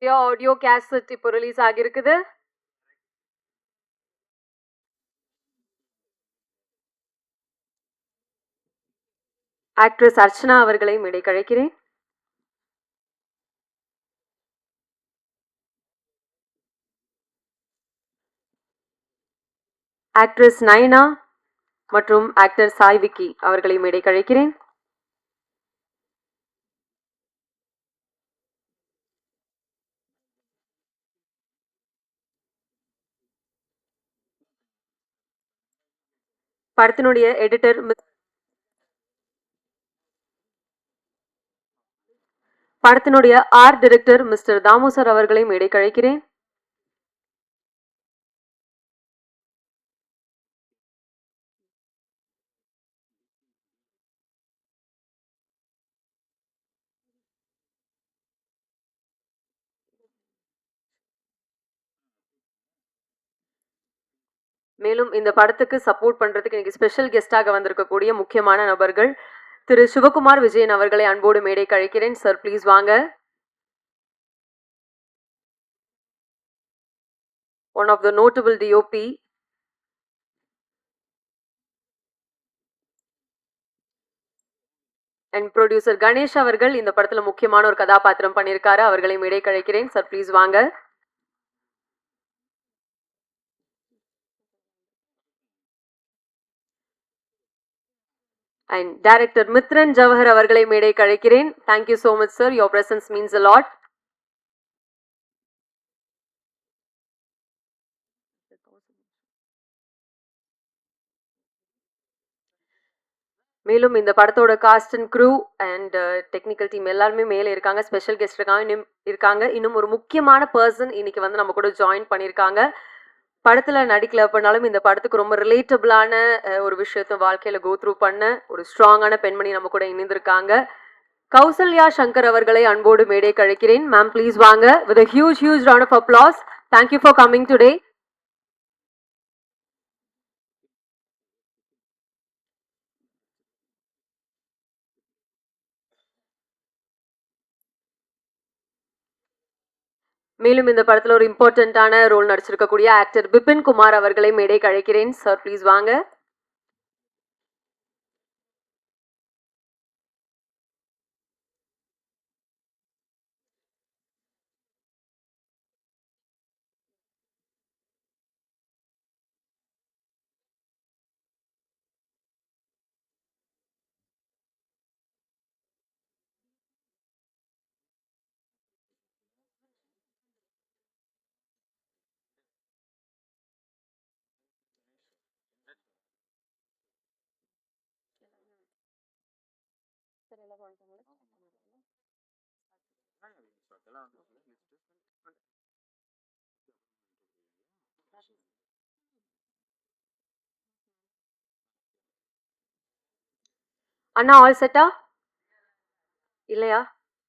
Audio cassette இப்போ release ஆகியிருக்குது. Actress Archana அவர்களை மேடைக்கு அழைக்கிறேன். ஆக்ட்ரஸ் நயனா மற்றும் ஆக்டர் சாய் விக்கி அவர்களை மேடைக்கு அழைக்கிறேன். படத்தினுடைய எடிட்டர் படத்தினுடைய art director mister Dhamu sir அவர்களை மேடைக்கு அழைக்கிறேன். மேலும் இந்த படத்துக்கு சப்போர்ட் பண்றதுக்கு இன்னைக்கு ஸ்பெஷல் கெஸ்டாக வந்திருக்கக்கூடிய முக்கியமான நபர்கள் திரு சிவகுமார் விஜயன் அவர்களை அன்போடு மேடைக்கு அழைக்கிறேன். சார் ப்ளீஸ் வாங்க. One of the notable DOP and producer Ganesh அவர்கள் இந்த படத்துல முக்கியமான ஒரு கதாபாத்திரம் பண்ணியிருக்காரு. அவர்களை மேடைக்கு அழைக்கிறேன். சார் ப்ளீஸ் வாங்க. அண்ட் டைரக்டர் மித்ரன் ஜவஹர் அவர்களை மேடைக்கு அழைக்கிறேன். Thank you so much sir, your presence means a lot. மேலும் இந்த படத்தோட cast and crew and technical team எல்லாருமே மேலே இருக்காங்க. ஸ்பெஷல் கெஸ்ட் இருக்காங்க. இன்னும் ஒரு முக்கியமான பர்சன் இன்னைக்கு வந்து நம்ம கூட ஜாயின் பண்ணியிருக்காங்க. படத்துல நடிக்கல அப்படின்னாலும் இந்த படத்துக்கு ரொம்ப ரிலேட்டபிளான ஒரு விஷயத்த வாழ்க்கையில கோ த்ரூ பண்ண ஒரு ஸ்ட்ராங்கான பெண்மணி நம்ம கூட இணைந்திருக்காங்க. கௌசல்யா சங்கர் அவர்களை அன்போடு மேடைக்கு அழைக்கிறேன். மேம் ப்ளீஸ் வாங்க. With a huge round of applause. Thank you for coming today. மேலும் இந்த படத்துல ஒரு இம்பார்ட்டன்டான ரோல் நடிச்சிருக்கக்கூடிய ஆக்டர் பிபின் குமார் அவர்களை மேடைக்கு அழைக்கிறேன். சார் ப்ளீஸ் வாங்க. அண்ணா ஆல் செட்டா இல்லையா?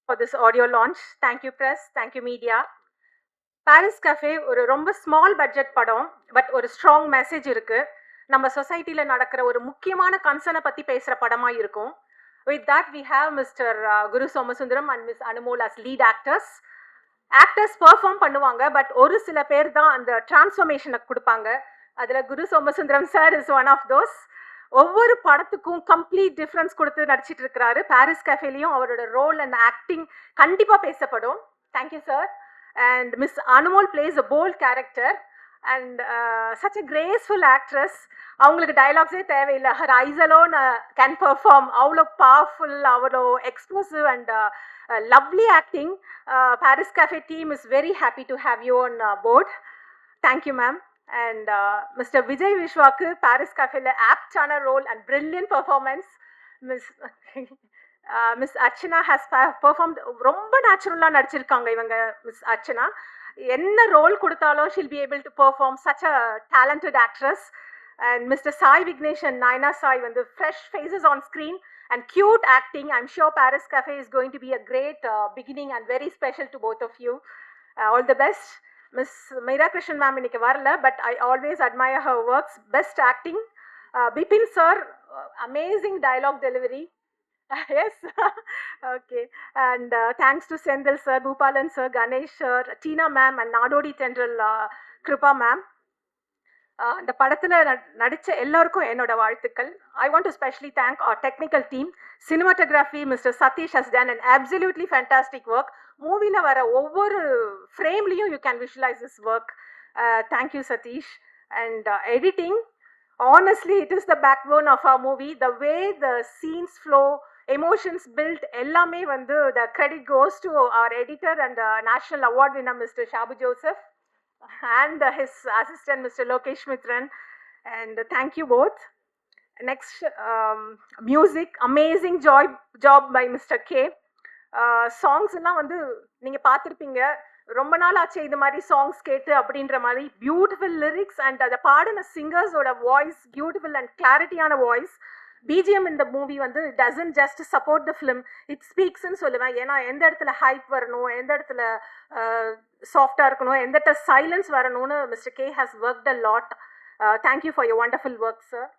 For this audio launch. Thank you press, thank you media. Paris cafe ஒரு ரொம்ப ஸ்மால் பட்ஜெட் படம், பட் ஒரு ஸ்ட்ராங் மெசேஜ் இருக்கு. நம்ம சொசைட்டில நடக்கிற ஒரு முக்கியமான கன்சர்னை பத்தி பேசுற படமா இருக்கும். With that we have Mr. Guru Somasundaram and Miss Anumol as lead actors. Actors perform பண்ணுவாங்க, பட் ஒரு சில பேர் தான் அந்த டிரான்ஸ்ஃபர்மேஷனை கொடுப்பாங்க. அதில் Guru Somasundaram sir is one of those. ஒவ்வொரு படத்துக்கும் கம்ப்ளீட் டிஃப்ரென்ஸ் கொடுத்து நடிச்சிட்டு இருக்கிறாரு. பாரிஸ் கஃபேலையும் அவரோட ரோல் அண்ட் ஆக்டிங் கண்டிப்பாக பேசப்படும். Thank you sir. And miss Anumol place a bolt character and such a graceful actress. அவங்களுக்கு டைலாக்ஸே தேவையில்லை. Her ice alone can perform. அவ்வளோ பவர்ஃபுல், அவ்வளோ explosive and lovely acting. Paris Cafe team is very happy to have you on board. Thank you, ma'am. And Mr. Vijay Vishwaku, Paris Cafe apt chana role and brilliant performance. Miss Archana has performed ரொம்ப நேச்சுரலாக நடிச்சிருக்காங்க இவங்க. Miss Archana என்ன role கொடுத்தாலும் she'll be able to perform such a talented actress. And Mr. Sai Vignesh and Naina Sai, when the fresh faces on screen and cute acting, I'm sure Paris Cafe is going to be a great beginning and very special to both of you. All the best. Miss Meera Krishnan ma'am இன்னைக்கு வரல, but I always admire her works. Best acting. Bipin sir, amazing dialogue delivery. Yes. Okay. And thanks to Sendil sir, Bhupalan sir, Ganesh sir, Tina ma'am, and Nadodi Tendral Kripa ma'am. இந்த படத்துல நடிச்ச எல்லாருக்கும் என்னோட வாழ்த்துக்கள். I want to specially thank our technical team. Cinematography, Mr. Satish has done an absolutely fantastic work. மூவில வர ஒவ்வொரு ஃப்ரேம்லயும் you can visualize this work. Thank you, Satish. And editing, honestly, it is the backbone of our movie. The way the scenes flow, emotions built, எல்லாமே வந்து the credit goes to our editor and national award winner, Mr. Shabu Joseph, and his assistant, Mr. Lokesh Mitran. And thank you both. Next, music, amazing job by Mr. K. Songs எல்லாம் வந்து நீங்க பார்த்துருப்பீங்க. ரொம்ப நாள் ஆச்சு இது மாதிரி songs கேட்டு அப்படின்ற மாதிரி பியூட்டிஃபுல் லிரிக்ஸ் அண்ட் அதை பாடின சிங்கர்ஸோட வாய்ஸ் பியூட்டிஃபுல் அண்ட் கிளாரிட்டியான வாய்ஸ். பிஜிஎம் இந்த மூவி வந்து doesn't just support the film, it ஸ்பீக்ஸ்ன்னு சொல்லுவேன். ஏன்னா எந்த இடத்துல ஹைப் வரணும், எந்த இடத்துல சாஃப்டாக இருக்கணும், எந்த இடத்துல சைலன்ஸ் வரணும்னு mister K has worked a lot. Thank you for your wonderful work sir.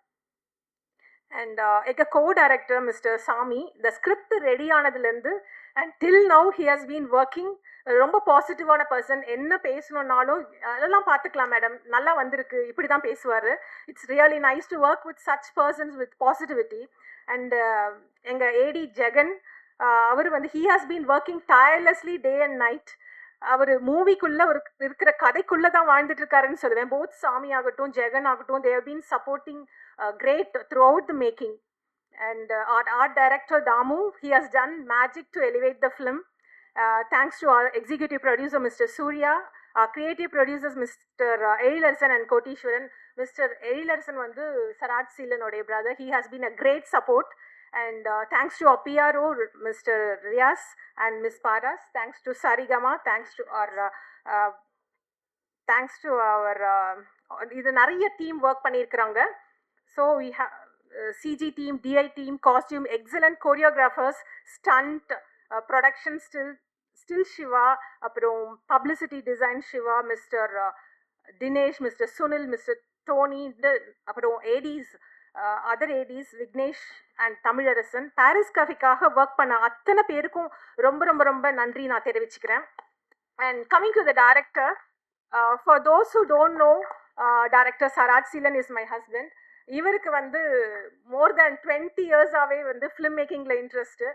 And a co-director, Mr. Sami, the script ready ஆனதுலேருந்து and till now he has been working. ரொம்ப பாசிட்டிவான பர்சன். என்ன பேசணுன்னாலும் அதெல்லாம் பார்த்துக்கலாம் மேடம், நல்லா வந்திருக்கு, இப்படி தான் பேசுவார். It's really nice to work with such persons with positivity. And எங்கள் ஏடி ஜெகன், அவர் வந்து he has been working tirelessly day and night. அவர் மூவிக்குள்ளே ஒரு இருக்கிற கதைக்குள்ளே தான் வாழ்ந்துட்டு இருக்காருன்னு சொல்லுவேன். போத் சாமி ஆகட்டும் ஜெகன் ஆகட்டும், they have been supporting great throughout the making. And our art director Damu, he has done magic to elevate the film. Thanks to our executive producer Mr. Surya, our creative producers Mr. Erilarsan and Kotishwaran. Mr. Erilarsan vandu Saraj Seelan oda brother, he has been a great support. And thanks to our PRO Mr. Riaz and Miss Paras, thanks to Sarigama, thanks to our இது நிறைய team work பண்ணியிருக்கிறாங்க. So we have CG team, DI team, costume, excellent choreographers, stunt, production still Shiva, aprom publicity design Shiva, Mr. Dinesh, Mr. Sunil, Mr. Tony, aprom ADs, other ADs Vignesh and Tamilarasan. Paris Cafe-kaga work பண்ண அத்தனை பேருக்கும் ரொம்ப ரொம்ப ரொம்ப நன்றி நான் தெரிவிச்சுக்கிறேன். And coming to the director, for those who don't know, director Saraj Seelan is my husband. இவருக்கு வந்து மோர் தேன் 20 இயர்ஸாகவே வந்து ஃபிலிம் மேக்கிங்கில் இன்ட்ரெஸ்ட்டு.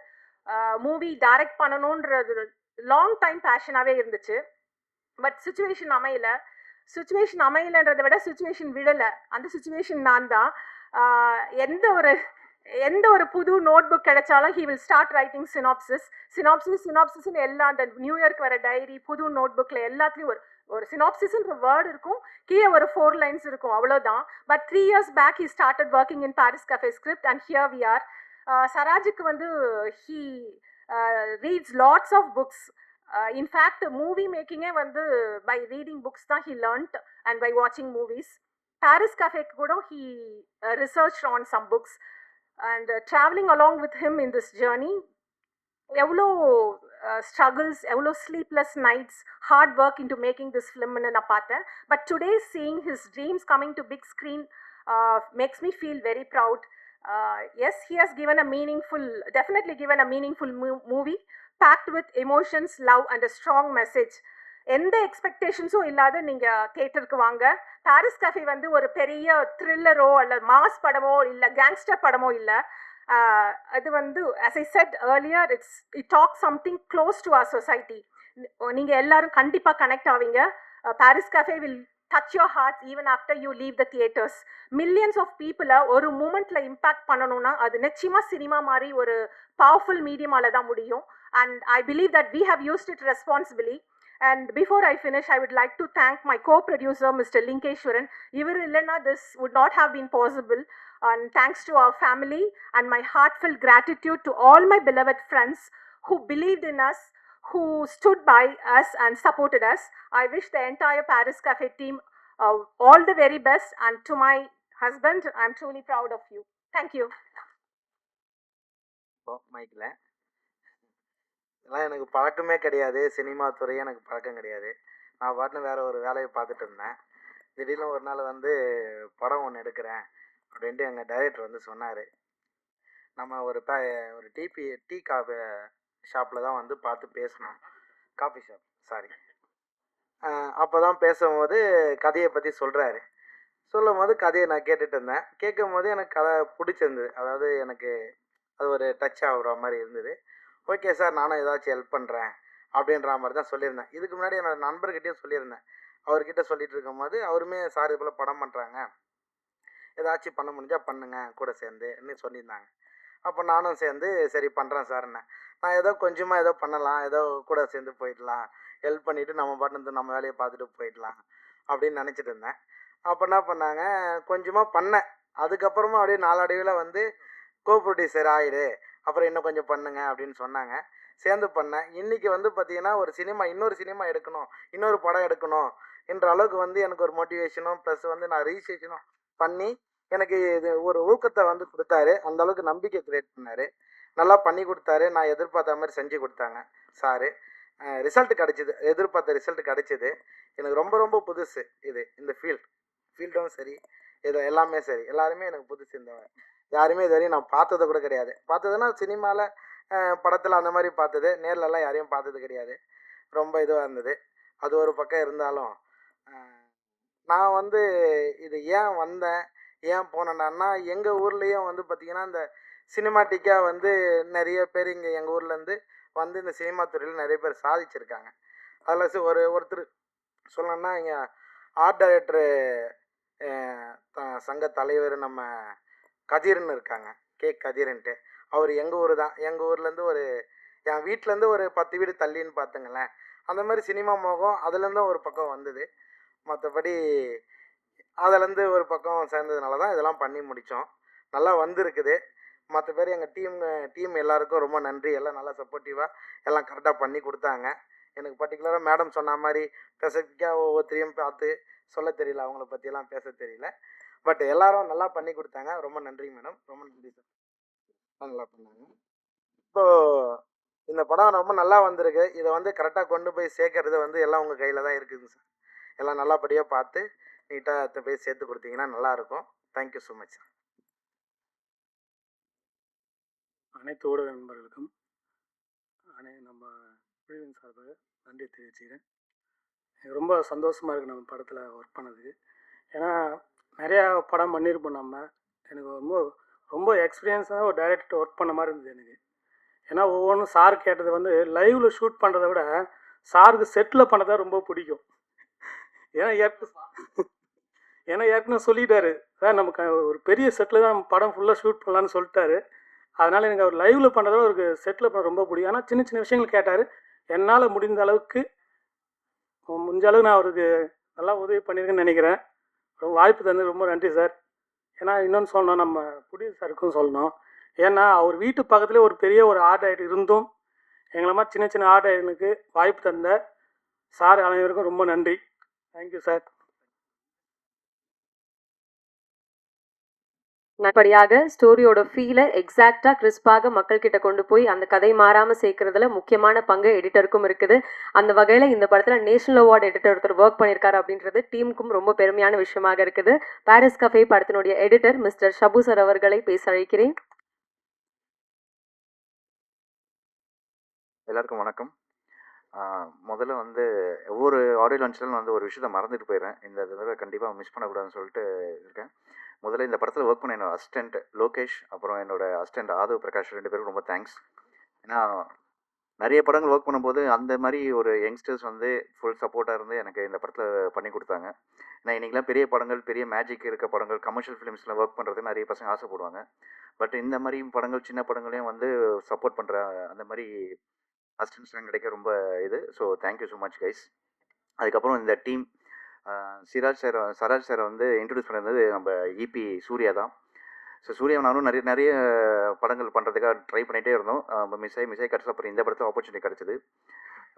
மூவி டைரக்ட் பண்ணணுன்றது லாங் டைம் பேஷனாகவே இருந்துச்சு. பட் சுச்சுவேஷன் அமையலைன்றதை விட சுச்சுவேஷன் விடலை. அந்த சுச்சுவேஷன் நான் தான். எந்த ஒரு புது நோட் புக் கிடைச்சாலும் ஹி வில் ஸ்டார்ட் ரைட்டிங் சினாப்சிஸ்ன்னு எல்லா அந்த நியூ இயர்க்கு வர டைரி, புது நோட் புக்கில் எல்லாத்துலேயும் ஒரு சினாப்சிஸ்ன்ற வேர்டு இருக்கும், கீழே ஒரு 4 lines இருக்கும், அவ்வளோதான். But 3 years back he started working in Paris cafe script and here we are. சராஜுக்கு வந்து he reads lots of books. In fact movie மேக்கிங்கே வந்து பை ரீடிங் புக்ஸ் தான் ஹி லேர்ன்ட் அண்ட் பை வாட்சிங் மூவிஸ். பாரிஸ் கஃபேக்கு கூட he research on some books. And traveling along with him in this journey, எவ்வளோ struggles, எவ்வளோ sleepless nights, hard work into making this film ன்னு நான் பார்த்தேன். But today seeing his dreams coming to big screen makes me feel very proud. Yes, he has definitely given a meaningful movie packed with emotions, love and a strong message. எந்த எக்ஸ்பெக்டேஷன்ஸும் இல்லாத நீங்கள் தியேட்டருக்கு வாங்க. Paris cafe வந்து ஒரு பெரிய த்ரில்லரோ அல்ல mass படமோ இல்லை கேங்ஸ்டர் படமோ இல்லை. அது வந்து as I said earlier, it talks something close to our society. நீங்கள் எல்லாரும் கண்டிப்பாக கனெக்ட் ஆவீங்க. Paris cafe will touch your hearts even after you leave the theaters. Millions of people ஒரு மூமெண்ட்ல இம்பாக்ட் பண்ணணும்னா அது நிச்சயமா சினிமா மாதிரி ஒரு பவர்ஃபுல் மீடியமால தான் முடியும். And I believe that we have used it responsibly. And before I finish, I would like to thank my co-producer, Mr. Linkeshwaran. Ivar illana this would not have been possible. And thanks to our family and my heartfelt gratitude to all my beloved friends who believed in us, who stood by us and supported us. I wish the entire Paris Cafe team all the very best. And to my husband, I'm truly proud of you. Thank you. இதெல்லாம் எனக்கு பழக்கமே கிடையாது. Cinema துறையே எனக்கு பழக்கம் கிடையாது. நான் பாட்டுன்னு வேறு ஒரு வேலையை பார்த்துட்டு இருந்தேன். திடீர்னு ஒரு நாள் வந்து படம் ஒன்று எடுக்கிறேன் அப்படின்ட்டு எங்கள் டைரக்டர் வந்து சொன்னார். நம்ம ஒரு ஒரு டீ காஃபி ஷாப்பில் தான் வந்து பார்த்து பேசினோம். Coffee shop, sorry. அப்போ தான் பேசும்போது கதையை பற்றி சொல்கிறாரு. சொல்லும்போது கதையை நான் கேட்டுட்டு இருந்தேன். கேட்கும்போது எனக்கு கதை பிடிச்சிருந்தது. அதாவது எனக்கு அது ஒரு டச் ஆகுற மாதிரி இருந்தது. ஓகே சார், நானும் ஏதாச்சும் ஹெல்ப் பண்ணுறேன் அப்படின்ற மாதிரி தான் சொல்லியிருந்தேன். இதுக்கு முன்னாடி என்னோட நண்பர்கிட்டயும் சொல்லியிருந்தேன். அவர்கிட்ட சொல்லிட்டு இருக்கும்போது அவருமே சார் இது போல் படம் பண்ணுறாங்க, ஏதாச்சும் பண்ண முடிஞ்சா பண்ணுங்க கூட சேர்ந்துன்னு சொல்லியிருந்தாங்க. அப்போ நானும் சேர்ந்து சரி பண்ணுறேன் சார்ன்னேன். நான் ஏதோ கொஞ்சமாக ஏதோ பண்ணலாம், ஏதோ கூட சேர்ந்து போயிடலாம், ஹெல்ப் பண்ணிவிட்டு நம்ம பாட்டு நம்ம வேலையை பார்த்துட்டு போயிடலாம் அப்படின்னு நினச்சிட்டு இருந்தேன். அப்போ என்ன பண்ணாங்க, கொஞ்சமாக பண்ணேன். அதுக்கப்புறமா அப்படியே நாளடைவில் வந்து ப்ரொடியூசர் ஆயிடு, அப்புறம் இன்னும் கொஞ்சம் பண்ணுங்க அப்படின்னு சொன்னாங்க. சேர்ந்து பண்ணேன். இன்றைக்கி வந்து பார்த்திங்கன்னா ஒரு இன்னொரு சினிமா எடுக்கணும், இன்னொரு படம் எடுக்கணும் என்ற அளவுக்கு வந்து எனக்கு ஒரு மோட்டிவேஷனும் ப்ளஸ் வந்து நான் ரிஜிஸ்ட்ரேஷனும் பண்ணி எனக்கு இது ஒரு ஊக்கத்தை வந்து கொடுத்தாரு. அந்த அளவுக்கு நம்பிக்கை கிரியேட் பண்ணார். நல்லா பண்ணி கொடுத்தாரு. நான் எதிர்பார்த்த மாதிரி செஞ்சு கொடுத்தாங்க சாரு. ரிசல்ட் கிடச்சிது, எதிர்பார்த்த ரிசல்ட் கிடச்சிது. எனக்கு ரொம்ப ரொம்ப புதுசு இந்த ஃபீல்டும் சரி, இது எல்லாமே சரி, எல்லாருமே எனக்கு புதுசு. யாருமே இது வரையும் நான் பார்த்தது கூட கிடையாது. பார்த்ததுன்னா சினிமாவில் படத்தில் அந்த மாதிரி பார்த்தது, நேர்லலாம் யாரையும் பார்த்தது கிடையாது. ரொம்ப இதுவாக இருந்தது. அது ஒரு பக்கம் இருந்தாலும் நான் வந்து இது ஏன் வந்தேன், ஏன் போனேன்னா, எங்கள் ஊர்லேயும் வந்து பார்த்திங்கன்னா இந்த சினிமாட்டிக்காக வந்து நிறைய பேர் இங்கே எங்கள் ஊர்லேருந்து வந்து இந்த சினிமா துறையில் நிறைய பேர் சாதிச்சிருக்காங்க. அதில் ஒருத்தர் சொல்லணும்னா இங்கே ஆர்ட் டைரக்டரு சங்க தலைவர் நம்ம கதிர்னு இருக்காங்க, கதிர்ன்ட்டு. அவர் எங்கள் ஊர் தான். எங்கள் ஊர்லேருந்து என் வீட்டிலேருந்து ஒரு 10 வீடு தள்ளின்னு பார்த்துங்களேன். அந்த மாதிரி சினிமா மோகம் அதுலேருந்து ஒரு பக்கம் வந்தது. மற்றபடி அதுலேருந்து ஒரு பக்கம் சேர்ந்ததுனால தான் இதெல்லாம் பண்ணி முடித்தோம். நல்லா வந்திருக்குது. மற்ற பேர் எங்கள் டீம் எல்லாருக்கும் ரொம்ப நன்றி. எல்லாம் நல்லா சப்போர்ட்டிவாக எல்லாம் கரெக்டாக பண்ணி கொடுத்தாங்க. எனக்கு பர்டிகுலராக மேடம் சொன்ன மாதிரி ஸ்பெசிஃபிக்காக ஒவ்வொருத்தரையும் பார்த்து சொல்ல தெரியல, அவங்கள பற்றியெல்லாம் பேச தெரியல. பட் எல்லாரும் நல்லா பண்ணி கொடுத்தாங்க. ரொம்ப நன்றி மேடம், ரொம்ப நன்றி சார். நல்லா பண்ணாங்க. இப்போது இந்த படம் ரொம்ப நல்லா வந்திருக்கு. இதை வந்து கரெக்டாக கொண்டு போய் சேர்க்கறது வந்து எல்லாம் உங்கள் கையில் தான் இருக்குதுங்க சார். எல்லாம் நல்லபடியாக பார்த்து நீட்டாக போய் சேர்த்து கொடுத்தீங்கன்னா நல்லாயிருக்கும். Thank you so much sir. அனைத்து ஊடக நண்பர்களுக்கும் நம்ம குழுவின் சார்பாக நன்றி தெரிவிச்சுக்கிறேன். எனக்கு ரொம்ப சந்தோஷமாக இருக்குது நம்ம படத்தில் ஒர்க் பண்ணதுக்கு. ஏன்னா நிறையா படம் பண்ணியிருப்போம் நம்ம. எனக்கு ரொம்ப எக்ஸ்பீரியன்ஸாக ஒரு டைரக்டர் ஒர்க் பண்ண மாதிரி இருந்தது எனக்கு. ஏன்னா ஒவ்வொன்றும் சார் கேட்டது வந்து லைவில் ஷூட் பண்ணுறதை விட சாருக்கு செட்டில் பண்ணதான் ரொம்ப பிடிக்கும். ஏன்னா ஏற்கனவே சொல்லிட்டாரு, சார் நமக்கு ஒரு பெரிய செட்டில் தான் படம் ஃபுல்லாக ஷூட் பண்ணலான்னு சொல்லிட்டாரு. அதனால் எனக்கு அவர் லைவில் பண்ணுறத ஒரு செட்டில் பண்ண ரொம்ப பிடிக்கும். ஆனால் சின்ன சின்ன விஷயங்கள் கேட்டார். என்னால் முடிந்த அளவுக்கு நான் அவருக்கு நல்லா உதவி பண்ணியிருக்கேன்னு நினைக்கிறேன். ரொம்ப வாய்ப்பு தந்து ரொம்ப நன்றி சார். ஏன்னா இன்னொன்று சொல்லணும், நம்ம ப்ரொடியூசருக்கும் சொல்லணும். ஏன்னா அவர் வீட்டு பக்கத்துலேயே ஒரு பெரிய ஒரு ஆர்ட் டைரக்டர் இருந்தும் எங்களை மாதிரி சின்ன சின்ன ஆர்ட் டைரக்டருக்கு வாய்ப்பு தந்த சார் அனைவருக்கும் ரொம்ப நன்றி. Thank you sir. நல்லபடியாக ஸ்டோரியோட ஃபீலை எக்ஸாக்டா கிறிஸ்பாக மக்கள் கிட்ட கொண்டு போய் அந்த கதை மாறாம சேர்க்கறதுல முக்கியமான பங்கு எடிட்டருக்கும் இருக்குது. அந்த வகையில இந்த படத்துல நேஷனல் அவார்டு எடிட்டர் ஒருத்தர் ஒர்க் பண்ணியிருக்காரு அப்படின்றது டீமுக்கும் ரொம்ப பெருமையான விஷயமாக இருக்குது. பாரிஸ் கஃபே படத்தினுடைய எடிட்டர் மிஸ்டர் ஷபு சார் அவர்களை பேச அழைக்கிறேன். எல்லாருக்கும் வணக்கம். முதல்ல வந்து ஒவ்வொரு ஆடியோ லான்ச்லும் வந்து ஒரு விஷயத்தை மறந்துட்டு போயிடுறேன். இந்த தடவை கண்டிப்பாக மிஸ் பண்ணக்கூடாதுன்னு சொல்லிட்டு இருக்கேன். முதல்ல இந்த படத்தில் ஒர்க் பண்ண என்னோட அசிஸ்டண்ட் லோகேஷ், அப்புறம் என்னோட அசிஸ்டண்ட் ஆதவ் பிரகாஷ், 2 பேருக்கும் ரொம்ப தேங்க்ஸ். ஏன்னா நிறைய படங்கள் ஒர்க் பண்ணும்போது அந்த மாதிரி ஒரு யங்ஸ்டர்ஸ் வந்து ஃபுல் சப்போர்ட்டாக இருந்து எனக்கு இந்த படத்தில் பண்ணி கொடுத்தாங்க. ஏன்னா இன்றைக்கெலாம் பெரிய படங்கள், பெரிய மேஜிக் இருக்க படங்கள், கமர்ஷியல் ஃபிலிம்ஸில் ஒர்க் பண்ணுறது நிறைய பசங்க ஆசைப்படுவாங்க. பட் இந்த மாதிரி படங்கள், சின்ன படங்களையும் வந்து சப்போர்ட் பண்ணுற அந்த மாதிரி அசிஸ்டன்ஸ்லாம் கிடைக்க ரொம்ப so thank you so much guys. அதுக்கப்புறம் இந்த டீம் சராஜ் சாரை வந்து இன்ட்ரடியூஸ் பண்ணியிருந்தது நம்ம இபி சூர்யா தான். ஸோ சூர்யா நானும் நிறைய படங்கள் பண்ணுறதுக்காக ட்ரை பண்ணிகிட்டே இருந்தோம். மிஸ் ஆகி கிடச்சது. அப்புறம் இந்த படத்தில் ஆப்பர்ச்சுனிட்டி கிடச்சிது.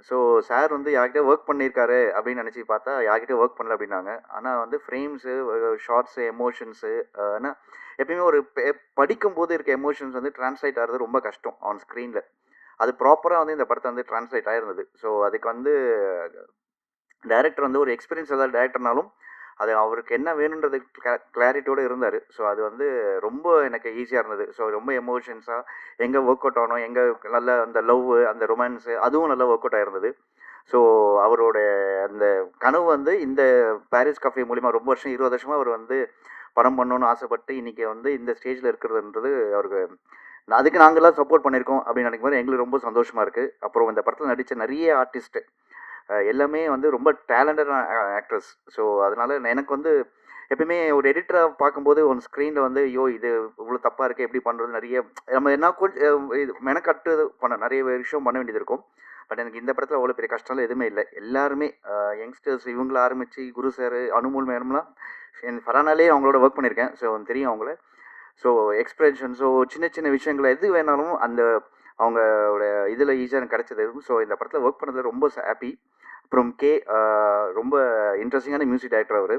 ஸோ சார் வந்து யார்கிட்ட ஒர்க் பண்ணியிருக்காரு அப்படின்னு நினச்சி பார்த்தா யார்கிட்ட ஒர்க் பண்ணல அப்படின்னாங்க. ஆனால் வந்து ஃப்ரேம்ஸு, ஷார்ட்ஸு, எமோஷன்ஸு, ஆனால் எப்பயுமே ஒரு படிக்கும்போது இருக்க எமோஷன்ஸ் வந்து ட்ரான்ஸ்லேட் ஆகிறது ரொம்ப கஷ்டம் ஆன் ஸ்க்ரீனில். அது ப்ராப்பராக வந்து இந்த படத்தை வந்து ட்ரான்ஸ்லேட் ஆகிருந்தது. ஸோ அதுக்கு வந்து டைரக்டர் வந்து ஒரு எக்ஸ்பீரியன்ஸ் ஏதாவது டைரக்டர்னாலும் அது அவருக்கு என்ன வேணுன்றது கிளாரிட்டியோடு இருந்தார். ஸோ அது வந்து ரொம்ப எனக்கு ஈஸியாக இருந்தது. ஸோ ரொம்ப எமோஷன்ஸாக எங்கே ஒர்க் அவுட் ஆகணும், எங்கே நல்ல அந்த லவ், அந்த ரொமான்ஸு அதுவும் நல்லா ஒர்க் அவுட் ஆயிருந்தது. ஸோ அவரோட அந்த கனவு வந்து இந்த பாரிஸ் கஃபே மூலிமா ரொம்ப வருஷம் 20 வருஷமாக அவர் வந்து படம் பண்ணணும்னு ஆசைப்பட்டு இன்றைக்கி வந்து இந்த ஸ்டேஜில் இருக்கிறதுன்றது அவருக்கு அதுக்கு நாங்கள்லாம் சப்போர்ட் பண்ணியிருக்கோம் அப்படின்னு நினைக்கும்போது எங்களுக்கு ரொம்ப சந்தோஷமாக இருக்குது. அப்புறம் இந்த படத்தில் நடித்த நிறைய ஆர்டிஸ்ட்டு எல்லாமே வந்து ரொம்ப டேலண்டடான ஆக்ட்ரஸ். ஸோ அதனால் எனக்கு வந்து எப்பயுமே ஒரு எடிட்டராக பார்க்கும்போது ஒன் ஸ்க்ரீனில் வந்து ஐயோ இது இவ்வளோ தப்பாக இருக்குது எப்படி பண்ணுறது நிறைய நம்ம என்ன கொஞ்சம் இது மெனக்கட்டு பண்ண நிறைய விஷயம் பண்ண வேண்டியது இருக்கும். பட் எனக்கு இந்த படத்தில் அவ்வளோ பெரிய கஷ்டம்லாம் எதுவுமே இல்லை. எல்லாருமே யங்ஸ்டர்ஸ் இவங்கள ஆரம்பித்து குரு சார், அனுமூல் மேடம்லாம் என் ஃபரானாலே அவங்களோட ஒர்க் பண்ணியிருக்கேன். ஸோ தெரியும் அவங்கள. ஸோ எக்ஸ்பிரஷன், ஸோ சின்ன சின்ன விஷயங்கள் எது வேணாலும் அந்த அவங்களோட இதில் ஈஸியாக எனக்கு கிடச்சது. ஸோ இந்த படத்தில் ஒர்க் பண்ணதில் ரொம்ப ஹாப்பி. அப்புறம் ரொம்ப இன்ட்ரெஸ்டிங்கான மியூசிக் டைரக்டர் அவர்.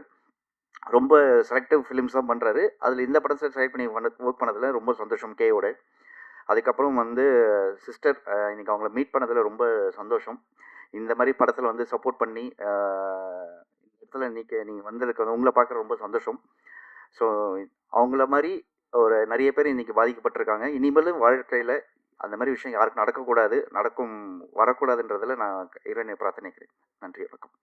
ரொம்ப செலக்டிவ் ஃபிலிம்ஸாக பண்ணுறாரு. அதில் இந்த படத்தை செலக்ட் பண்ணி ஒர்க் பண்ணதில் ரொம்ப சந்தோஷம் கேயோட. அதுக்கப்புறம் வந்து சிஸ்டர் இன்றைக்கி அவங்கள மீட் பண்ணதில் ரொம்ப சந்தோஷம். இந்த மாதிரி படத்தில் வந்து சப்போர்ட் பண்ணி இந்த இடத்துல இன்றைக்கி நீங்கள் வந்ததுக்கு வந்து உங்களை பார்க்குற ரொம்ப சந்தோஷம். ஸோ அவங்கள மாதிரி ஒரு நிறைய பேர் இன்றைக்கி பாதிக்கப்பட்டிருக்காங்க. இனிமேலும் வாழ்க்கையில் அந்த மாதிரி விஷயம் யாருக்கும் நடக்கக்கூடாது, வரக்கூடாதுன்றதில் நான் இறைவனை பிரார்த்தனைக்கிறேன். நன்றி, வணக்கம்.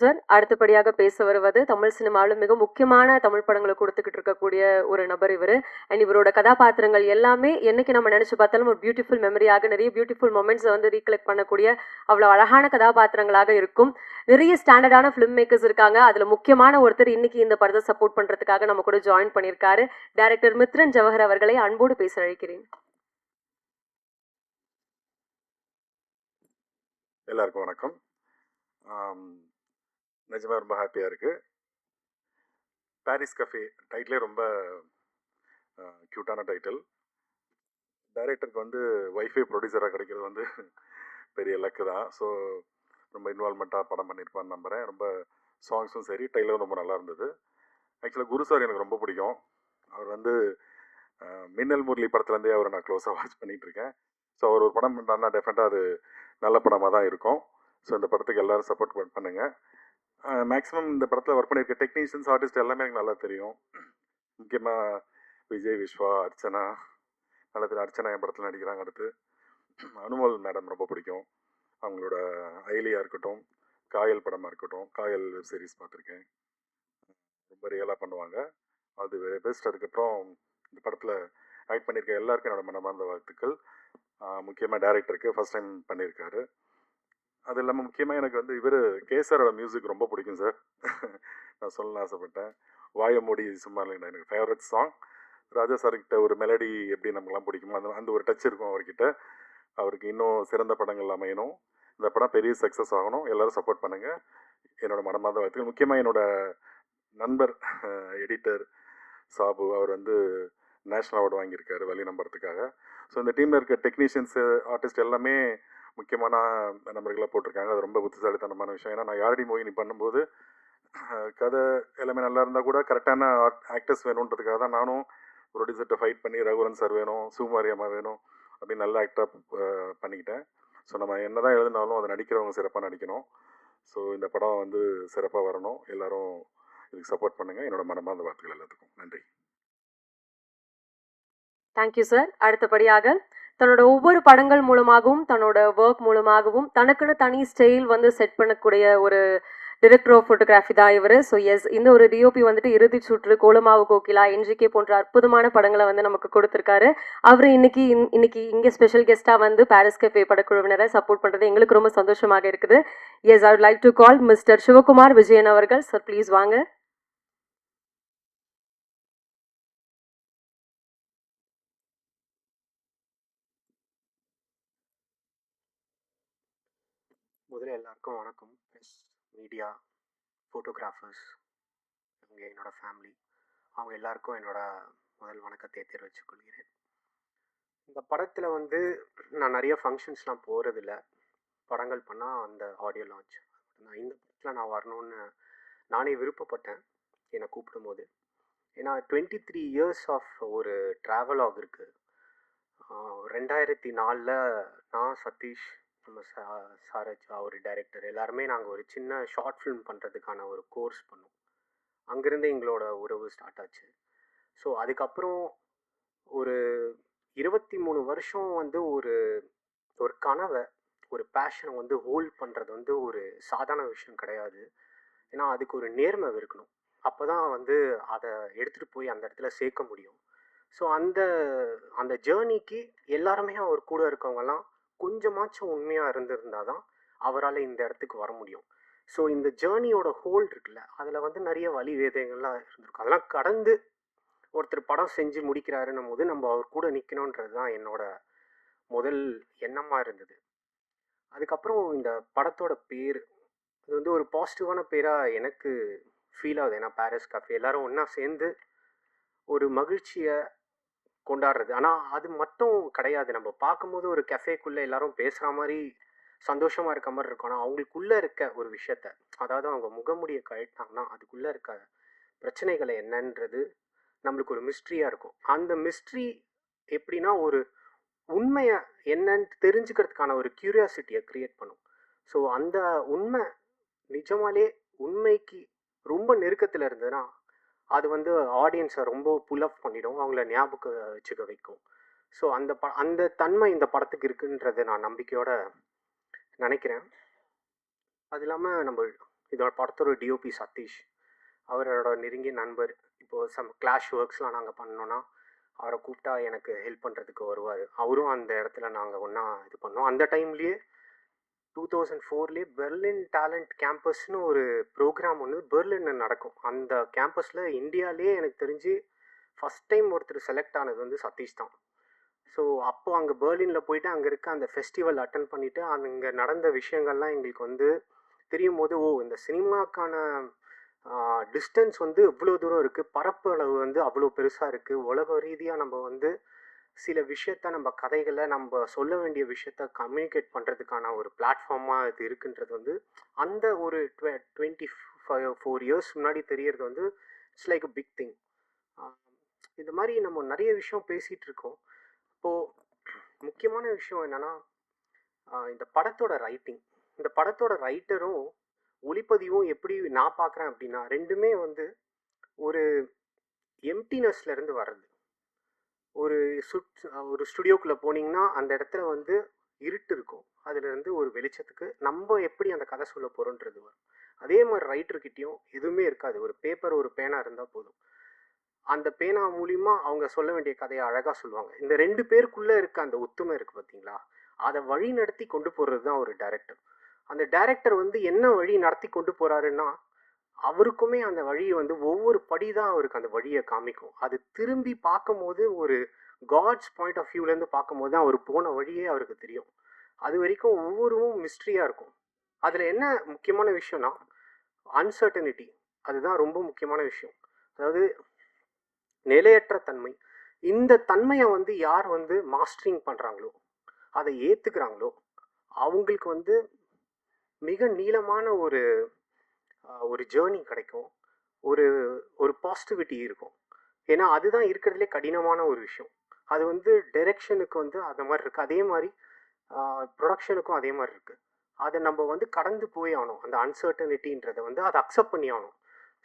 சார், அடுத்தபடியாக பேச வருவது தமிழ் சினிமாவில் மிக முக்கியமான தமிழ் படங்களை கொடுத்துக்கிட்டு இருக்கக்கூடிய ஒரு நபர் இவர். அண்ட் இவரோட கதாபாத்திரங்கள் எல்லாமே என்னைக்கு நம்ம நினைச்சு பார்த்தாலும் ஒரு பியூட்டிஃபுல் மெமரியாக, நிறைய பியூட்டிஃபுல் மொமெண்ட்ஸை வந்து ரீகலெக்ட் பண்ணக்கூடிய அவ்வளோ அழகான கதாபாத்திரங்களாக இருக்கும். நிறைய ஸ்டாண்டர்டான ஃபிலிம் மேக்கர்ஸ் இருக்காங்க. அதில் முக்கியமான ஒருத்தர் இன்னைக்கு இந்த படத்தை சப்போர்ட் பண்ணுறதுக்காக நம்ம கூட ஜாயின் பண்ணியிருக்காரு. டைரக்டர் மித்ரன் ஜவஹர் அவர்களை அன்போடு பேச அழைக்கிறேன். எல்லாருக்கும் வணக்கம். நிஜமாக ரொம்ப ஹாப்பியாக இருக்குது. பாரிஸ் கஃபே டைட்டிலே ரொம்ப க்யூட்டான டைட்டில். டைரக்டருக்கு வந்து ஒய்ஃபை ப்ரொடியூசராக கிடைக்கிறது வந்து பெரிய லக்கு தான். ஸோ ரொம்ப இன்வால்மெண்ட்டாக படம் பண்ணியிருப்பான்னு நம்புகிறேன். ரொம்ப சாங்ஸும் சரி, டைலரும் ரொம்ப நல்லா இருந்தது. ஆக்சுவலாக குரு சார் எனக்கு ரொம்ப பிடிக்கும். அவர் வந்து மின்னல் முரளி படத்துலேருந்தே அவரை நான் க்ளோஸாக வாட்ச் பண்ணிகிட்ருக்கேன். ஸோ அவர் ஒரு படம் பண்ணாருன்னா டெஃபினட்டாக அது நல்ல படமாக தான் இருக்கும். ஸோ இந்த படத்துக்கு எல்லோரும் சப்போர்ட் பண்ணுங்கள். மேக்ஸிமம் இந்த படத்தில் ஒர்க் பண்ணியிருக்க டெக்னீஷியன்ஸ், ஆர்டிஸ்ட் எல்லாமே எனக்கு நல்லா தெரியும். முக்கியமாக விஜய், விஸ்வா, அர்ச்சனா நல்லா தெரியும். அர்ச்சனா என் படத்தில் நடிக்கிறாங்க. அடுத்து அனுமோல் மேடம் ரொம்ப பிடிக்கும். அவங்களோட ஐலியாக இருக்கட்டும், காயல் படமாக இருக்கட்டும், காயல் வெப் சீரிஸ் பார்த்துருக்கேன். ரொம்ப ரியலாக பண்ணுவாங்க. அது வெரி பெஸ்ட். அதுக்கப்புறம் இந்த படத்தில் ஆக்ட் பண்ணியிருக்க எல்லாருக்கும் என்னோடய மனமார்ந்த வாழ்த்துக்கள். முக்கியமாக டைரக்டருக்கு ஃபஸ்ட் டைம் பண்ணியிருக்காரு. அது இல்லாமல் முக்கியமாக எனக்கு வந்து இவர் கேசரோட மியூசிக் ரொம்ப பிடிக்கும் சார். நான் சொல்லணும்னு ஆசைப்பட்டேன். வாய மூடி சும்மா இல்லைங்க எனக்கு ஃபேவரட் சாங். ராஜா சார்கிட்ட ஒரு மெலடி எப்படி நமக்குலாம் பிடிக்குமோ அந்த ஒரு டச் இருக்கும் அவர்கிட்ட. அவருக்கு இன்னும் சிறந்த படங்கள் அமையணும். இந்த படம் பெரிய சக்ஸஸ் ஆகணும். எல்லோரும் சப்போர்ட் பண்ணுங்கள். என்னோட மனமார்ந்த வாழ்த்துக்கள். முக்கியமாக என்னோட நண்பர் எடிட்டர் சாபு, அவர் வந்து நேஷ்னல் அவார்டு வாங்கியிருக்காரு வழி நம்புறதுக்காக. ஸோ இந்த டீமில் இருக்க டெக்னீஷியன்ஸு, ஆர்டிஸ்ட் எல்லாமே முக்கியமான நம்பர்களாக போட்டிருக்காங்க. அது ரொம்ப புத்திசாலித்தனமான விஷயம். ஏன்னா நான் யாரடி மூவி பண்ணும்போது கதை எல்லாமே நல்லா இருந்தால் கூட கரெக்டான ஆக்டர்ஸ் வேணுன்றதுக்காக தான் நானும் ப்ரொடியூசர்கிட்ட ஃபைட் பண்ணி ரகுவரன் சார் வேணும், சுகுமாரி அம்மா வேணும் அப்படின்னு நல்ல ஆக்டராக பண்ணிக்கிட்டேன். ஸோ நம்ம என்ன தான் எழுதினாலும் அதை நடிக்கிறவங்க சிறப்பாக நடிக்கணும். ஸோ இந்த படம் வந்து சிறப்பாக வரணும். எல்லோரும் இதுக்கு சப்போர்ட் பண்ணுங்கள். என்னோட மனமார்ந்த வாழ்த்துக்கள் எல்லாத்துக்கும். நன்றி. Thank you sir. அடுத்தபடியாக தன்னோட ஒவ்வொரு படங்கள் மூலமாகவும், தன்னோட ஒர்க் மூலமாகவும் தனக்குன்னு தனி ஸ்டைல் வந்து செட் பண்ணக்கூடிய ஒரு டிரெக்டர் ஆஃப் ஃபோட்டோகிராஃபி தான் இவர். ஸோ எஸ், இந்த ஒரு டிஓபி வந்துட்டு இறுதி சுற்று, கோலமாவு கோகிலா, என்ஜிகே போன்ற அற்புதமான படங்களை வந்து நமக்கு கொடுத்துருக்காரு. அவர் இன்னைக்கு இங்கே ஸ்பெஷல் கெஸ்ட்டாக வந்து பாரிஸ் கஃபே படக்குழுவினரை சப்போர்ட் பண்ணுறது எங்களுக்கு ரொம்ப சந்தோஷமாக இருக்குது. Yes, I would like to call mister Sivakumar Vijayan அவர்கள். சார் ப்ளீஸ் வாங்க. முதல்ல எல்லாருக்கும் வணக்கம். ப்ரெஸ், மீடியா, ஃபோட்டோகிராஃபர்ஸ், இவங்க என்னோடய ஃபேமிலி, அவங்க எல்லாருக்கும் முதல் வணக்கத்தை தெரிவித்துக் கொள்கிறேன். இந்த படத்தில் வந்து நான் நிறைய ஃபங்க்ஷன்ஸ்லாம் போகிறதில்ல. படங்கள் பண்ணால் அந்த ஆடியோ லான்ச். நான் இந்த படத்தில் நான் வரணும்னு நானே விருப்பப்பட்டேன் என்னை கூப்பிடும்போது. ஏன்னா 23 இயர்ஸ் ஆஃப் ஒரு ட்ராவலாக் இருக்குது. 2004 நான், சதீஷ், நம்ம சாரஜ் அவர் டைரக்டர் எல்லாருமே நாங்கள் ஒரு சின்ன ஷார்ட் ஃபிலிம் பண்ணுறதுக்கான ஒரு கோர்ஸ் பண்ணோம். அங்கேருந்து எங்களோட உறவு ஸ்டார்ட் ஆச்சு. ஸோ அதுக்கப்புறம் ஒரு 23 வருஷம் வந்து ஒரு ஒரு கனவை, ஒரு பேஷனை வந்து ஹோல்ட் பண்ணுறது வந்து ஒரு சாதாரண விஷயம் கிடையாது. ஏன்னா அதுக்கு ஒரு நேர்மை இருக்கணும். அப்போ தான் வந்து அதை எடுத்துகிட்டு போய் அந்த இடத்துல சேர்க்க முடியும். ஸோ அந்த அந்த ஜேர்னிக்கு எல்லாருமே அவர் கூட இருக்கவங்கலாம் கொஞ்சமாச்சும் உண்மையாக இருந்திருந்தா தான் அவரால் இந்த இடத்துக்கு வர முடியும். ஸோ இந்த ஜேர்னியோட ஹோல் இருக்குல்ல, அதில் வந்து நிறைய வழி வேதங்கள்லாம் இருந்திருக்கும். அதெல்லாம் கடந்து ஒருத்தர் படம் செஞ்சு முடிக்கிறாருன்னும் போது நம்ம அவர் கூட நிற்கணுன்றது தான் என்னோட முதல் எண்ணமாக இருந்தது. அதுக்கப்புறம் இந்த படத்தோட பேர் இது வந்து ஒரு பாசிட்டிவான பேராக எனக்கு ஃபீல் ஆகுது. ஏன்னா பாரிஸ் கஃபே எல்லாரும் ஒன்றா சேர்ந்து ஒரு மகிழ்ச்சியை கொண்டாடுறது. ஆனால் அது மட்டும் கிடையாது. நம்ம பார்க்கும்போது ஒரு கஃபேக்குள்ளே எல்லாரும் பேசுகிற மாதிரி சந்தோஷமாக இருக்க மாதிரி இருக்கும். ஆனால் அவங்களுக்குள்ளே இருக்க ஒரு விஷயத்த, அதாவது அவங்க முகமுடியை கழட்டினாங்கன்னா அதுக்குள்ளே இருக்க பிரச்சனைகளை என்னன்றது நம்மளுக்கு ஒரு மிஸ்ட்ரியாக இருக்கும். அந்த மிஸ்ட்ரி எப்படின்னா ஒரு உண்மையை என்னன்னு தெரிஞ்சுக்கிறதுக்கான ஒரு க்யூரியாசிட்டியை க்ரியேட் பண்ணும். ஸோ அந்த உண்மை நிஜமாலே உண்மைக்கு ரொம்ப நெருக்கத்தில் இருந்ததுன்னா அது வந்து ஆடியன்ஸை ரொம்ப புல் அப் பண்ணிடும், அவங்கள ஞாபகம் வச்சுக்க வைக்கும். ஸோ அந்த தன்மை இந்த படத்துக்கு இருக்குன்றது நான் நம்பிக்கையோட நினைக்கிறேன். அது இல்லாமல் நம்ம இதோட படத்தோட டிஓபி சதீஷ், அவரோட நெருங்கிய நண்பர். இப்போது கிளாஷ் ஒர்க்ஸ்லாம் நாங்கள் பண்ணோன்னா அவரை கூப்பிட்டா எனக்கு ஹெல்ப் பண்ணுறதுக்கு வருவார். அவரும் அந்த இடத்துல நாங்கள் ஒன்றா இது பண்ணோம். அந்த டைம்லேயே 2004 பெர்லின் டேலண்ட் கேம்பஸ்னு ஒரு ப்ரோக்ராம் ஒன்று பெர்லினில் நடக்கும். அந்த கேம்பஸில் இந்தியாவிலே எனக்கு தெரிஞ்சு ஃபஸ்ட் டைம் ஒருத்தர் செலக்ட் ஆனது வந்து சதீஷ் தான். ஸோ அப்போது அங்கே பெர்லினில் போயிட்டு அங்கே இருக்க அந்த ஃபெஸ்டிவல் அட்டன் பண்ணிவிட்டு அங்கே நடந்த விஷயங்கள்லாம் எங்களுக்கு வந்து தெரியும் போது, ஓ இந்த சினிமாக்கான டிஸ்டன்ஸ் வந்து இவ்வளோ தூரம் இருக்குது, பரப்பு அளவு வந்து அவ்வளோ பெருசாக இருக்குது, உலக ரீதியாக நம்ம வந்து சில விஷயத்த நம்ம கதைகளை நம்ம சொல்ல வேண்டிய விஷயத்த கம்யூனிகேட் பண்ணுறதுக்கான ஒரு பிளாட்ஃபார்மாக இது இருக்குன்றது வந்து அந்த ஒரு 24 இயர்ஸ் முன்னாடி தெரியறது வந்து it's like a big thing. இந்த மாதிரி நம்ம நிறைய விஷயம் பேசிகிட்டு இருக்கோம். இப்போது முக்கியமான விஷயம் என்னென்னா இந்த படத்தோட ரைட்டிங். இந்த படத்தோட ரைட்டரும் ஒளிப்பதிவும் எப்படி நான் பார்க்குறேன் அப்படின்னா, ரெண்டுமே வந்து ஒரு எம்டினஸ்லேருந்து வர்றது. ஒரு ஒரு ஸ்டுடியோக்குள்ளே போனீங்கன்னா அந்த இடத்துல வந்து இருட்டு இருக்கும், அதுலேருந்து ஒரு வெளிச்சத்துக்கு நம்ம எப்படி அந்த கதை சொல்ல போகிறோன்றது வரும். அதே மாதிரி ரைட்டர்கிட்டையும் எதுவுமே இருக்காது, ஒரு பேப்பர் ஒரு பேனா இருந்தால் போதும். அந்த பேனா மூலிமா அவங்க சொல்ல வேண்டிய கதையை அழகாக சொல்லுவாங்க. இந்த ரெண்டு பேருக்குள்ளே இருக்க அந்த ஒத்துமை இருக்குது பார்த்தீங்களா, அதை வழி நடத்தி கொண்டு போகிறது தான் ஒரு டைரக்டர். அந்த டைரக்டர் வந்து என்ன வழி நடத்தி கொண்டு போகிறாருன்னா, அவருக்குமே அந்த வழியை வந்து ஒவ்வொரு படி தான் அவருக்கு அந்த வழியை காமிக்கும். அது திரும்பி பார்க்கும்போது ஒரு காட்ஸ் பாயிண்ட் ஆஃப் வியூலேருந்து பார்க்கும்போது தான் அவர் போன வழியே அவருக்கு தெரியும். அது வரைக்கும் ஒவ்வொருவும் மிஸ்ட்ரியாக இருக்கும். அதில் என்ன முக்கியமான விஷயம்னா அன்சர்டனிட்டி. அதுதான் ரொம்ப முக்கியமான விஷயம். அதாவது நிலையற்ற தன்மை. இந்த தன்மையை வந்து யார் வந்து மாஸ்டரிங் பண்ணுறாங்களோ, அதை ஏற்றுக்கிறாங்களோ, அவங்களுக்கு வந்து மிக நீளமான ஒரு ஒரு ஜேர்னி கிடைக்கும், ஒரு ஒரு பாசிட்டிவிட்டி இருக்கும். ஏன்னா அதுதான் இருக்கிறதுலே கடினமான ஒரு விஷயம். அது வந்து டைரெக்ஷனுக்கு வந்து அந்த மாதிரி இருக்குது, அதே மாதிரி ப்ரொடக்ஷனுக்கும் அதே மாதிரி இருக்குது. அதை நம்ம வந்து கடந்து போய் ஆகணும். அந்த அன்சர்டனிட்டின்றதை வந்து அதை அக்செப்ட் பண்ணி ஆகணும்.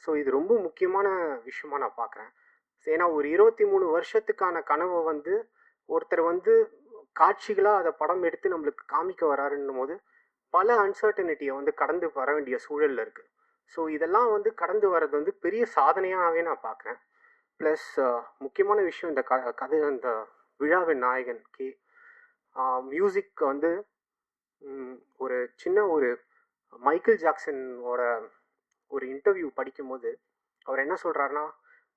ஸோ இது ரொம்ப முக்கியமான விஷயமா நான் பார்க்குறேன். ஏன்னா ஒரு 23 வருஷத்துக்கான கனவை வந்து ஒருத்தர் வந்து காட்சிகளாக அதை படம் எடுத்து நம்மளுக்கு காமிக்க வராருன்னும் போது பல அன்சர்டனிட்டியை வந்து கடந்து வர வேண்டிய சூழலில் இருக்குது. ஸோ இதெல்லாம் வந்து கடந்து வர்றது வந்து பெரிய சாதனையாகவே நான் பார்க்குறேன். ப்ளஸ் முக்கியமான விஷயம், இந்த கதை அந்த விழாவின் நாயகன் கே மியூசிக் வந்து ஒரு சின்ன ஒரு மைக்கேல் ஜாக்சனோட ஒரு இன்டர்வியூ படிக்கும்போது அவர் என்ன சொல்கிறாருன்னா,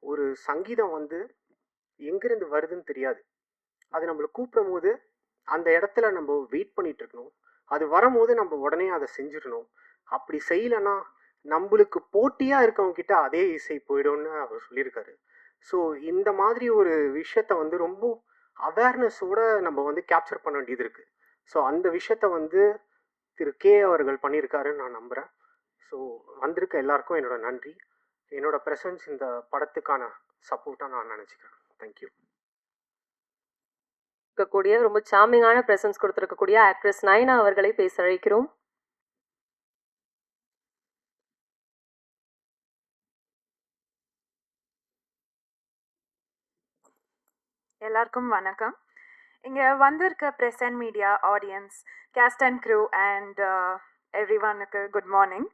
ஒரு சங்கீதம் வந்து எங்கேருந்து வருதுன்னு தெரியாது, அது நம்மளை கூப்பிடும் போது அந்த இடத்துல நம்ம வெயிட் பண்ணிட்டு இருக்கணும், அது வரும்போது நம்ம உடனே அதை செஞ்சிடணும். அப்படி செய்யலைன்னா நம்மளுக்கு போட்டியாக இருக்கவங்க கிட்ட அதே இசை போயிடும்னு அவர் சொல்லியிருக்காரு. ஸோ இந்த மாதிரி ஒரு விஷயத்த வந்து ரொம்ப அவேர்னஸோட நம்ம வந்து கேப்சர் பண்ண வேண்டியது இருக்குது. ஸோ அந்த விஷயத்த வந்து திரு கே அவர்கள் பண்ணியிருக்காருன்னு நான் நம்புகிறேன். ஸோ வந்திருக்க எல்லாருக்கும் என்னோட நன்றி. என்னோட ப்ரெசன்ஸ் இந்த படத்துக்கான சப்போர்ட்டாக நான் நினச்சிக்கிறேன். தேங்க்யூ. இருக்கக்கூடிய ரொம்ப சார்மிங்கான பிரசன்ஸ் கொடுத்திருக்கக்கூடிய ஆக்ட்ரஸ் நயனா அவர்களை பேச அழைக்கிறோம். எல்லாருக்கும் வணக்கம். இங்க வந்திருக்க press and media audience, cast and crew and எவ்ரிவனுக்கு good morning.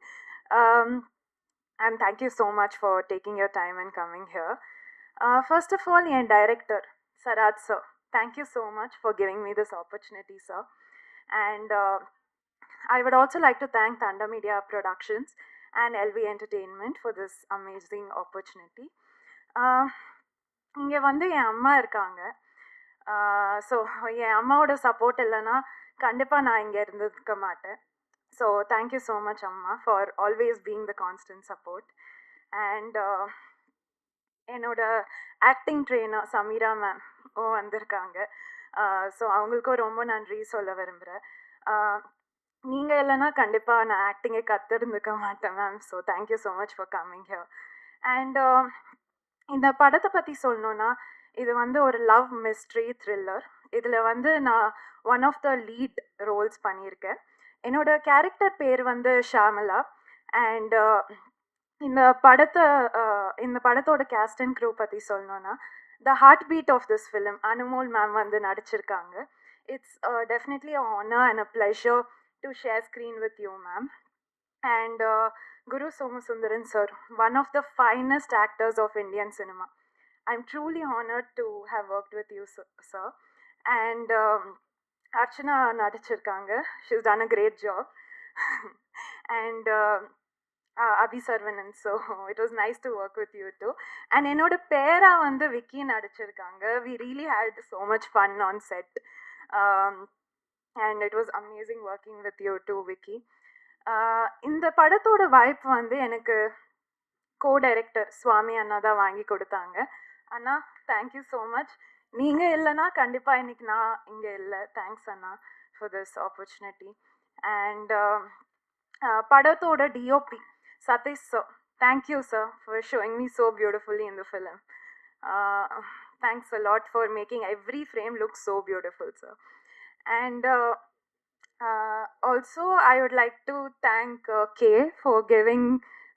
And thank you so much for taking your time and coming here. First of all, N director சராஜ் sir, thank you so much for giving me this opportunity, sir. And I would also like to thank Thunder Media Productions and LV Entertainment for this amazing opportunity. இங்கே வந்து என் அம்மா இருக்காங்க. So என் அம்மாவோட support இல்லைன்னா கண்டிப்பாக நான் இங்கே இருந்திருக்க மாட்டேன். ஸோ தேங்க்யூ ஸோ மச் அம்மா for always being the constant support. And என்னோட ஆக்டிங் ட்ரெயினர் சமீரா மேம் வந்திருக்காங்க. ஸோ அவங்களுக்கும் ரொம்ப நன்றி சொல்ல விரும்புகிறேன். நீங்கள் இல்லைன்னா கண்டிப்பாக நான் ஆக்டிங்கை கற்றுருந்துக்க மாட்டேன் ma'am. So thank you so much for coming here. And இந்த படத்தை பற்றி சொல்லணுன்னா, இது வந்து ஒரு லவ் மிஸ்ட்ரி த்ரில்லர். இதில் வந்து நான் one of the lead roles பண்ணியிருக்கேன். என்னோட கேரக்டர் பேர் வந்து ஷாமலா. அண்ட் இந்த படத்தோட கேஸ்ட் அண்ட் க்ரூ பற்றி சொல்லணுன்னா, the heartbeat of this film Anumol ma'am வந்து நடிச்சிருக்காங்க. It's definitely a honour and a pleasure to share screen with you ma'am. And Guru Somasundaran sir, one of the finest actors of Indian cinema. I'm truly honored to have worked with you, sir. And Archana nadichirkanga, she's done a great job. And Abhi Sarvanan, so it was nice to work with you too. And enoda pera vandu Vicky nadichirkanga. We really had so much fun on set. And it was amazing working with you too, Vicky. இந்த படத்தோட வாய்ப்பு வந்து எனக்கு co director சுவாமி அண்ணா தான் வாங்கி கொடுத்தாங்க. அண்ணா thank you so much. நீங்கள் இல்லைன்னா கண்டிப்பாக இன்னைக்கு நான் இங்கே இல்லை. தேங்க்ஸ் அண்ணா ஃபார் திஸ் ஆப்பர்ச்சுனிட்டி. அண்ட் படத்தோட DOP Sathish sir, thank you sir for showing me so beautifully in the film. Thanks a lot for making every frame look so beautiful sir. And also I would like to thank Kay for giving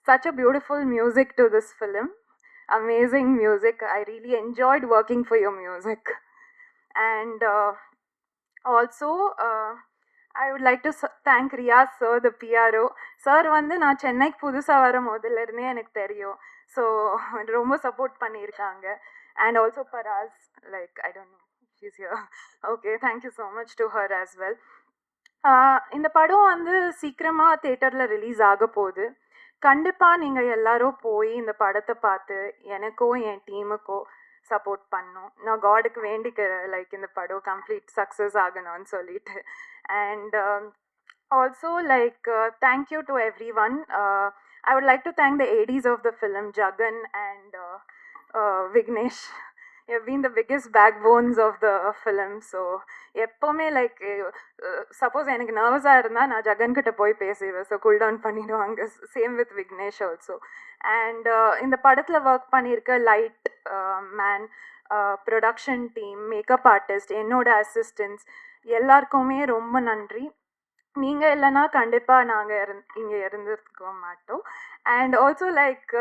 such a beautiful music to this film. Amazing music. I really enjoyed working for your music. And also I would like to thank Riyaz sir, the PRO. Sir வந்து நான் சென்னைக்கு புதுசாக வர முதல்ல எனக்கு தெரியும். So ரொம்ப support பண்ணியிருக்காங்க. And also Paraz, like I don't know, she's here. Okay, thank you so much to her as well. இந்த படம் வந்து சீக்கிரமாக தேட்டரில் ரிலீஸ் ஆக போகுது. கண்டிப்பாக நீங்கள் எல்லாரும் போய் இந்த படத்தை பார்த்து எனக்கோ என் டீமுக்கோ சப்போர்ட் பண்ணணும். நான் காடுக்கு வேண்டிக்கிறேன், லைக் இந்த படம் கம்ப்ளீட் சக்ஸஸ் ஆகணும்னு சொல்லிட்டு. And also like thank you to everyone. I would like to thank the ADs of the film, Jagan and Vignesh. You've been the biggest backbones of the film. So எப்போவுமே like suppose எனக்கு நர்வஸாக இருந்தால் நான் ஜகன் கிட்ட போய் பேசிடுவேன். So cool down பண்ணிடுவாங்க. Same with Vignesh also. And இந்த படத்தில் work பண்ணியிருக்க light man, production team, makeup artist, என்னோட அசிஸ்டன்ஸ் எல்லாருக்குமே ரொம்ப நன்றி. நீங்கள் இல்லைன்னா கண்டிப்பாக நாங்கள் இங்கே இருந்திருக்க மாட்டோம். And also like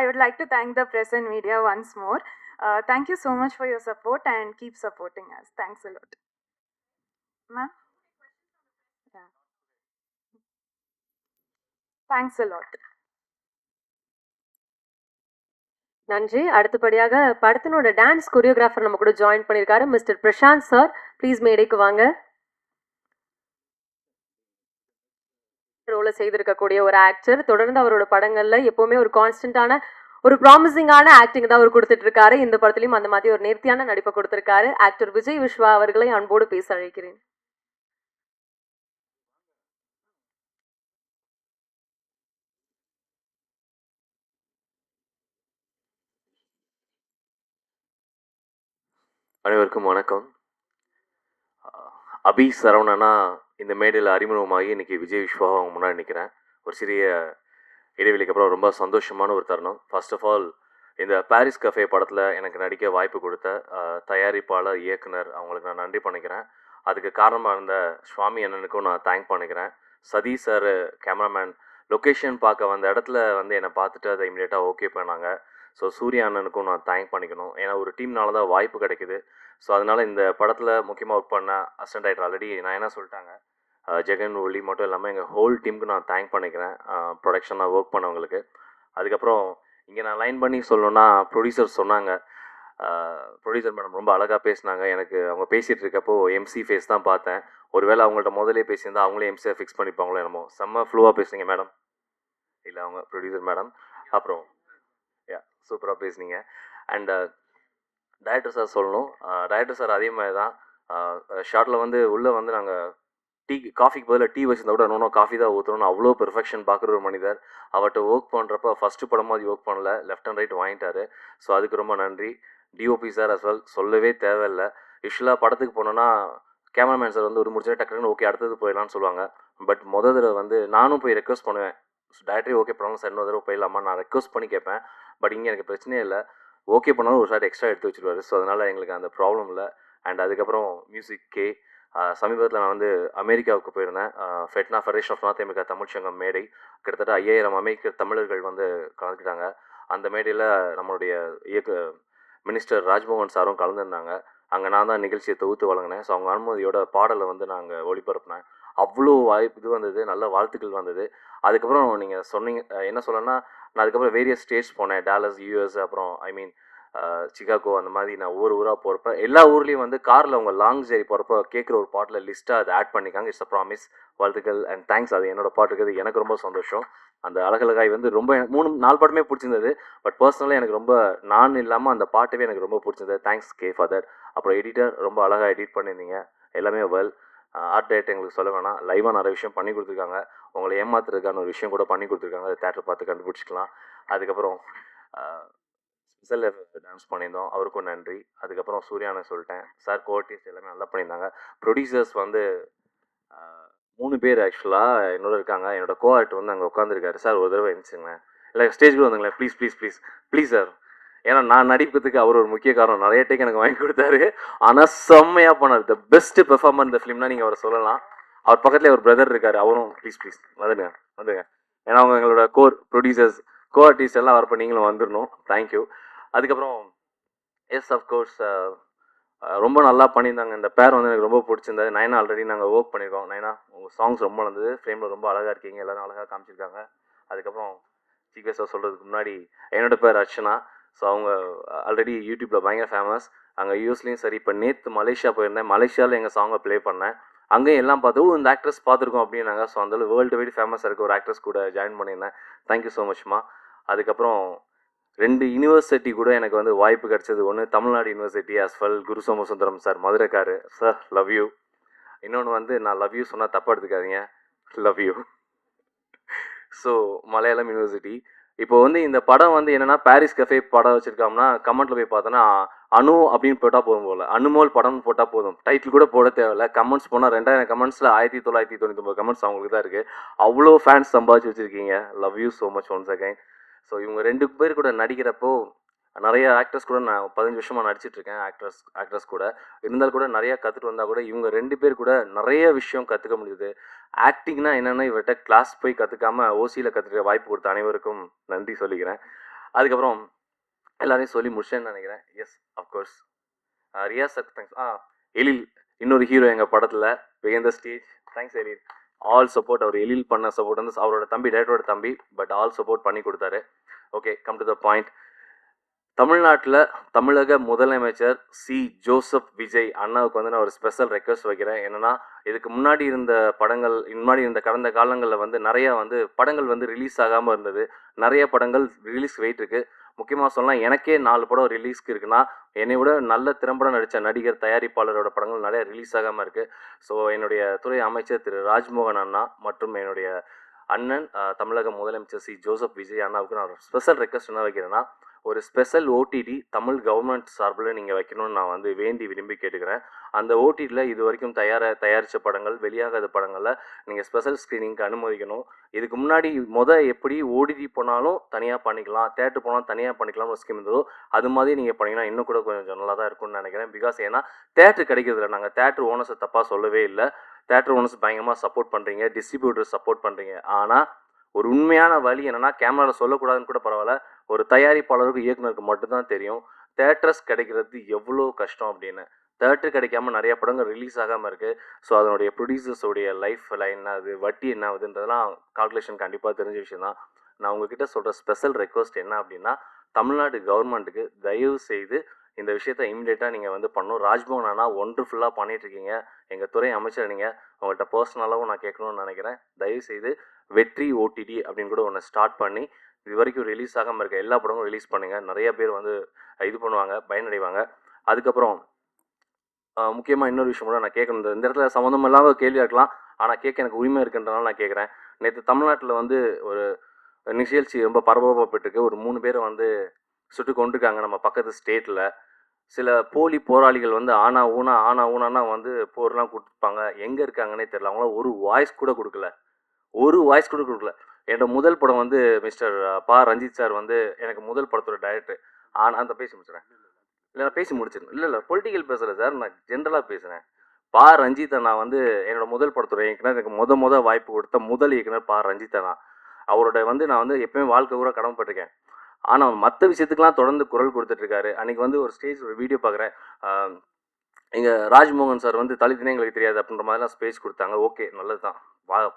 I would like to thank the press and media once more. Thank you so much for your support and keep supporting us. Thanks a lot. Ma'am? Yeah. Thanks a lot. நன்றி. அடுத்தபடியாக படத்தினோட dance choreographer நம்ம கூட join பண்ணியிருக்காரு mister Prashanth sir. Please மேடைக்கு வாங்க. ரோலை செய்திருக்கக்கூடிய ஒரு ஆக்டர். தொடர்ந்து அவரோட படங்கள்ல எப்பவுமே ஒரு கான்ஸ்டன்டான ஒரு ப்ராமிசிங்கான ஆக்டிங் தான் அவர் கொடுத்துட்டு இருக்காரு. இந்த படத்துலையும் அந்த மாதிரி ஒரு நேர்த்தியான நடிப்பை கொடுத்திருக்காரு. ஆக்டர் விஜய் விஸ்வா அவர்களை அன்போடு பேச அழைக்கிறேன். அனைவருக்கும் வணக்கம். அபி சரவணனா இந்த மேடையில் அறிமுகமாகி இன்னைக்கு விஜய் விஸ்வா அவங்க முன்னாடி நிற்கிறேன். ஒரு சிறிய இடைவெளிக்கு அப்புறம் ரொம்ப சந்தோஷமான ஒரு தருணம். ஃபர்ஸ்ட் ஆஃப் ஆல் இந்த பாரிஸ் கஃபே படத்தில் எனக்கு நடிக்க வாய்ப்பு கொடுத்த தயாரிப்பாளர், இயக்குனர் அவங்களுக்கு நான் நன்றி பண்ணிக்கிறேன். அதுக்கு காரணமாக இருந்த சுவாமி அண்ணனுக்கும் நான் தேங்க் பண்ணிக்கிறேன். சதீஷ் சார் கேமராமேன் லொக்கேஷன் பார்க்க வந்த இடத்துல வந்து என்னை பார்த்துட்டு அதை இமீடியட்டாக ஓகே பண்ணாங்க. ஸோ சூர்யா அண்ணனுக்கும் நான் தேங்க் பண்ணிக்கணும். ஏன்னா ஒரு டீம்னால தான் வாய்ப்பு கிடைக்குது. ஸோ அதனால் இந்த படத்தில் முக்கியமாக ஒர்க் பண்ண அசிஸ்டன்ட் டைரக்டர் ஆல்ரெடி நான் என்ன சொல்லிட்டாங்க, ஜெகன் ஒளி மட்டும் இல்லாமல் எங்கள் ஹோல் டீமுக்கு நான் தேங்க் பண்ணிக்கிறேன், ப்ரொடக்ஷனாக ஒர்க் பண்ணவங்களுக்கு. அதுக்கப்புறம் இங்கே நான் லைன் பண்ணி சொல்லணுன்னா ப்ரொடியூசர் சொன்னாங்க, ப்ரொடியூசர் மேடம் ரொம்ப அழகாக பேசினாங்க. எனக்கு அவங்க பேசிகிட்டு இருக்கப்போ எம்சி ஃபேஸ் தான் பார்த்தேன். ஒருவேளை அவங்கள்ட்ட முதலே பேசியிருந்தா அவங்களே எம்சியாக ஃபிக்ஸ் பண்ணிப்பாங்களோ என்னமோ. செம்ம ஃப்ளூவாக பேசுனீங்க மேடம். இல்லை அவங்க ப்ரொடியூசர் மேடம். அப்புறம் சூப்பராக பேசுனீங்க. அண்ட் டைரக்டர் சார் சொல்லணும். டைரக்டர் சார் அதே மாதிரி தான் ஷார்ட்டில் வந்து உள்ளே வந்து நாங்கள் காஃபிக்கு பதிலாக டீ வச்சுருந்தா கூட இன்னும் காஃபி தான் ஊற்றணும்னு அவ்வளோ பெர்ஃபெக்ஷன் பார்க்குற ஒரு மனிதர். அவர்கிட்ட ஒர்க் பண்ணுறப்ப ஃபஸ்ட்டு படமாக அது ஒர்க் பண்ணல, லெஃப்ட் அண்ட் ரைட் வாங்கிட்டாரு. ஸோ அதுக்கு ரொம்ப நன்றி. டிஓபி சார் அஸ் வெல் சொல்லவே தேவையில்லை. யூஸ்வலாக படத்துக்கு போனோன்னா கேமராமேன் சார் வந்து ஒரு முடிச்சா டக்குன்னு ஓகே அடுத்தது போயிடலான்னு சொல்லுவாங்க. பட் முதல் தடவை வந்து நானும் போய் ரெக்வஸ்ட் பண்ணுவேன், டேரக்டரே ஓகே பண்ணாலும் சார் இன்னொரு தடவை போயிடலாமா நான் ரெக்வஸ்ட் பண்ணி கேட்பேன். பட் இங்கே எனக்கு பிரச்சனையே இல்லை, ஓகே பண்ணாலும் ஒரு ஷார்ட் எக்ஸ்ட்ரா எடுத்து வச்சுருவாரு. ஸோ அதனால் எங்களுக்கு அந்த ப்ராப்ளம் இல்லை. அண்ட் அதுக்கப்புறம் மியூசிக் கே சமீபத்தில் நான் வந்து அமெரிக்காவுக்கு போயிருந்தேன். FeTNA federation of North America Tamil Sangam மேடை, கிட்டத்தட்ட 5000 அமெரிக்க தமிழர்கள் வந்து கலந்துக்கிட்டாங்க. அந்த மேடையில் நம்மளுடைய மினிஸ்டர் ராஜ்மோகன் சாரும் கலந்துருந்தாங்க. அங்கே நான் தான் நிகழ்ச்சியை தொகுத்து வழங்கினேன். ஸோ அவங்க அனுமதியோட பாடலை வந்து நாங்கள் ஒளிபரப்பினேன். அவ்வளோ வாய்ப்பு இது வந்தது, நல்ல வாழ்த்துக்கள் வந்தது. அதுக்கப்புறம் நீங்கள் சொன்னீங்க என்ன சொல்லணும்னா, நான் அதுக்கப்புறம் வேரியஸ் ஸ்டேட்ஸ் போனேன், டாலஸ், யூஎஸ், அப்புறம் சிகாகோ, அந்த மாதிரி நான் ஒவ்வொரு ஊராக போகிறப்ப எல்லா ஊர்லேயும் வந்து காரில் அவங்க லாங் ஜேர்னி போகிறப்ப கேட்குற ஒரு பாட்டில் லிஸ்ட்டாக அதை ஆட் பண்ணிக்காங்க. It's a promise. வாழ்த்துக்கள் அண்ட் தேங்க்ஸ். அது என்னோட பாட்டு இருக்கிறது எனக்கு ரொம்ப சந்தோஷம். அந்த அழகழகாய் வந்து ரொம்ப 3-4 பாட்டுமே பிடிச்சிருந்தது. பட் பர்சனலாக எனக்கு ரொம்ப நான் இல்லாமல் அந்த பாட்டவே எனக்கு ரொம்ப பிடிச்சிருந்தது. Thanks K for that. அப்புறம் எடிட்டர் ரொம்ப அழகாக எடிட் பண்ணியிருந்தீங்க, எல்லாமே வெல். ஆர்ட் டைரக்டர் எங்களுக்கு சொல்ல வேணாம், லைவாக நிறைய விஷயம் பண்ணி கொடுத்துருக்காங்க. உங்களை ஏமாத்துறதுக்கான ஒரு விஷயம் கூட பண்ணி கொடுத்துருக்காங்க, அதை தேட்டரை பார்த்து கண்டுபிடிச்சிக்கலாம். அதுக்கப்புறம் ஸ்பெஷல் டான்ஸ் பண்ணியிருந்தோம், அவருக்கும் நன்றி. அதுக்கப்புறம் சூர்யானை சொல்லிட்டேன், சார் கோஆர்டிஸ்ட் எல்லாமே நல்லா பண்ணியிருந்தாங்க. ப்ரொடியூசர்ஸ் வந்து 3 பேர் ஆக்சுவலாக என்னோட இருக்காங்க. என்னோட கோஆர்டிஸ்ட் வந்து அங்கே உட்காந்துருக்காரு. சார் ஒரு தடவை எழுந்துச்சுங்களேன், இல்லை ஸ்டேஜ்க்கு வந்துங்களேன் please please please please sir. ஏன்னா நான் நடிக்கிறதுக்கு அவர் ஒரு முக்கிய காரணம், நிறைய டேக் எனக்கு வாங்கி கொடுத்தாரு. ஆனால் செம்மையாக பண்ணார். த பெஸ்ட் பெர்ஃபார்மர் இந்த ஃபிலிம்னா நீங்கள் அவரை சொல்லலாம். அவர் பக்கத்தில் ஒரு பிரதர் இருக்கார், அவரும் ப்ளீஸ் ப்ளீஸ் வந்துடுங்க வந்துடுங்க. ஏன்னா அவங்க எங்களோட ப்ரொடியூசர்ஸ் கோஆர்டிஸ்ட் எல்லாம் வரப்போ நீங்களும் வந்துடணும். தேங்க்யூ. அதுக்கப்புறம் எஸ் அஃப்கோர்ஸ் ரொம்ப நல்லா பண்ணியிருந்தாங்க. இந்த பேர் வந்து எனக்கு ரொம்ப பிடிச்சிருந்தது. நயனா ஆல்ரெடி நாங்கள் ஒர்க் பண்ணியிருக்கோம். நயனா உங்கள் சாங்ஸ் ரொம்ப நல்லது, ஃப்ரேமில் ரொம்ப அழகாக இருக்கீங்க, எல்லோரும் அழகாக காமிச்சிருக்காங்க. அதுக்கப்புறம் சீக்கிரஸாக சொல்கிறதுக்கு முன்னாடி என்னோட பேர் அர்ச்சனா. ஸோ அவங்க ஆல்ரெடி யூடியூப்பில் பயங்கர ஃபேமஸ். அங்கே யூஎஸ்லேயும் சரி, இப்போ நேற்று மலேசியா போயிருந்தேன், மலேசியாவில் எங்கள் சாங்கை ப்ளே பண்ணேன். அங்கேயும் எல்லாம் பார்த்து இந்த ஆக்ட்ரஸ் பார்த்துருக்கோம் அப்படின்னாங்க. ஸோ அந்த வேர்ல்டு வைடு ஃபேமஸாக இருக்க ஒரு ஆக்ட்ரஸ் கூட ஜாயின் பண்ணியிருந்தேன். தேங்க்யூ ஸோ மச்மா. அதுக்கப்புறம் 2 யூனிவர்சிட்டி கூட எனக்கு வந்து வாய்ப்பு கிடச்சது. ஒன்று Tamil Nadu university as well, Guru Somasundaram sir மதுரைக்காரு சார், லவ் யூ. இன்னொன்று வந்து நான் லவ் யூ சொன்னால் தப்பாக எடுத்துக்காதீங்க, love you. So Malayalam university. இப்போ வந்து இந்த படம் வந்து என்னென்னா பாரிஸ் கஃபே படம் வச்சுருக்கோம்னா கமெண்ட்டில் போய் பார்த்தோன்னா அனு அப்படின்னு போட்டால் போதும் போல், அனுமோல் படம்னு போட்டால் போதும், டைட்டில் கூட போட தேவையில்ல. கமெண்ட்ஸ் போனால் 2000 கமெண்ட்ஸில் 1999 கமெண்ட்ஸ் அவங்களுக்கு தான் இருக்குது. அவ்வளோ ஃபேன்ஸ் சம்பாதிச்சு வச்சுருக்கீங்க. Love you so much once again. So இவங்க 2 பேர் கூட நடிக்கிறப்போ நிறைய ஆக்டர்ஸ் கூட நான் 15 வருஷமாக நடிச்சிட்ருக்கேன், ஆக்ட்ரஸ் கூட இருந்தால் கூட நிறையா கற்றுட்டு வந்தால் கூட இவங்க 2 பேர் கூட நிறைய விஷயம் கற்றுக்க முடியுது. ஆக்டிங்னா என்னென்னா இவர்கிட்ட கிளாஸ் போய் கற்றுக்காம ஓசியில் கற்றுக்க வாய்ப்பு கொடுத்த அனைவருக்கும் நன்றி சொல்லிக்கிறேன். அதுக்கப்புறம் எல்லாரையும் சொல்லி முடிச்சேன்னு நினைக்கிறேன். Yes of course Riyaz sir thanks. Ezhil இன்னொரு ஹீரோ எங்கள் படத்தில் வேந்த stage. Thanks Ezhil. All support. அவர் எழில் பண்ண சப்போர்ட் வந்து அவரோட தம்பி, டேரக்டரோட தம்பி, பட் ஆல் சப்போர்ட் பண்ணி கொடுத்தாரு. Okay, come to the point. தமிழ்நாட்டில் தமிழக முதலமைச்சர் சி ஜோசப் விஜய் அண்ணாவுக்கு வந்து நான் ஒரு ஸ்பெஷல் ரெக்வஸ்ட் வைக்கிறேன். என்னென்னா இதுக்கு முன்னாடி இருந்த படங்கள், முன்னாடி இருந்த கடந்த காலங்களில் வந்து நிறையா வந்து படங்கள் வந்து ரிலீஸ் ஆகாமல் இருந்தது. நிறைய படங்கள் ரிலீஸ் வெயிட் இருக்குது. முக்கியமாக சொல்லலாம், எனக்கே 4 படம் ரிலீஸ்க்கு இருக்குன்னா என்னை விட நல்ல திறம்பட நடித்த நடிகர், தயாரிப்பாளரோட படங்கள் நிறைய ரிலீஸ் ஆகாமல் இருக்குது. ஸோ என்னுடைய துறை அமைச்சர் திரு ராஜ்மோகன் அண்ணா மற்றும் என்னுடைய அண்ணன் தமிழக முதலமைச்சர் சி ஜோசப் விஜய் அண்ணாவுக்கு நான் ஒரு ஸ்பெஷல் ரெக்வஸ்ட் என்ன வைக்கிறேன்னா, ஒரு ஸ்பெஷல் ஓடிடி தமிழ் கவர்மெண்ட் சார்பில் நீங்கள் வைக்கணும்னு நான் வந்து வேண்டி விரும்பி கேட்டுக்கிறேன். அந்த ஓடிடியில் இது வரைக்கும் தயாரித்த படங்கள், வெளியாகாத படங்களில் நீங்கள் ஸ்பெஷல் ஸ்க்ரீனிங்க்கு அனுமதிக்கணும். இதுக்கு முன்னாடி எப்படி ஓடிடி போனாலும் தனியாக பண்ணிக்கலாம், தேட்டர் போனாலும் தனியாக பண்ணிக்கலாம்னு ஒரு ஸ்கீம் இருந்ததோ, அது மாதிரி நீங்கள் பண்ணிங்கன்னா இன்னும் கூட கொஞ்சம் நல்லா தான் இருக்கும்னு நினைக்கிறேன். பிகாஸ் ஏன்னா தேட்டர் கிடைக்கிறதில்ல. நாங்கள் தேட்டர் ஓனர்ஸை தப்பாக சொல்லவே இல்லை. தேட்டர் ஓனர்ஸ் பயங்கரமாக சப்போர்ட் பண்ணுறீங்க, டிஸ்ட்ரிபியூட்டர் சப்போர்ட் பண்ணுறீங்க. ஆனால் ஒரு உண்மையான வழி என்னென்னா, கேமராவில் சொல்லக்கூடாதுன்னு கூட பரவாயில்ல, ஒரு தயாரிப்பாளருக்கு இயக்குனருக்கு மட்டும்தான் தெரியும் தேட்டர்ஸ் கிடைக்கிறது எவ்வளோ கஷ்டம் அப்படின்னு. தேட்டர் கிடைக்காம நிறைய படங்கள் ரிலீஸ் ஆகாமல் இருக்குது. ஸோ அதனுடைய ப்ரொடியூசர்ஸோடைய லைஃப் லைன் என்ன ஆகுது, வட்டி என்ன ஆகுதுன்றதெல்லாம் கால்குலேஷன் கண்டிப்பாக தெரிஞ்ச விஷயம் தான். நான் உங்ககிட்ட சொல்கிற ஸ்பெஷல் ரெக்வஸ்ட் என்ன அப்படின்னா, தமிழ்நாடு கவர்மெண்ட்டுக்கு தயவு செய்து இந்த விஷயத்தை இமிடியேட்டாக நீங்கள் வந்து பண்ணணும். ராஜ்மோகன் அண்ணா ஒண்டர்ஃபுல்லாக பண்ணிகிட்ருக்கீங்க. எங்கள் துறை அமைச்சர் நீங்கள், உங்கள்கிட்ட பர்சனலாகவும் நான் கேட்கணும்னு நினைக்கிறேன். தயவு செய்து வெற்றி ஓடிடி அப்படின்னு கூட ஒன்று ஸ்டார்ட் பண்ணி இது வரைக்கும் ரிலீஸ் ஆகாமல் இருக்க எல்லா படமும் ரிலீஸ் பண்ணுங்கள். நிறைய பேர் வந்து இது பண்ணுவாங்க, பயனடைவாங்க. அதுக்கப்புறம் முக்கியமாக இன்னொரு விஷயம் கூட நான் கேட்கணும். இந்த இடத்துல சம்மந்தம் இல்லாமல் கேள்வியாக இருக்கலாம், ஆனால் கேட்க எனக்கு உரிமை இருக்குன்றனால நான் கேட்குறேன். நேற்று தமிழ்நாட்டில் வந்து ஒரு நிகழ்ச்சி ரொம்ப பரபரப்பட்டுருக்கு. ஒரு 3 பேரை வந்து சுட்டு கொண்டிருக்காங்க நம்ம பக்கத்து ஸ்டேட்டில். சில போலி போராளிகள் வந்து ஆனா ஊனானா வந்து போர்லாம் கொடுத்துருப்பாங்க. எங்கே இருக்காங்கன்னே தெரியல. அவங்களாம் ஒரு வாய்ஸ் கூட கொடுக்கல. என்னோட முதல் படம் வந்து மிஸ்டர் பா. ரஞ்சித் சார் வந்து எனக்கு முதல் படத்தோட டைரக்டர். ஆனால் அந்த பேசி முடிச்சிடறேன். இல்லை, நான் பேசி முடிச்சிடணும். இல்லை பொலிட்டிக்கல் பேசலை சார், நான் ஜென்ரலாக பேசுகிறேன். பா. ரஞ்சித் அண்ணா வந்து என்னோட முதல் படத்தோட இயக்குனர். எனக்கு முத வாய்ப்பு கொடுத்த முதல் இயக்குனர் பா. ரஞ்சித் அண்ணா. அவரோட வந்து நான் வந்து எப்பயுமே வாழ்க்கை கூட கடமைப்பட்டிருக்கேன். ஆனால் மற்ற விஷயத்துக்கெலாம் தொடர்ந்து குரல் கொடுத்துட்ருக்காரு. அன்றைக்கி வந்து ஒரு ஸ்டேஜ் ஒரு வீடியோ பார்க்குறேன். எங்கள் ராஜ்மோகன் சார் வந்து தலித்துனே எங்களுக்கு தெரியாது அப்படின்ற மாதிரிலாம் ஸ்பேஸ் கொடுத்தாங்க. ஓகே, நல்லது தான்,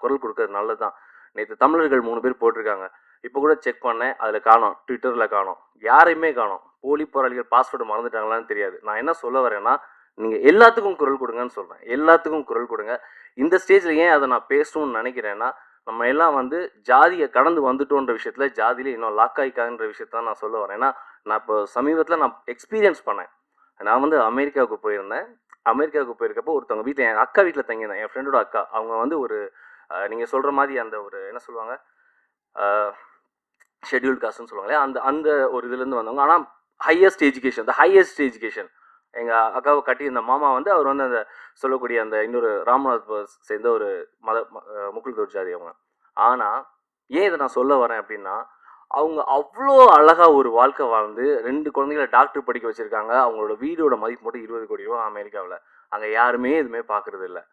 குரல் கொடுக்கறது நல்லது தான். நேற்று தமிழர்கள் 3 பேர் போட்டிருக்காங்க. இப்போ கூட செக் பண்ணேன், அதில் காணோம், ட்விட்டரில் காணோம், யாரையுமே காணோம். போலி போராளிகள் பாஸ்வேர்டு மறந்துட்டாங்களான்னு தெரியாது. நான் என்ன சொல்ல வரேன்னா, நீங்கள் எல்லாத்துக்கும் குரல் கொடுங்கன்னு சொல்கிறேன். எல்லாத்துக்கும் குரல் கொடுங்க. இந்த ஸ்டேஜில் ஏன் அதை நான் பேசணும்னு நினைக்கிறேன்னா, நம்ம எல்லாம் வந்து ஜாதியை கடந்து வந்துட்டோன்ற விஷயத்தில் ஜாதியில இன்னும் லாக் ஆகிக்காதுன்ற விஷயத்த நான் சொல்ல வரேன். ஏன்னா நான் இப்போ சமீபத்தில் நான் எக்ஸ்பீரியன்ஸ் பண்ணேன். நான் வந்து அமெரிக்காவுக்கு போயிருந்தேன். அமெரிக்காவுக்கு போயிருக்கப்போ ஒருத்தவங்க வீட்டில், என் அக்கா வீட்டில் தங்கியிருந்தேன். என் ஃப்ரெண்டோட அக்கா. அவங்க வந்து ஒரு நீங்கள் சொல்கிற மாதிரி அந்த ஒரு என்ன சொல்லுவாங்க, ஷெட்யூல்டு காஸ்ட்னு சொல்லுவாங்களே, அந்த அந்த ஒரு இதுலேருந்து வந்தவங்க. ஆனால் ஹையஸ்ட் எஜுகேஷன் எங்கள் அக்காவை கட்டி இந்த மாமா வந்து அவர் வந்து அந்த சொல்லக்கூடிய அந்த இன்னொரு ராமநாத் சேர்ந்த ஒரு முக்குளத்தூர் ஜாதி அவங்க. ஆனால் ஏன் இதை நான் சொல்ல வரேன் அப்படின்னா, அவங்க அவ்வளோ அழகாக ஒரு வாழ்க்கை வாழ்ந்து 2 குழந்தைகளை டாக்டர் படிக்க வச்சுருக்காங்க. அவங்களோட வீடோட மதிப்பு மட்டும் 20 கோடி ரூபா அமெரிக்காவில். அங்கே யாருமே எதுவுமே பார்க்குறது இல்லை.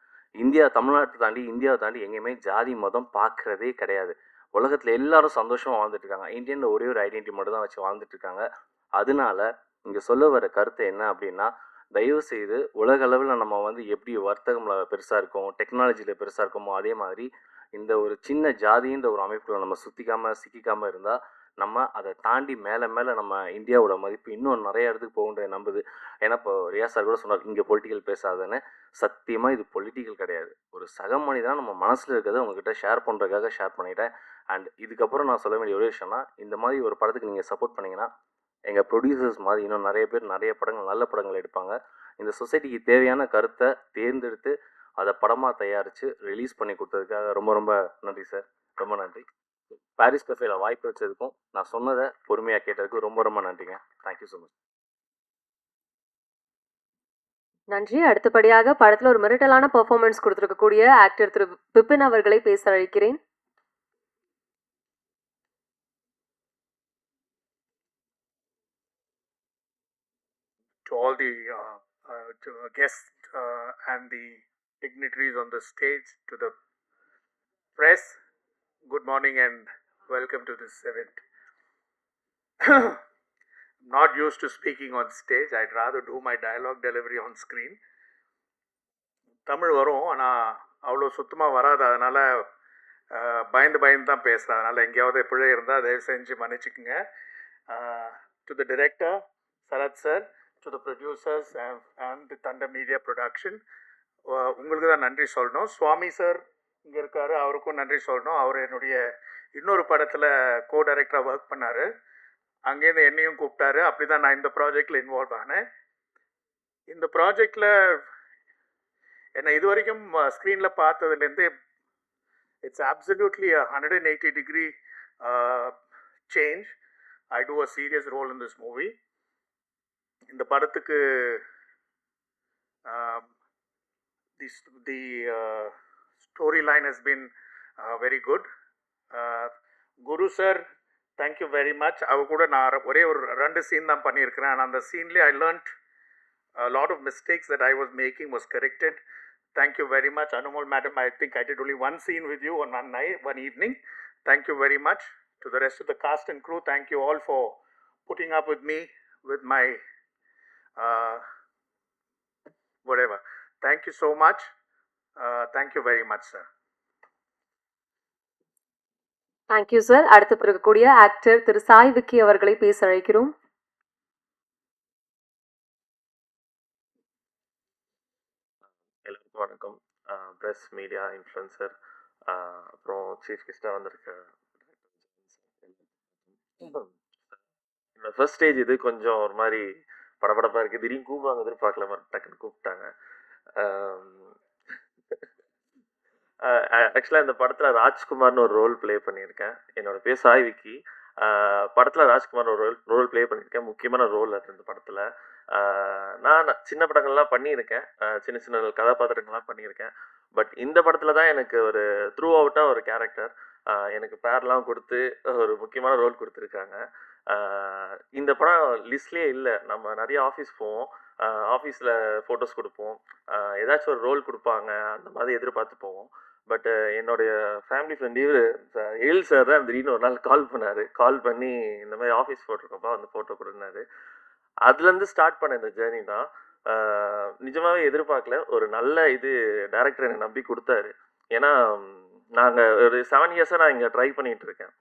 தமிழ்நாட்டை தாண்டி இந்தியாவை தாண்டி எங்கேயுமே ஜாதி மதம் பார்க்குறதே கிடையாது. உலகத்தில் எல்லாரும் சந்தோஷமாக வாழ்ந்துட்டு இருக்காங்க. இந்தியனில் ஒரே ஒரு ஐடென்டிட்டி மட்டும் தான் வச்சு வாழ்ந்துட்டு இருக்காங்க. அதனால இங்கே சொல்ல வர கருத்து என்ன அப்படின்னா, தயவு செய்து உலக அளவில் நம்ம வந்து எப்படி வர்த்தகமில் பெருசாக இருக்கோம், டெக்னாலஜியில் பெருசாக இருக்கோமோ, அதே மாதிரி இந்த ஒரு சின்ன ஜாதின்ற ஒரு அமைப்பில் நம்ம சிக்கிக்காமல் இருந்தால் நம்ம அதை தாண்டி மேலே நம்ம இந்தியாவோட மதிப்பு இன்னும் நிறைய இடத்துக்கு போகுன்ற நம்புது. ஏன்னா இப்போ ரியாஸ் சார் கூட சொன்னார், இங்கே பொலிட்டிக்கல் பேசாதன்னு. சத்தியமாக இது பொலிட்டிக்கல் கிடையாது. ஒரு சக மனிதனாக நம்ம மனசில் இருக்கிறத உங்ககிட்ட ஷேர் பண்ணுறதுக்காக ஷேர் பண்ணிட்டேன். அண்ட் இதுக்கப்புறம் நான் சொல்ல வேண்டிய ஒரே விஷயம்னா, இந்த மாதிரி ஒரு படத்துக்கு நீங்கள் சப்போர்ட் பண்ணிங்கன்னா, எங்கள் ப்ரொடியூசர்ஸ் மாதிரி இன்னும் நிறைய பேர் நிறைய படங்கள், நல்ல படங்கள் எடுப்பாங்க. இந்த சொசைட்டிக்கு தேவையான கருத்தை தேர்ந்தெடுத்து அதை படமாக தயாரித்து ரிலீஸ் பண்ணி கொடுத்ததுக்காக ரொம்ப ரொம்ப நன்றி சார். ரொம்ப நன்றி. பாரிஸ் கஃபேல வாய்ப்பு வச்சதுக்கும், நான் சொன்னதை பொறுமையாக கேட்டதுக்கும் ரொம்ப ரொம்ப நன்றிங்க. Thank you so much. நன்றி. அடுத்தபடியாக படத்தில் ஒரு மிரட்டலான பெர்ஃபார்மன்ஸ் கொடுத்துருக்கக்கூடிய ஆக்டர் திரு பிபின் அவர்களை பேச அழைக்கிறேன். To all the guests and the dignitaries on the stage, to the press, good morning and welcome to this event. Not used to speaking on stage. I'd rather do my dialogue delivery on screen. Tamil வரும், ஆனால் அவ்வளோ சுத்தமாக வராது. அதனால் பயந்து தான் பேசுகிறேன். அதனால் எங்கேயாவது பிழை இருந்தால் தயவு செஞ்சு மன்னிச்சுக்குங்க. To the director Sarath sir, to the producers and the Thunder Media production, உங்களுக்கு தான் நன்றி சொல்லணும். சுவாமி சார் இங்கே இருக்கார், அவருக்கும் நன்றி சொல்லணும். அவர் என்னுடைய இன்னொரு படத்தில் கோ டைரக்டராக ஒர்க் பண்ணார். அங்கேருந்து என்னையும் கூப்பிட்டாரு. அப்படி தான் நான் இந்த ப்ராஜெக்டில் இன்வால்வ் ஆனேன். இந்த ப்ராஜெக்டில் என்னை இது வரைக்கும் ஸ்க்ரீனில் பார்த்ததுலேருந்து it's absolutely 180 degree change. I do a serious role in this movie. இந்த படத்துக்கு the storyline has been very good. Guru sir thank you very much. அவ கூட நான் ஒரே ஒரு 2 சீன் தான் பண்ணியிருக்கிறேன். and அந்த சீன்லேயே I learnt a lot of mistakes that I was making was corrected. Thank you very much, Anumal madam. I think I did only one scene with you on one evening. Thank you very much. To the rest of the cast and crew, thank you all for putting up with me, with my whatever. Thank you so much. Thank you very much, sir. Thank you sir. அடுத்து பிறக்கக்கூடிய actor திரு சாய் விக்கி அவர்களை பேச அழைக்கிறோம். எல்லாருக்கும் வணக்கம். Press, media, influencer, அப்புறம் chief கெஸ்ட்டாக வந்திருக்க என்னோட ஃபர்ஸ்ட் ஸ்டேஜ் இது. கொஞ்சம் ஒரு மாதிரி படபடப்பாக இருக்குது. திடீர்னு கூப்பிடுவாங்க எதிர்பார்க்கல, டக்குன்னு கூப்பிட்டாங்க. ஆக்சுவலாக இந்த படத்தில் ராஜ்குமார்னு ஒரு ரோல் ப்ளே பண்ணியிருக்கேன். என்னோட பேர் சாய் விக்கி. படத்தில் ராஜ்குமார் ஒரு ரோல் ப்ளே பண்ணியிருக்கேன். முக்கியமான ரோல் அது இந்த படத்தில். நான் சின்ன படங்கள்லாம் பண்ணியிருக்கேன், சின்ன சின்ன கதாபாத்திரங்கள்லாம் பண்ணியிருக்கேன். பட் இந்த படத்தில் தான் எனக்கு ஒரு த்ரூ அவுட்டாக ஒரு கேரக்டர் எனக்கு பேர்லாம் கொடுத்து ஒரு முக்கியமான ரோல் கொடுத்துருக்காங்க. இந்த படம் லிஸ்ட்லேயே இல்லை. நம்ம நிறைய ஆஃபீஸ் போவோம், ஆஃபீஸில் ஃபோட்டோஸ் கொடுப்போம், ஏதாச்சும் ஒரு ரோல் கொடுப்பாங்க, அந்த மாதிரி எதிர்பார்த்து போவோம். பட் என்னுடைய ஃபேமிலி ஃப்ரெண்ட் இவர் எழில் சார் தான் திடீர்னு ஒரு நாள் கால் பண்ணி இந்த மாதிரி ஆஃபீஸ் ஃபோட்டோ இருக்கப்பா வந்து ஃபோட்டோ கொடுனாரு. அதுலேருந்து ஸ்டார்ட் பண்ண இந்த ஜேர்னி தான். நிஜமாகவே எதிர்பார்க்கல. ஒரு நல்ல டைரக்டர் என்னை நம்பி கொடுத்தாரு. ஏன்னா நாங்கள் ஒரு 7 இயர்ஸாக நான் இங்கே ட்ரை பண்ணிகிட்டு இருக்கேன்.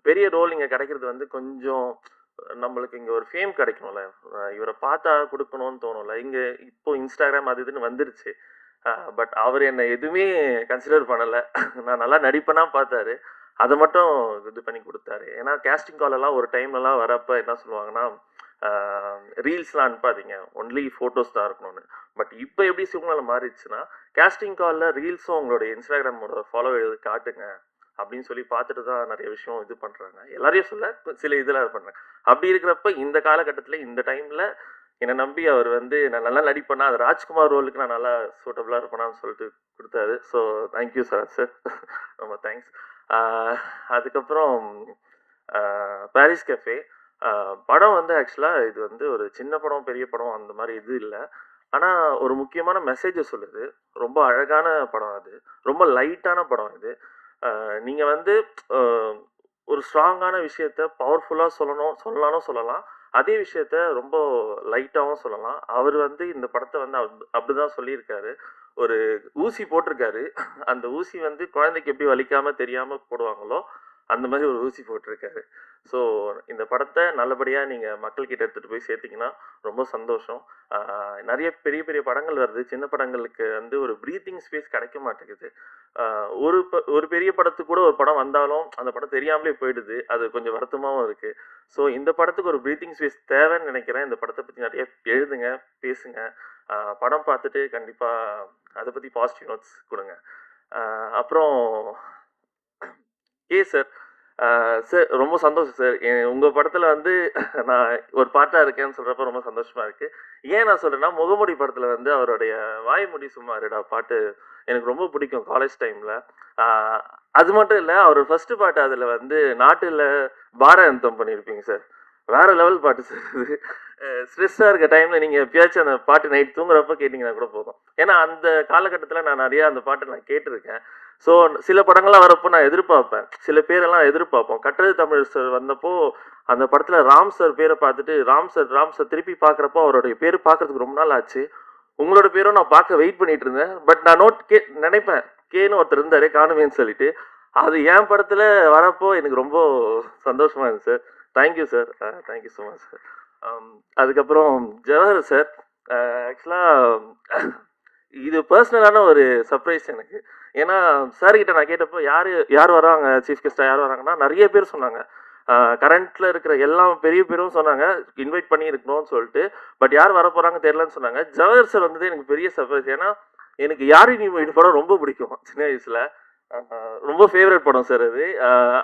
பெரிய ரோல் இங்கே கிடைக்கிறது வந்து கொஞ்சம் நம்மளுக்கு இங்கே ஒரு ஃபேம் கிடைக்கணும்ல, இவரை பார்த்தா கொடுக்கணும்னு தோணும்ல. இங்கே இப்போ இன்ஸ்டாகிராம் அது இதுன்னு வந்துருச்சு. பட் அவர் என்னை எதுவுமே கன்சிடர் பண்ணலை. நான் நல்லா நடிப்பேனா பார்த்தாரு, அதை மட்டும் இது பண்ணி கொடுத்தாரு. ஏன்னா கேஸ்டிங் காலெல்லாம் ஒரு டைம்லலாம் வரப்போ என்ன சொல்லுவாங்கன்னா, ரீல்ஸ்லாம் அனுப்பாதீங்க, ஒன்லி ஃபோட்டோஸ் தான் இருக்கணும்னு. பட் இப்போ எப்படி சூழ்நிலை மாறிடுச்சுன்னா, கேஸ்டிங் காலில் ரீல்ஸும் உங்களுடைய இன்ஸ்டாகிராமோட ஃபாலோ எழுதி காட்டுங்க அப்படின்னு சொல்லி பார்த்துட்டு தான் நிறைய விஷயம் இது பண்ணுறாங்க. எல்லாரையும் சொல்ல சில இதில் பண்ணுறாங்க. அப்படி இருக்கிறப்ப இந்த காலகட்டத்தில் இந்த டைமில் என்னை நம்பி அவர் வந்து நான் நல்லா நடிப்பேன்னா, அது ராஜ்குமார் ரோலுக்கு நான் நல்லா சூட்டபுளாக இருப்பேனான்னு சொல்லிட்டு கொடுத்தாரு. So thank you sir. ரொம்ப தேங்க்ஸ். அதுக்கப்புறம் பாரிஸ் கஃபே படம் வந்து ஆக்சுவலாக இது வந்து ஒரு சின்ன படம் பெரிய படம் அந்த மாதிரி இது இல்லை. ஆனால் ஒரு முக்கியமான மெசேஜை சொல்லுது. ரொம்ப அழகான படம் அது. ரொம்ப லைட்டான படம் இது. நீங்கள் வந்து ஒரு ஸ்ட்ராங்கான விஷயத்த பவர்ஃபுல்லாக சொல்லலாம். அதே விஷயத்த ரொம்ப லைட்டாகவும் சொல்லலாம். அவர் வந்து இந்த படத்தை வந்து அப்படிதான் சொல்லியிருக்காரு. ஒரு ஊசி போட்டிருக்காரு. அந்த ஊசி வந்து குழந்தைக்கு எப்படி வலிக்காமல் தெரியாமல் போடுவாங்களோ அந்த மாதிரி ஒரு ஊசி போட்டிருக்காரு. ஸோ இந்த படத்தை நல்லபடியாக நீங்கள் மக்கள்கிட்ட எடுத்துகிட்டு போய் சேர்த்திங்கன்னா ரொம்ப சந்தோஷம். நிறைய பெரிய பெரிய படங்கள் வருது, சின்ன படங்களுக்கு வந்து ஒரு ப்ரீத்திங் ஸ்பேஸ் கிடைக்க மாட்டேங்குது. ஒரு பெரிய படத்துக்கு கூட ஒரு படம் வந்தாலும் அந்த படம் தெரியாமலே போயிடுது. அது கொஞ்சம் வருத்தமாகவும் இருக்குது. ஸோ இந்த படத்துக்கு ஒரு ப்ரீத்திங் ஸ்பேஸ் தேவைன்னு நினைக்கிறேன். இந்த படத்தை பற்றி நிறைய எழுதுங்க, பேசுங்க. படம் பார்த்துட்டு கண்டிப்பாக அதை பற்றி பாசிட்டிவ் நோட்ஸ் கொடுங்க. அப்புறம் சார் சார் ரொம்ப சந்தோஷம் சார். உங்கள் படத்தில் வந்து நான் ஒரு பாட்டாக இருக்கேன்னு சொல்கிறப்ப ரொம்ப சந்தோஷமாக இருக்குது. ஏன் நான் சொல்கிறேன்னா, முகமுடி படத்தில் வந்து அவருடைய வாய்மொழி சும்மாருடா பாட்டு எனக்கு ரொம்ப பிடிக்கும் காலேஜ் டைமில். அது மட்டும் இல்லை, அவர் ஃபஸ்ட்டு பாட்டு அதில் வந்து நாட்டில் பார அந்தம் பண்ணியிருப்பீங்க சார். வேறு லெவல் பாட்டு சார் இது. ஸ்ட்ரெஸ்ஸாக இருக்க டைமில் நீங்கள் எப்பயாச்சும் அந்த பாட்டு நைட் தூங்குறப்ப கேட்டிங்கன்னா கூட போதும். ஏன்னா அந்த காலகட்டத்தில் நான் நிறையா அந்த பாட்டை நான் கேட்டிருக்கேன். ஸோ சில படங்கள்லாம் வரப்போ நான் எதிர்பார்ப்பேன், சில பேரெல்லாம் எதிர்பார்ப்போம். கட்டுறது தமிழ் சார் வந்தப்போ அந்த படத்தில் ராம் சார் பேரை பார்த்துட்டு ராம் சார் திருப்பி பார்க்குறப்போ அவருடைய பேர் பார்க்குறதுக்கு ரொம்ப நாள் ஆச்சு. உங்களோட பேரும் நான் பார்க்க வெயிட் பண்ணிட்டு இருந்தேன். பட் நான் நினைப்பேன் கேன்னு ஒருத்தர் இருந்தார் காணுமேன்னு சொல்லிட்டு. அது என் படத்தில் வரப்போ எனக்கு ரொம்ப சந்தோஷமாக இருந்துச்சு sir. Thank you sir. Thank you so much sir. அதுக்கப்புறம் ஜவஹர் சார், ஆக்சுவலாக இது பர்சனலான ஒரு சர்ப்ரைஸ் எனக்கு. ஏன்னா சார்கிட்ட நான் கேட்டப்போ யார் வராங்க சீஃப் கெஸ்ட்டாக யார் வராங்கன்னா நிறைய பேர் சொன்னாங்க. கரண்ட்டில் இருக்கிற எல்லா பெரிய பேரும் சொன்னாங்க இன்வைட் பண்ணியிருக்கணும்னு சொல்லிட்டு. பட் யார் வர போகிறாங்க தெரியலன்னு சொன்னாங்க. ஜவஹர் சார் வந்தது எனக்கு பெரிய சர்ப்ரைஸ். ஏன்னா எனக்கு யாரையும் நீ படம் ரொம்ப பிடிக்கும் சின்ன வயசில். ரொம்ப ஃபேவரட் படம் சார் அது.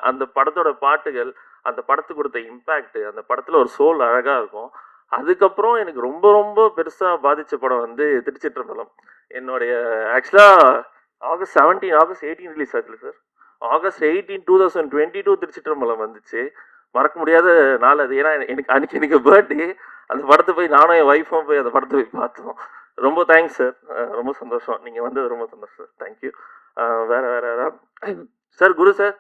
அந்த படத்தோட பாட்டுகள், அந்த படத்துக்கு கொடுத்த இம்பேக்ட், அந்த படத்தில் ஒரு சோல் அழகாக இருக்கும். அதுக்கப்புறம் எனக்கு ரொம்ப ரொம்ப பெருசாக பாதித்த படம் வந்து திருச்சிற்றம்பலம். என்னுடைய ஆக்சுவலாக ஆகஸ்ட் 18 ரிலீஸ் ஆச்சுல சார். ஆகஸ்ட் 18, 2022 திருச்சிற்றம்பலம் வந்துச்சு. மறக்க முடியாத நாள் அது. ஏன்னா எனக்கு பர்த்டே. அந்த படத்தை போய் நானும் என் ஒய்ஃபும் போய் அந்த படத்தை போய் பார்த்தோம். ரொம்ப தேங்க்ஸ் சார். ரொம்ப சந்தோஷம். நீங்கள் வந்தது ரொம்ப சந்தோஷம் சார். தேங்க்யூ. வேற வேற சார், குரு சார்,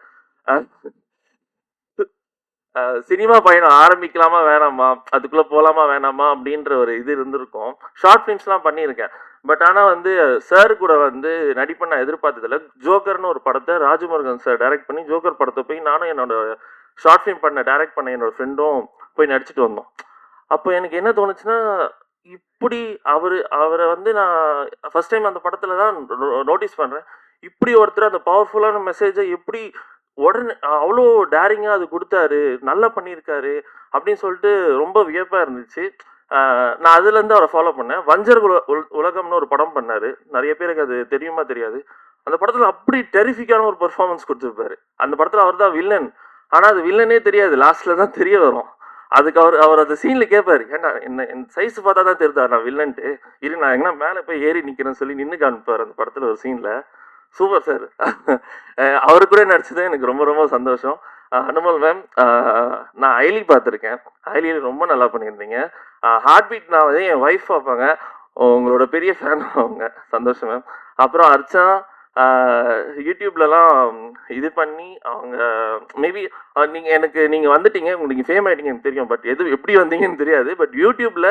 சினிமா பயணம் ஆரம்பிக்கலாமா வேணாமா, அதுக்குள்ளே போகலாமா வேணாமா அப்படின்ற ஒரு இது இருந்திருக்கும். ஷார்ட் ஃபிலிம்ஸ்லாம் பண்ணியிருக்கேன். பட் ஆனால் வந்து சார் கூட வந்து நடிப்பை நான் எதிர்பார்த்ததில்ல. ஜோக்கர்னு ஒரு படத்தை ராஜமுருகன் சார் டைரக்ட் பண்ணி, ஜோக்கர் படத்தை போய் நானும் என்னோட ஷார்ட் ஃபிலிம் டைரக்ட் பண்ண என்னோட ஃப்ரெண்டும் போய் நடிச்சுட்டு வந்தோம். அப்போ எனக்கு என்ன தோணுச்சுன்னா, இப்படி அவரை வந்து நான் ஃபர்ஸ்ட் டைம் அந்த படத்தில் தான் நோட்டீஸ் பண்ணுறேன். இப்படி ஒருத்தர் அந்த பவர்ஃபுல்லான மெசேஜை எப்படி உடனே அவ்வளோ டேரிங்காக அது கொடுத்தாரு, நல்லா பண்ணியிருக்காரு அப்படின்னு சொல்லிட்டு ரொம்ப வியப்பாக இருந்துச்சு. நான் அதுலேருந்து அவரை ஃபாலோ பண்ணேன். வஞ்சர் உலகம்னு ஒரு படம் பண்ணார். நிறைய பேருக்கு அது தெரியுமா தெரியாது. அந்த படத்தில் அப்படி டெரிஃபிக்கான ஒரு பெர்ஃபார்மன்ஸ் கொடுத்துருப்பாரு. அந்த படத்தில் அவர் தான் வில்லன். ஆனால் அது வில்லனே தெரியாது, லாஸ்ட்டில் தான் தெரிய வரும். அதுக்கு அவர் அந்த சீனில் கேட்பாரு, ஏன்னா என் சைஸ் பார்த்தா தான் தெரியுதா நான் வில்லன்ட்டு, இரு நான் எங்கன்னா மேலே போய் ஏறி நிற்கிறேன்னு சொல்லி நின்று காமிப்பார் அந்த படத்தில் ஒரு சீனில். Super sir. அவரு கூட நடிச்சது எனக்கு ரொம்ப ரொம்ப சந்தோஷம். அனுமல் மேம், நான் ஐலி பார்த்துருக்கேன். ஐலியில் ரொம்ப நல்லா பண்ணியிருந்தீங்க. ஹார்ட் பீட் நான் வந்து என் ஒய்ஃப் பார்ப்பாங்க. உங்களோட பெரிய ஃபேன் அவங்க. சந்தோஷம் மேம். அப்புறம் அர்ச்சனா யூடியூப்லலாம் இது பண்ணி அவங்க மேபி நீங்கள் வந்துட்டீங்க, உங்களுக்கு ஃபேம் ஆகிட்டீங்க எனக்கு தெரியும். பட் எப்படி வந்தீங்கன்னு தெரியாது. பட் யூடியூப்பில்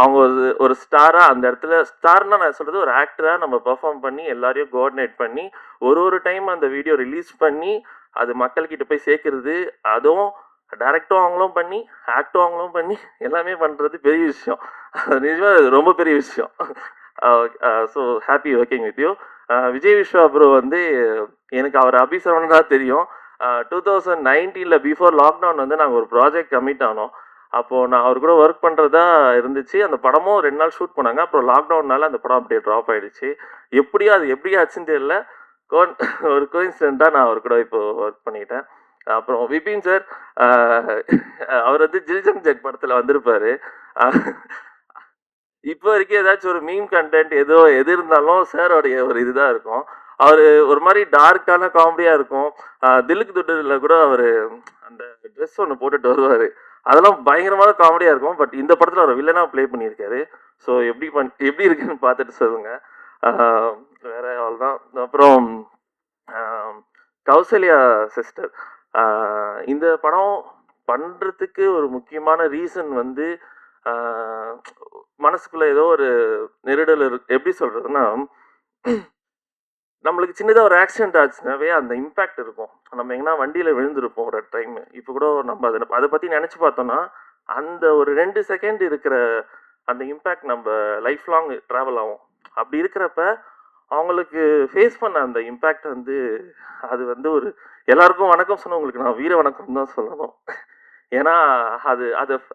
அவங்க ஒரு ஸ்டாராக அந்த இடத்துல, ஸ்டார்னா நான் சொல்கிறது ஒரு ஆக்டராக நம்ம பெர்ஃபார்ம் பண்ணி எல்லாரையும் கோஆர்டினேட் பண்ணி ஒரு டைம் அந்த வீடியோ ரிலீஸ் பண்ணி அது மக்கள்கிட்ட போய் சேர்க்கறது, அதுவும் டைரக்டும் அவங்களும் பண்ணி ஆக்டும் அவங்களும் பண்ணி எல்லாமே பண்ணுறது பெரிய விஷயம். நிஜமாக ரொம்ப பெரிய விஷயம். So happy working with you. Vijay Viswa bro வந்து எனக்கு அவர் அபிசரவனாக தெரியும். 2019 பிஃபோர் லாக்டவுன் வந்து நாங்கள் ஒரு ப்ராஜெக்ட் கமிட் ஆனோம். அப்போது நான் அவர் கூட ஒர்க் பண்ணுறதா இருந்துச்சு. அந்த படமும் 2 நாள் ஷூட் பண்ணாங்க. அப்புறம் லாக்டவுன்னால அந்த படம் அப்படியே ட்ராப் ஆகிடுச்சு. அது எப்படி ஆச்சுன்னு தெரியல. ஒரு கோயின்சிடென்ட்டாக நான் அவர் கூட இப்போ ஒர்க் பண்ணிட்டேன். அப்புறம் விபின் சார், அவர் வந்து ஜில்ஜம் ஜக் படத்தில் வந்திருப்பார். இப்போ வரைக்கும் ஏதாச்சும் ஒரு மீம் கண்டென்ட் எது இருந்தாலும் சாரோடைய ஒரு இதுதான் இருக்கும். அவர் ஒரு மாதிரி டார்க்கான காமெடியாக இருக்கும். திலுக்கு துட்டில் கூட அவர் அந்த ட்ரெஸ் ஒன்று போட்டுட்டு வருவார். அதெல்லாம் பயங்கரமான காமெடியாக இருக்கும். பட் இந்த படத்தில் அவர் வில்லனாக ப்ளே பண்ணியிருக்காரு. ஸோ எப்படி இருக்குன்னு பார்த்துட்டு சொல்லுங்கள். வேற அவ்வளோதான். அப்புறம் கௌசல்யா சிஸ்டர், இந்த படம் பண்ணுறதுக்கு ஒரு முக்கியமான ரீசன் வந்து மனசுக்குள்ள ஏதோ ஒரு நெருடல் எப்படி சொல்றதுன்னா, நம்மளுக்கு சின்னதாக ஒரு ஆக்சிடென்ட் ஆச்சுனாவே அந்த இம்பேக்ட் இருக்கும். நம்ம எங்கன்னா வண்டியில் விழுந்திருப்போம் ஒரு டைம். இப்போ கூட நம்ம அதை பற்றி நினச்சி பார்த்தோம்னா அந்த ஒரு 2 செகண்ட் இருக்கிற அந்த இம்பேக்ட் நம்ம லைஃப் லாங் ட்ராவல் ஆகும். அப்படி இருக்கிறப்ப அவங்களுக்கு ஃபேஸ் பண்ண அந்த இம்பேக்ட் வந்து அது வந்து ஒரு எல்லாருக்கும் வணக்கம் சொன்னவங்களுக்கு நான் வீர வணக்கம் தான் சொல்லணும். ஏன்னா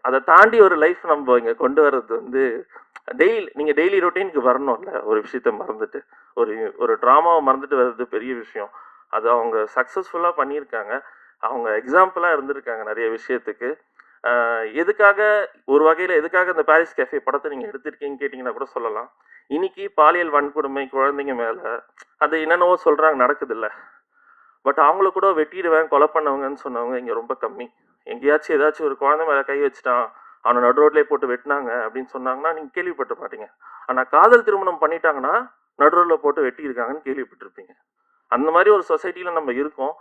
அதை தாண்டி ஒரு லைஃப் நம்ம இங்கே கொண்டு வர்றது வந்து நீங்கள் டெய்லி ரொட்டீனுக்கு வரணும்ல. ஒரு விஷயத்த மறந்துட்டு ஒரு ட்ராமாவை மறந்துட்டு வர்றது பெரிய விஷயம். அது அவங்க சக்ஸஸ்ஃபுல்லாக பண்ணியிருக்காங்க. அவங்க எக்ஸாம்பிளாக இருந்திருக்காங்க நிறைய விஷயத்துக்கு. எதுக்காக ஒரு வகையில் எதுக்காக இந்த பாரிஸ் கேஃபே படத்தை நீங்கள் எடுத்திருக்கீங்கன்னு கேட்டிங்கன்னா கூட சொல்லலாம். இன்னைக்கு பாலியல் வன்கொடுமை குழந்தைங்க மேலே அது என்னென்னவோ சொல்கிறாங்க, நடக்குதில்ல. பட் அவங்கள கூட வெட்டிடுவேன் கொலை பண்ணவங்கன்னு சொன்னவங்க இங்கே ரொம்ப கம்மி. எங்கேயாச்சும் ஏதாச்சும் ஒரு குழந்தை மேலே கை வச்சுட்டான், அவனை நடு ரோட்லேயே போட்டு வெட்டினாங்க அப்படின்னு சொன்னாங்கன்னா நீங்கள் கேள்விப்பட்ட மாட்டீங்க. ஆனால் காதல் திருமணம் பண்ணிட்டாங்கன்னா நடு ரோட்டில் போட்டு வெட்டியிருக்காங்கன்னு கேள்விப்பட்டிருப்பீங்க. அந்த மாதிரி ஒரு சொசைட்டியில் நம்ம இருக்கோம்.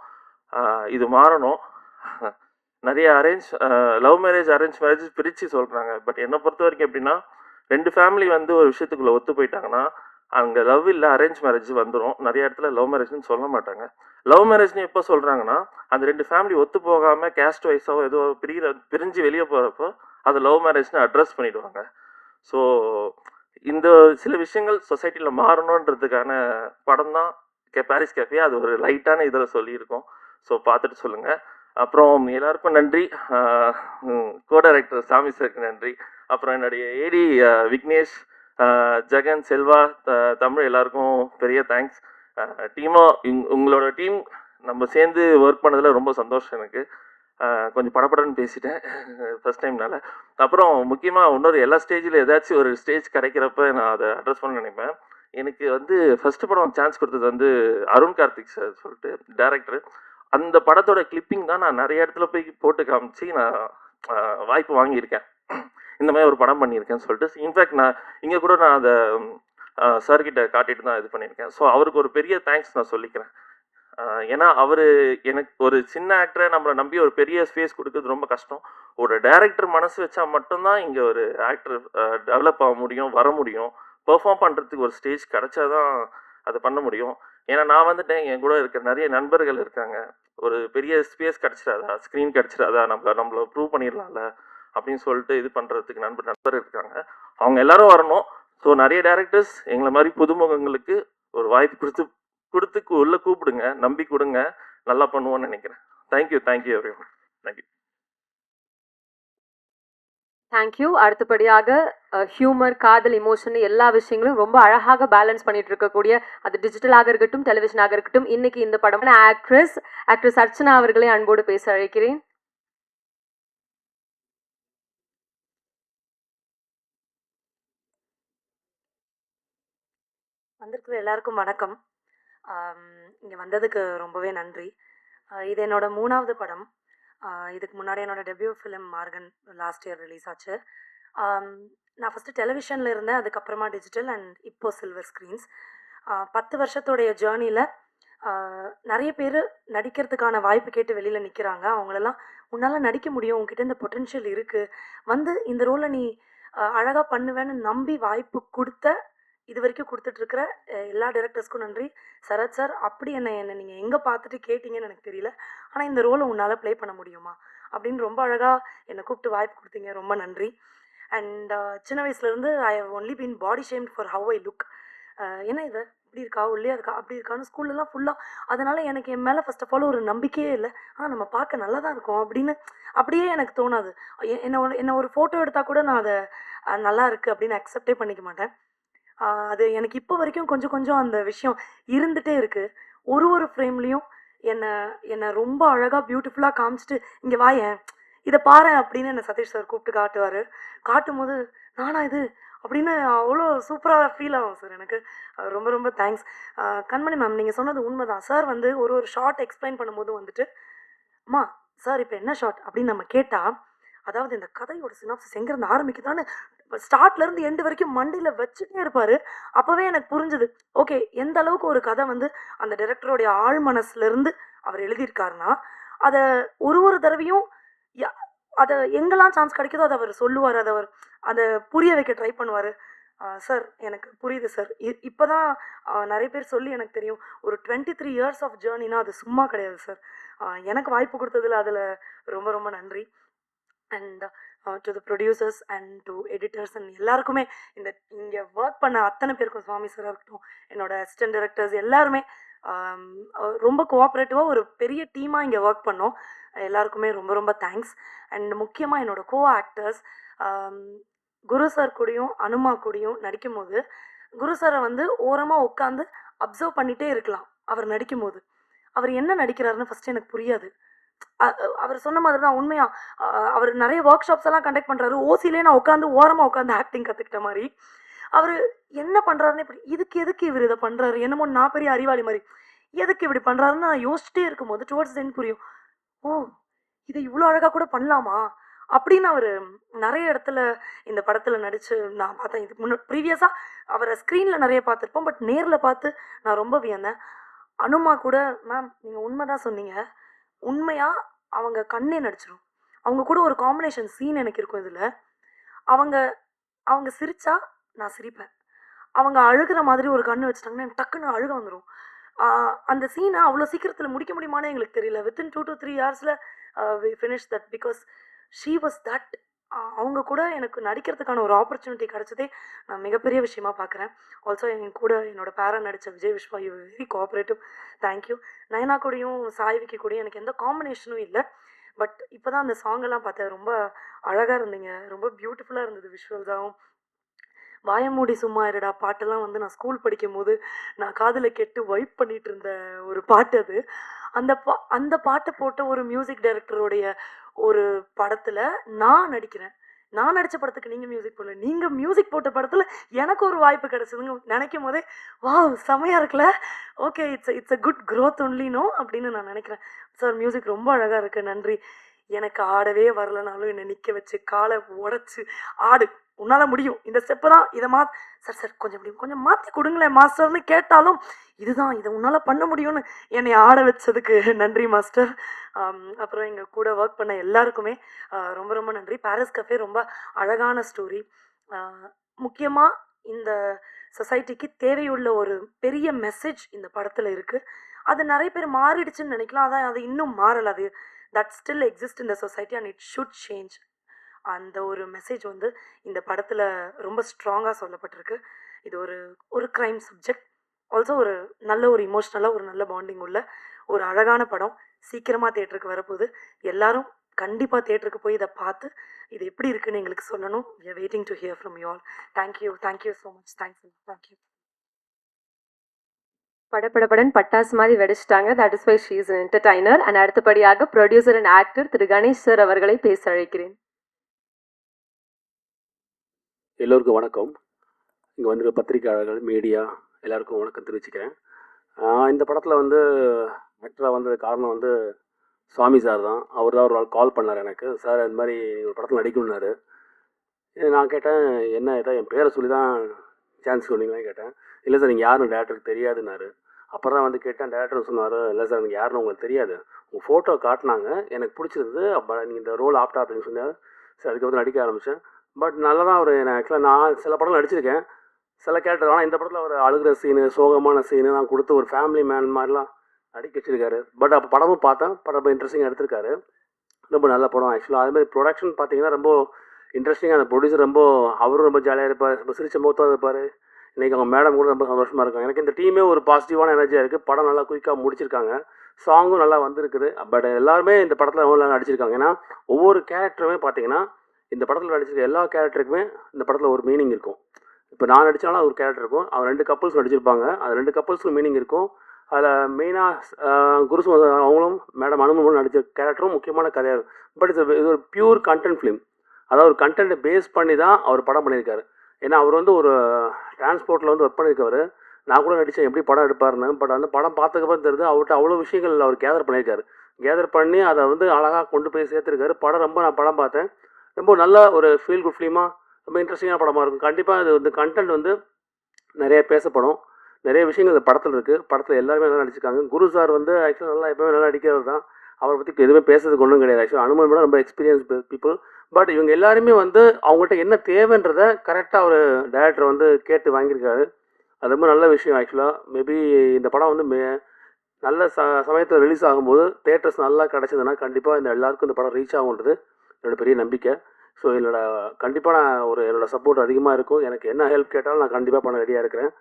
இது மாறணும். நிறைய லவ் மேரேஜ் அரேஞ்ச் மேரேஜ் பிரித்து சொல்கிறாங்க. பட் என்னை பொறுத்த வரைக்கும் எப்படின்னா, 2 ஃபேமிலி வந்து ஒரு விஷயத்துக்குள்ளே ஒத்து போயிட்டாங்கன்னா அங்கே லவ் இல்லை அரேஞ்ச் மேரேஜ் வந்துடும். நிறைய இடத்துல லவ் மேரேஜ்னு சொல்ல மாட்டாங்க. லவ் மேரேஜ்னு எப்போ சொல்கிறாங்கன்னா, அந்த 2 ஃபேமிலி ஒத்து போகாமல் கேஸ்ட் வைஸாவோ ஏதோ பிரிஞ்சு வெளியே போகிறப்போ அது லவ் மேரேஜ்னு அட்ரஸ் பண்ணிவிடுவாங்க. ஸோ இந்த சில விஷயங்கள் சொசைட்டியில் மாறணுன்றதுக்கான படம் தான் பாரிஸ் கேஃபே. அது ஒரு லைட்டான இதில் சொல்லியிருக்கோம். ஸோ பார்த்துட்டு சொல்லுங்கள். அப்புறம் எல்லாருக்கும் நன்றி. கோ டைரக்டர் சாமி சாருக்கு நன்றி. அப்புறம் என்னுடைய ஏடி விக்னேஷ், ஜெகன், செல்வா, தமிழ் எல்லாருக்கும் பெரிய தேங்க்ஸ். டீமாக உங்களோட டீம் நம்ம சேர்ந்து ஒர்க் பண்ணதில் ரொம்ப சந்தோஷம் எனக்கு. கொஞ்சம் படபடன்னு பேசிட்டேன் ஃபஸ்ட் டைம்னால. அப்புறம் முக்கியமாக இன்னொரு எல்லா ஸ்டேஜில் ஏதாச்சும் ஒரு ஸ்டேஜ் கிடைக்கிறப்ப நான் அதை அட்ரஸ் பண்ண நினைப்பேன். எனக்கு வந்து ஃபஸ்ட்டு படம் சான்ஸ் கொடுத்தது வந்து அருண் கார்த்திக் சார் சொல்லிட்டு டேரக்டர். அந்த படத்தோட கிளிப்பிங் தான் நான் நிறைய இடத்துல போய் போட்டு காமிச்சு நான் வாய்ப்பு வாங்கியிருக்கேன். இந்த மாதிரி ஒரு படம் பண்ணியிருக்கேன்னு சொல்லிட்டு. இன்ஃபேக்ட் நான் இங்கே கூட நான் அதை சார்கிட்ட காட்டிட்டு தான் இது பண்ணியிருக்கேன். ஸோ அவருக்கு ஒரு பெரிய தேங்க்ஸ் நான் சொல்லிக்கிறேன். ஏன்னா அவர் எனக்கு ஒரு சின்ன ஆக்டரை நம்மளை நம்பி ஒரு பெரிய ஸ்பேஸ் கொடுக்குறது ரொம்ப கஷ்டம். ஒரு டைரக்டர் மனசு வச்சா மட்டும்தான் இங்கே ஒரு ஆக்டர் டெவலப் ஆக முடியும், வர முடியும். பெர்ஃபார்ம் பண்ணுறதுக்கு ஒரு ஸ்டேஜ் கிடச்சா தான் அதை பண்ண முடியும். ஏன்னா நான் வந்துட்டேன், என் கூட இருக்க நிறைய நண்பர்கள் இருக்காங்க. ஒரு பெரிய ஸ்பேஸ் கிடச்சிடாதா, ஸ்க்ரீன் கிடச்சிடாதா, நம்மளை ப்ரூவ் பண்ணிடலாம்ல அப்படின்னு சொல்லிட்டு இது பண்ணுறதுக்கு நண்பர் இருக்காங்க. அவங்க எல்லாரும் வரணும். ஸோ நிறைய டேரக்டர்ஸ் எங்களை மாதிரி புதுமுகங்களுக்கு ஒரு வாய்ப்பு கொடுத்து உள்ள கூப்பிடுங்க, நம்பி கொடுங்க, நல்லா பண்ணுவோன்னு நினைக்கிறேன். Thank you everyone. தேங்க்யூ. தேங்க்யூ. அடுத்தபடியாக ஹியூமர், காதல், எமோஷன் எல்லா விஷயங்களும் ரொம்ப அழகாக பேலன்ஸ் பண்ணிட்டு இருக்கக்கூடிய, அது டிஜிட்டலாக இருக்கட்டும், டெலிவிஷனாக இருக்கட்டும், இன்னைக்கு இந்த படம் ஆக்ட்ரஸ் அர்ச்சனா அவர்களை அன்போடு பேச அழைக்கிறேன். வந்திருக்கிற எல்லாருக்கும் வணக்கம். இங்கே வந்ததுக்கு ரொம்பவே நன்றி. இது என்னோட 3வது படம். இதுக்கு முன்னாடி என்னோட debut film Morgan last year release ஆச்சு. நான் ஃபஸ்ட்டு டெலிவிஷனில் இருந்தேன், அதுக்கப்புறமா டிஜிட்டல் அண்ட் இப்போ சில்வர் ஸ்க்ரீன்ஸ். 10 வருஷத்துடைய ஜேர்னியில் நிறைய பேர் நடிக்கிறதுக்கான வாய்ப்பு கேட்டு வெளியில் நிற்கிறாங்க. அவங்களெல்லாம் உன்னால் நடிக்க முடியும், உங்ககிட்ட இந்த பொட்டென்ஷியல் இருக்குது, வந்து இந்த ரோலை நீ அழகாக பண்ணுவேன்னு நம்பி வாய்ப்பு கொடுத்த, இது வரைக்கும் கொடுத்துட்ருக்கிற எல்லா டைரக்டர்ஸ்க்கும் நன்றி. சரத் சார், அப்படி என்னை நீங்கள் எங்கே பார்த்துட்டு கேட்டிங்கன்னு எனக்கு தெரியல, ஆனால் இந்த ரோலை உன்னால் ப்ளே பண்ண முடியுமா அப்படின்னு ரொம்ப அழகாக என்னை கூப்பிட்டு வாய்ப்பு கொடுத்தீங்க, ரொம்ப நன்றி. அண்ட் சின்ன வயசுலேருந்து I have only been body shamed for how I look. என்ன இது இப்படி இருக்கா, ஒல்லியாக இருக்கா, அப்படி இருக்கான்னு ஸ்கூல்லலாம் ஃபுல்லாக. அதனால் எனக்கு என் மேலே ஃபர்ஸ்ட் ஆஃப் ஆல் ஒரு நம்பிக்கையே இல்லை. நம்ம பார்க்க நல்லா தான் இருக்கோம் அப்படின்னு அப்படியே எனக்கு தோணாது. என்ன ஒரு ஃபோட்டோ எடுத்தால் கூட நான் அதை நல்லா இருக்குது அப்படின்னு அக்செப்டே பண்ணிக்க மாட்டேன். அது எனக்கு இப்போ வரைக்கும் கொஞ்சம் கொஞ்சம் அந்த விஷயம் இருந்துகிட்டே இருக்குது. ஒரு ஃப்ரேம்லேயும் என்னை ரொம்ப அழகாக பியூட்டிஃபுல்லாக காமிச்சிட்டு, இங்கே வாயேன், இதை பாரு அப்படின்னு என்னை சதீஷ் சார் கூப்பிட்டு காட்டுவார். காட்டும் போது நானா இது அப்படின்னு அவ்வளோ சூப்பராக ஃபீல் ஆகும் சார் எனக்கு. ரொம்ப ரொம்ப தேங்க்ஸ். கண்மணி மேம், நீங்கள் சொன்னது உண்மை தான் சார். வந்து ஒரு ஷார்ட் எக்ஸ்பிளைன் பண்ணும்போது வந்துட்டு, அம்மா சார் இப்போ என்ன ஷார்ட் அப்படின்னு நம்ம கேட்டால், அதாவது இந்த கதையோட சினாப்சிஸ் எங்கேருந்து ஆரம்பிக்குதான்னு ஸ்டார்ட்லேருந்து எண்டு வரைக்கும் மண்டியில் வச்சுட்டே இருப்பார். அப்போவே எனக்கு புரிஞ்சுது, ஓகே எந்த அளவுக்கு ஒரு கதை வந்து அந்த டைரக்டருடைய ஆழ் மனசுலேருந்து அவர் எழுதியிருக்காருன்னா, அதை ஒரு தடவையும் அதை எங்கெல்லாம் சான்ஸ் கிடைக்குதோ அதை அவர் சொல்லுவார், அதை புரிய வைக்க ட்ரை பண்ணுவார். சார் எனக்கு புரியுது சார். இப்போ தான் நிறைய பேர் சொல்லி எனக்கு தெரியும், ஒரு 23 இயர்ஸ் ஆஃப் ஜேர்னினா அது சும்மா கிடையாது சார். எனக்கு வாய்ப்பு கொடுத்ததில் அதில் ரொம்ப ரொம்ப நன்றி. And to the producers and to editors and எல்லாருக்குமே, இங்கே ஒர்க் பண்ண அத்தனை பேருக்கும், சுவாமி சாராக இருக்கட்டும், என்னோட அசிஸ்டன்ட் டைரக்டர்ஸ் எல்லாருமே ரொம்ப கோஆப்ரேட்டிவாக ஒரு பெரிய டீமாக இங்கே ஒர்க் பண்ணோம். எல்லாருக்குமே ரொம்ப ரொம்ப தேங்க்ஸ். அண்ட் முக்கியமாக என்னோடய கோ ஆக்டர்ஸ், குரு சார் கூடயும் அனுமா கூடயும் நடிக்கும் போது, குரு சாரை வந்து ஓரமாக உட்காந்து அப்சர்வ் பண்ணிகிட்டே இருக்கலாம். அவர் நடிக்கும் போது அவர் என்ன நடிக்கிறாருன்னு ஃபஸ்ட்டு எனக்கு புரியாது. அவர் சொன்ன மாதிரி தான் உண்மையா. அவர் நிறைய ஒர்க் ஷாப்ஸ் எல்லாம் கண்டக்ட் பண்ணுறாரு. ஓசிலே நான் உட்காந்து ஓரமாக உட்காந்து ஆக்டிங் கற்றுக்கிட்ட மாதிரி. அவர் என்ன பண்ணுறாருன்னு இப்படி, எதுக்கு இவர் இதை பண்ணுறாரு, என்னமோ நான் பெரிய அறிவாளி மாதிரி, எதுக்கு இப்படி பண்ணுறாருன்னு நான் யோசிச்சிட்டே இருக்கும்போது டுவர்ட்ஸ் தென் புரியும், ஓ இதை இவ்வளோ அழகாக கூட பண்ணலாமா அப்படின்னு. அவர் நிறைய இடத்துல இந்த படத்தில் நடித்து நான் பார்த்தேன். இதுக்கு முன்னாடி ப்ரீவியஸாக அவரை ஸ்க்ரீனில் நிறைய பார்த்துருப்போம், பட் நேரில் பார்த்து நான் ரொம்ப வியந்தேன். அனுமா கூட, மேம் நீங்கள் உண்மை தான் சொன்னீங்க, உண்மையாக அவங்க கண்ணே நடிச்சிடும். அவங்க கூட ஒரு காம்பினேஷன் சீன் எனக்கு இருக்கும் இதில். அவங்க சிரித்தா நான் சிரிப்பேன், அவங்க அழுகிற மாதிரி ஒரு கண்ணு வச்சுட்டாங்கன்னா எனக்கு டக்குன்னு அழுக வந்துடும். அந்த சீனை அவ்வளோ சீக்கிரத்தில் முடிக்க முடியுமானே எங்களுக்கு தெரியல. Within 2 to 3 hours we finished that because she was that. அவங்க கூட எனக்கு நடிக்கிறதுக்கான ஒரு ஆப்பர்ச்சுனிட்டி கிடச்சதே நான் மிகப்பெரிய விஷயமா பார்க்குறேன். ஆல்சோ என் கூட என்னோடய பேரா நடித்த Vijay Viswa, you very cooperative, thank you. Nayana கூடயும் சாய்விக்கு கூடயும் எனக்கு எந்த காம்பினேஷனும் இல்லை, பட் இப்போ தான் அந்த சாங்கெல்லாம் பார்த்தேன். ரொம்ப அழகாக இருந்தீங்க, ரொம்ப பியூட்டிஃபுல்லாக இருந்தது விஷுவல்ஸாகவும். வாய மூடி சும்மா இருடா பாட்டெல்லாம் வந்து நான் ஸ்கூல் படிக்கும்போது நான் காதுல கேட்டு வைப் பண்ணிட்டு இருந்த ஒரு பாட்டு அது. அந்த பாட்ட போட்ட ஒரு மியூசிக் டைரக்டருடைய ஒரு படத்துல நான் நடிக்கிறேன். நான் நடிச்ச படத்துக்கு நீங்க மியூசிக் போடல. நீங்க மியூசிக் போட்ட படத்துல எனக்கு ஒரு வாய்ப்பு கிடைச்சதுங்க நினைக்கும் போதே வாவ்! செமையா இருக்குல்ல. Okay it's a good growth only no அப்படின்னு நான் நினைக்கிறேன். சார் மியூசிக் ரொம்ப அழகா இருக்கு. நன்றி. எனக்கு ஆடவே வரலனாலும் என்னை நிக்க வச்சு காலை உடைச்சு ஆடு உன்னால முடியும் இந்த ஸ்டெப்பு தான் இதை சார் கொஞ்சம் இப்படி கொஞ்சம் மாற்றி கொடுங்களேன் மாஸ்டர்னு கேட்டாலும் இதுதான் இதை உன்னால பண்ண முடியும்னு என்னை ஆட வச்சதுக்கு நன்றி மாஸ்டர். அப்புறம் எங்கள் கூட ஒர்க் பண்ண எல்லாருக்குமே ரொம்ப ரொம்ப நன்றி. பாரிஸ் கஃபே ரொம்ப அழகான ஸ்டோரி. முக்கியமாக இந்த சொசைட்டிக்கு தேவையுள்ள ஒரு பெரிய மெசேஜ் இந்த படத்தில் இருக்குது. அது நிறைய பேர் மாறிடுச்சுன்னு நினைக்கலாம். அதான் அது இன்னும் மாறலை. அது that still exist in the society and it should change. அந்த ஒரு மெசேஜ் வந்து இந்த படத்தில் ரொம்ப ஸ்ட்ராங்காக சொல்லப்பட்டிருக்கு. இது ஒரு க்ரைம் சப்ஜெக்ட், ஆல்சோ ஒரு நல்ல ஒரு இமோஷ்னலாக ஒரு நல்ல பாண்டிங் உள்ள ஒரு அழகான படம். சீக்கிரமாக தேட்டருக்கு வரப்போகுது. எல்லாரும் கண்டிப்பாக தேட்டருக்கு போய் இதை பார்த்து இது எப்படி இருக்குன்னு எங்களுக்கு சொல்லணும். we are waiting to hear from you all. thank you so much. thank you. படபடபடன் பட்டாசு மாதிரி வெடிச்சிட்டாங்க. That is why she is an entertainer. And அடுத்தபடியாக ப்ரொடியூசர் அண்ட் ஆக்டர் திரு கணேஷ் சார் அவர்களை பேச அழைக்கிறேன். எல்லோருக்கும் வணக்கம். இங்கே வந்திருக்க பத்திரிகையாளர்கள், மீடியா எல்லாருக்கும் வணக்கம் தெரிவிச்சுக்கிறேன். இந்த படத்தில் வந்து ஆக்டராக வந்தது காரணம் வந்து சுவாமி சார் தான். அவர் தான் ஒரு நாள் கால் பண்ணார் எனக்கு. சார் இந்த மாதிரி ஒரு படத்தில் நடிக்கணுன்னாரு. நான் கேட்டேன், என்ன ஏதோ என் பேரை சொல்லி தான் சான்ஸ் சொன்னீங்களான்னு கேட்டேன். இல்லை சார் நீங்கள் யாருன்னு டேரக்டருக்கு தெரியாதுன்னாரு. அப்புறம் தான் வந்து கேட்டேன். டேரக்டர் சொன்னார், இல்லை சார் எனக்கு யாருன்னு உங்களுக்கு தெரியாது, உங்கள் ஃபோட்டோ காட்டினாங்க, எனக்கு பிடிச்சிருந்தது, அப்போ நீங்கள் இந்த ரோல் ஆப்டா அப்படின்னு சொன்னார். சார் அதுக்கு வந்து நடிக்க ஆரம்பித்தேன். பட் நல்லா தான் அவர் ஆக்சுவலாக நான் சில படம் நடிச்சிருக்கேன், சில கேரக்டர். ஆனால் இந்த படத்தில் அவர் அழுகிற சீனு, சோகமான சீனு நான் கொடுத்து ஒரு ஃபேமிலி மேன் மாதிரிலாம் நடிக்க வச்சிருக்காரு. பட் அப்போ படமும் பார்த்தேன். படம் ரொம்ப இன்ட்ரெஸ்டிங்காக எடுத்திருக்காரு. ரொம்ப நல்ல படம் ஆக்சுவலாக. அதுமாதிரி ப்ரொடக்ஷன் பார்த்தீங்கன்னா ரொம்ப இன்ட்ரெஸ்டிங்காக. அந்த ப்ரொடியூசர் அவரும் ரொம்ப ஜாலியாக இருப்பார், ரொம்ப சிரிச்ச முகத்தாக இருப்பார். இன்றைக்கி அவங்க மேடம் கூட ரொம்ப சந்தோஷமாக இருக்காங்க. எனக்கு இந்த டீமே ஒரு பாசிட்டிவான எனர்ஜியாக இருக்குது. படம் நல்லா குயிக்காக முடிச்சிருக்காங்க. சாங்கும் நல்லா வந்திருக்குது. பட் எல்லாருமே இந்த படத்தில் ரொம்ப நல்லா நடிச்சிருக்காங்க. ஏன்னா ஒவ்வொரு கேரக்டருமே பார்த்தீங்கன்னா இந்த படத்தில் நடிச்சிருக்க எல்லா கேரக்டருக்குமே இந்த படத்தில் ஒரு மீனிங் இருக்கும். இப்போ நான் நடித்தாலும் ஒரு கேரக்டர் இருக்கும். அவர் 2 கப்புள்ஸ் நடிச்சிருப்பாங்க. அது 2 கப்புள்ஸுக்கும் மீனிங் இருக்கும். அதில் மெயினாக குருசு அவங்களும் மேடம் அனுமனும் நடித்த கேரக்டரும் முக்கியமான கதையாக இருக்கும். பட் இது ஒரு பியூர் கண்டென்ட் ஃபிலிம். அதாவது ஒரு கண்டென்ட்டை பேஸ் பண்ணி தான் அவர் படம் பண்ணியிருக்காரு. ஏன்னா அவர் வந்து ஒரு டிரான்ஸ்போர்ட்டில் வந்து ஒர்க் பண்ணியிருக்காரு. நான் கூட நடித்தேன் எப்படி படம் எடுப்பாருன்னு. பட் அந்த படம் பார்த்ததுக்கப்புறம் தெரியுது அவர்கிட்ட அவ்வளோ விஷயங்கள் அவர் கேதர் பண்ணியிருக்காரு. கேதர் பண்ணி அதை வந்து அழகாக கொண்டு போய் சேர்த்துருக்காரு. நான் படம் பார்த்தேன். ரொம்ப நல்ல ஒரு ஃபீல் குட் ஃபிலிமாக ரொம்ப இன்ட்ரெஸ்டிங்கான படமாக இருக்கும். கண்டிப்பாக இது வந்து கண்டென்ட் வந்து நிறைய பேசப்படும். நிறைய விஷயங்கள் இந்த படத்தில் இருக்குது. படத்தில் எல்லாருமே நல்லா நடிச்சிருக்காங்க. குரு சார் வந்து ஆக்சுவலாக நல்லா எப்போவுமே நல்லா நடிக்கிறவர் தான். அவரை பற்றி எதுவுமே பேசுறதுக்கு ஒன்றும் கிடையாது. ஆக்சுவலாக அனுமன் கூட ரொம்ப எக்ஸ்பீரியன்ஸ் பீப்புள். பட் இவங்க எல்லாருமே வந்து அவங்கள்ட்ட என்ன தேவைன்றதை கரெக்டாக ஒரு டைரக்டர் வந்து கேட்டு வாங்கியிருக்காரு. அது ரொம்ப நல்ல விஷயம் ஆக்சுவலாக. மேபி இந்த படம் வந்து நல்ல சமயத்தில் ரிலீஸ் ஆகும்போது தேட்டர்ஸ் நல்லா கிடச்சதுன்னா கண்டிப்பாக எல்லாருக்கும் இந்த படம் ரீச் ஆகுன்றது என்னோடய பெரிய நம்பிக்கை. ஸோ கண்டிப்பாக நான் என்னோடய சப்போர்ட் அதிகமாக இருக்கும். எனக்கு என்ன ஹெல்ப் கேட்டாலும் நான் கண்டிப்பாக பண்ண ரெடியாக இருக்கிறேன்.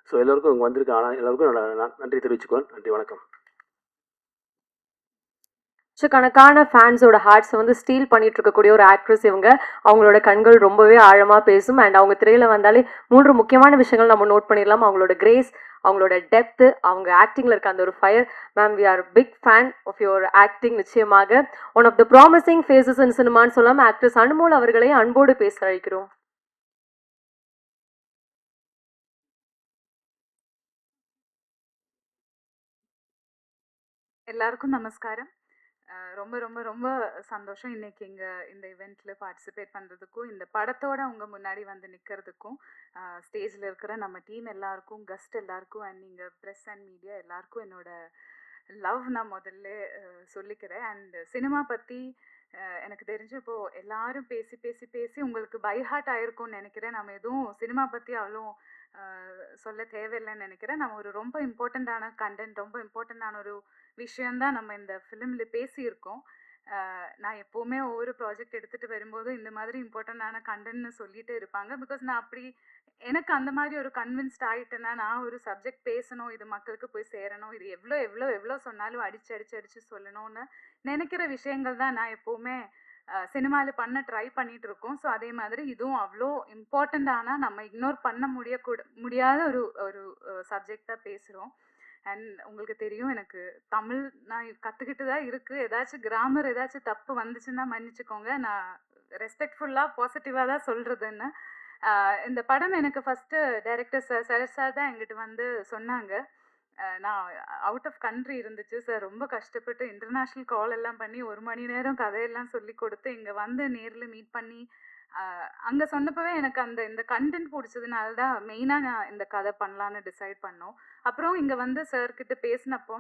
ஸோ எல்லோருக்கும் இங்கே வந்திருக்கேன். எல்லாருக்கும் என்னோட நன்றி தெரிவிச்சுக்குவேன். நன்றி, வணக்கம். லட்சக்கணக்கான ஃபேன்ஸோட ஹார்ட்ஸை வந்து ஸ்டீல் பண்ணிட்டு இருக்கக்கூடிய ஒரு ஆக்ட்ரஸ் இவங்க. அவங்களோட கண்கள் ரொம்பவே ஆழமாக பேசும். அண்ட் அவங்க திரையில் வந்தாலே 3 முக்கியமான விஷயங்கள் நம்ம நோட் பண்ணிடலாம். அவங்களோட கிரேஸ், அவங்களோட டெப்த்து, அவங்க ஆக்டிங்கில் இருக்க அந்த ஒரு fire. Ma'am, we are big fan of your acting. நிச்சயமாக one of the promising faces in சினிமான்னு சொல்லாமல் ஆக்ட்ரஸ் அனுமோல் அவர்களை அன்போடு பேச அழைக்கிறோம். எல்லாருக்கும் நமஸ்காரம். ரொம்ப ரொம்ப ரொம்ப சந்தோஷம் இன்னைக்கு இங்கே இந்த இவெண்ட்டில் பார்ட்டிசிபேட் பண்ணுறதுக்கும், இந்த படத்தோட உங்கள் முன்னாடி வந்து நிற்கிறதுக்கும், ஸ்டேஜில் இருக்கிற நம்ம டீம் எல்லாருக்கும், கெஸ்ட் எல்லாருக்கும், அண்ட் நீங்கள் ப்ரெஸ் அண்ட் மீடியா எல்லாருக்கும் என்னோட லவ் நான் முதல்ல சொல்லிக்கிறேன். அண்ட் சினிமா பற்றி எனக்கு தெரிஞ்சு இப்போது எல்லாரும் பேசி பேசி பேசி உங்களுக்கு பைஹார்ட் ஆகிருக்கும்னு நினைக்கிறேன். நம்ம எதுவும் சினிமா பற்றி அவ்வளோ சொல்ல தேவையில்லைன்னு நினைக்கிறேன். நம்ம ஒரு ரொம்ப இம்பார்ட்டண்ட்டான கண்டென்ட், ரொம்ப இம்பார்ட்டண்ட்டான ஒரு விஷயந்தான் நம்ம இந்த ஃபிலிமில் பேசியிருக்கோம். நான் எப்போவுமே ஒவ்வொரு ப்ராஜெக்ட் எடுத்துகிட்டு வரும்போது இந்த மாதிரி இம்பார்ட்டண்ட்டான கண்டென்ட்னு சொல்லிகிட்டே இருப்பாங்க. பிகாஸ் நான் எனக்கு அந்த மாதிரி ஒரு கன்வின்ஸ்ட் ஆகிட்டேன்னா, நான் ஒரு சப்ஜெக்ட் பேசணும், இது மக்களுக்கு போய் சேரணும், இது எவ்வளோ எவ்வளோ எவ்வளோ சொன்னாலும் அடித்து அடித்து அடித்து சொல்லணும்னு நினைக்கிற விஷயங்கள் தான் நான் எப்போவுமே சினிமாவில் பண்ண ட்ரை பண்ணிட்டு இருக்கோம். ஸோ அதே மாதிரி இதுவும் அவ்வளோ இம்பார்ட்டண்ட்டான நம்ம இக்னோர் பண்ண முடியாத ஒரு ஒரு சப்ஜெக்டாக பேசுகிறோம். அண்ட் உங்களுக்கு தெரியும் எனக்கு தமிழ் நான் கற்றுக்கிட்டு தான் இருக்குது. ஏதாச்சும் கிராமர் ஏதாச்சும் தப்பு வந்துச்சுன்னா மன்னிச்சுக்கோங்க. நான் ரெஸ்பெக்ட்ஃபுல்லாக பாசிட்டிவாக தான் சொல்கிறதுன்னு. இந்த படம் எனக்கு ஃபஸ்ட்டு டைரக்டர் சரத் சார் தான் எங்கிட்ட வந்து சொன்னாங்க. நான் அவுட் ஆஃப் கண்ட்ரி இருந்துச்சு சார். ரொம்ப கஷ்டப்பட்டு இன்டர்நேஷ்னல் கால் எல்லாம் பண்ணி 1 மணி நேரம் கதையெல்லாம் சொல்லி கொடுத்து இங்கே வந்து நேரில் மீட் பண்ணி அங்கே சொன்னப்பவே எனக்கு இந்த கண்டென்ட் பிடிச்சதுனால தான் மெயினாக நான் இந்த கதை பண்ணலான்னு டிசைட் பண்ணோம். அப்புறம் இங்கே வந்து சார்கிட்ட பேசினப்போ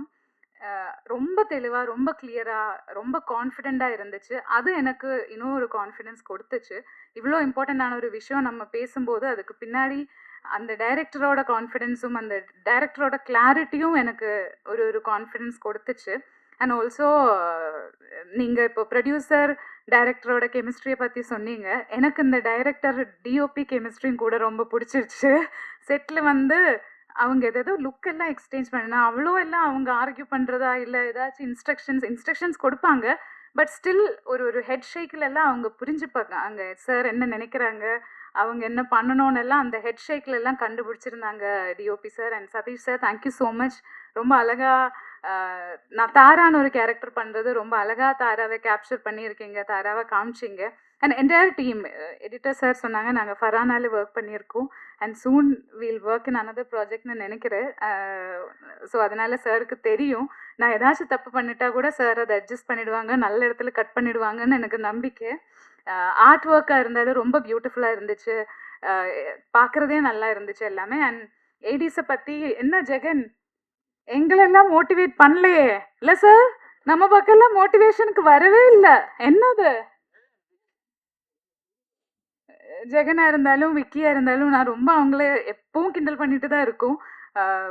ரொம்ப தெளிவாக, ரொம்ப கிளியராக, ரொம்ப கான்ஃபிடெண்ட்டாக இருந்துச்சு. அது எனக்கு இன்னும் ஒரு கான்ஃபிடென்ஸ் கொடுத்துச்சு. இவ்வளோ இம்பார்ட்டண்ட்டான ஒரு விஷயம் நம்ம பேசும்போது அதுக்கு பின்னாடி அந்த டைரக்டரோட கான்ஃபிடென்ஸும் அந்த டைரக்டரோட கிளாரிட்டியும் எனக்கு ஒரு கான்ஃபிடென்ஸ் கொடுத்துச்சு. அண்ட் ஆல்சோ நீங்கள் இப்போ ப்ரொடியூசர் டைரக்டரோட கெமிஸ்ட்ரியை பற்றி சொன்னீங்க. எனக்கு இந்த டைரக்டர் டிஓபி கெமிஸ்ட்ரியும் கூட ரொம்ப பிடிச்சிருச்சு. செட்டில் வந்து அவங்க எதோ லுக் எல்லாம் எக்ஸ்சேஞ்ச் பண்ணினா அவ்வளோ எல்லாம் அவங்க ஆர்கியூ பண்ணுறதா இல்லை ஏதாச்சும் இன்ஸ்ட்ரக்ஷன்ஸ் கொடுப்பாங்க. பட் ஸ்டில் ஒரு ஹெட் ஷேக்கில் எல்லாம் அவங்க புரிஞ்சுப்பாங்க. அங்கே சார் என்ன நினைக்கிறாங்க, அவங்க என்ன பண்ணணும்னு எல்லாம் அந்த ஹெட் ஷேக்கில் எல்லாம் கண்டுபிடிச்சிருந்தாங்க DOP sir. And Sathish sir, thank you so much. ரொம்ப அழகாக நான் தாரான்னு ஒரு கேரக்டர் பண்ணுறது ரொம்ப அழகாக தாராவை கேப்சர் பண்ணியிருக்கீங்க, தாராவை காமிச்சிங்க. And entire team editor sir சொன்னாங்க நாங்கள் ஃபரானால ஒர்க் பண்ணியிருக்கோம் and soon we'll work in another ப்ராஜெக்ட்னு நினைக்கிறேன். ஸோ அதனால் சாருக்கு தெரியும் நான் ஏதாச்சும் தப்பு பண்ணிட்டா கூட சார் அதை அட்ஜஸ்ட் பண்ணிவிடுவாங்க, நல்ல இடத்துல கட் பண்ணிவிடுவாங்கன்னு எனக்கு நம்பிக்கை. ஆர்ட் ஒர்க்காக இருந்தாலும் ரொம்ப பியூட்டிஃபுல்லாக இருந்துச்சு, பார்க்குறதே நல்லா இருந்துச்சு எல்லாமே. அண்ட் ஏடிஸை பற்றி என்ன ஜெகன் எங்களெல்லாம் மோட்டிவேட் பண்ணலையே இல்லை சார்? நம்ம பக்கம்லாம் மோட்டிவேஷனுக்கு வரவே இல்லை. என்னது ஜெகனாக இருந்தாலும் விக்கியாக இருந்தாலும் நான் ரொம்ப அவங்கள எப்பவும் கிண்டல் பண்ணிட்டு தான் இருக்கோம்.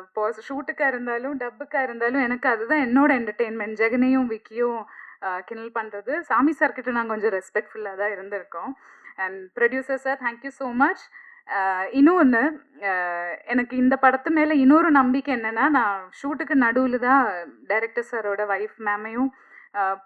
இப்போ ஷூட்டுக்காக இருந்தாலும் டப்புக்காக இருந்தாலும் எனக்கு அதுதான் என்னோட என்டர்டெயின்மெண்ட். ஜெகனையும் விக்கியும் கிண்டல் பண்ணுறது. சாமி சார்கிட்ட நான் கொஞ்சம் ரெஸ்பெக்ட்ஃபுல்லாக தான் இருந்திருக்கோம். And producer sir, thank you so much. இன்னொன்று எனக்கு இந்த படத்து மேலே இன்னொரு நம்பிக்கை என்னென்னா, நான் ஷூட்டுக்கு நடுவில் தான் டைரக்டர் சாரோட ஒய்ஃப் மேமையும்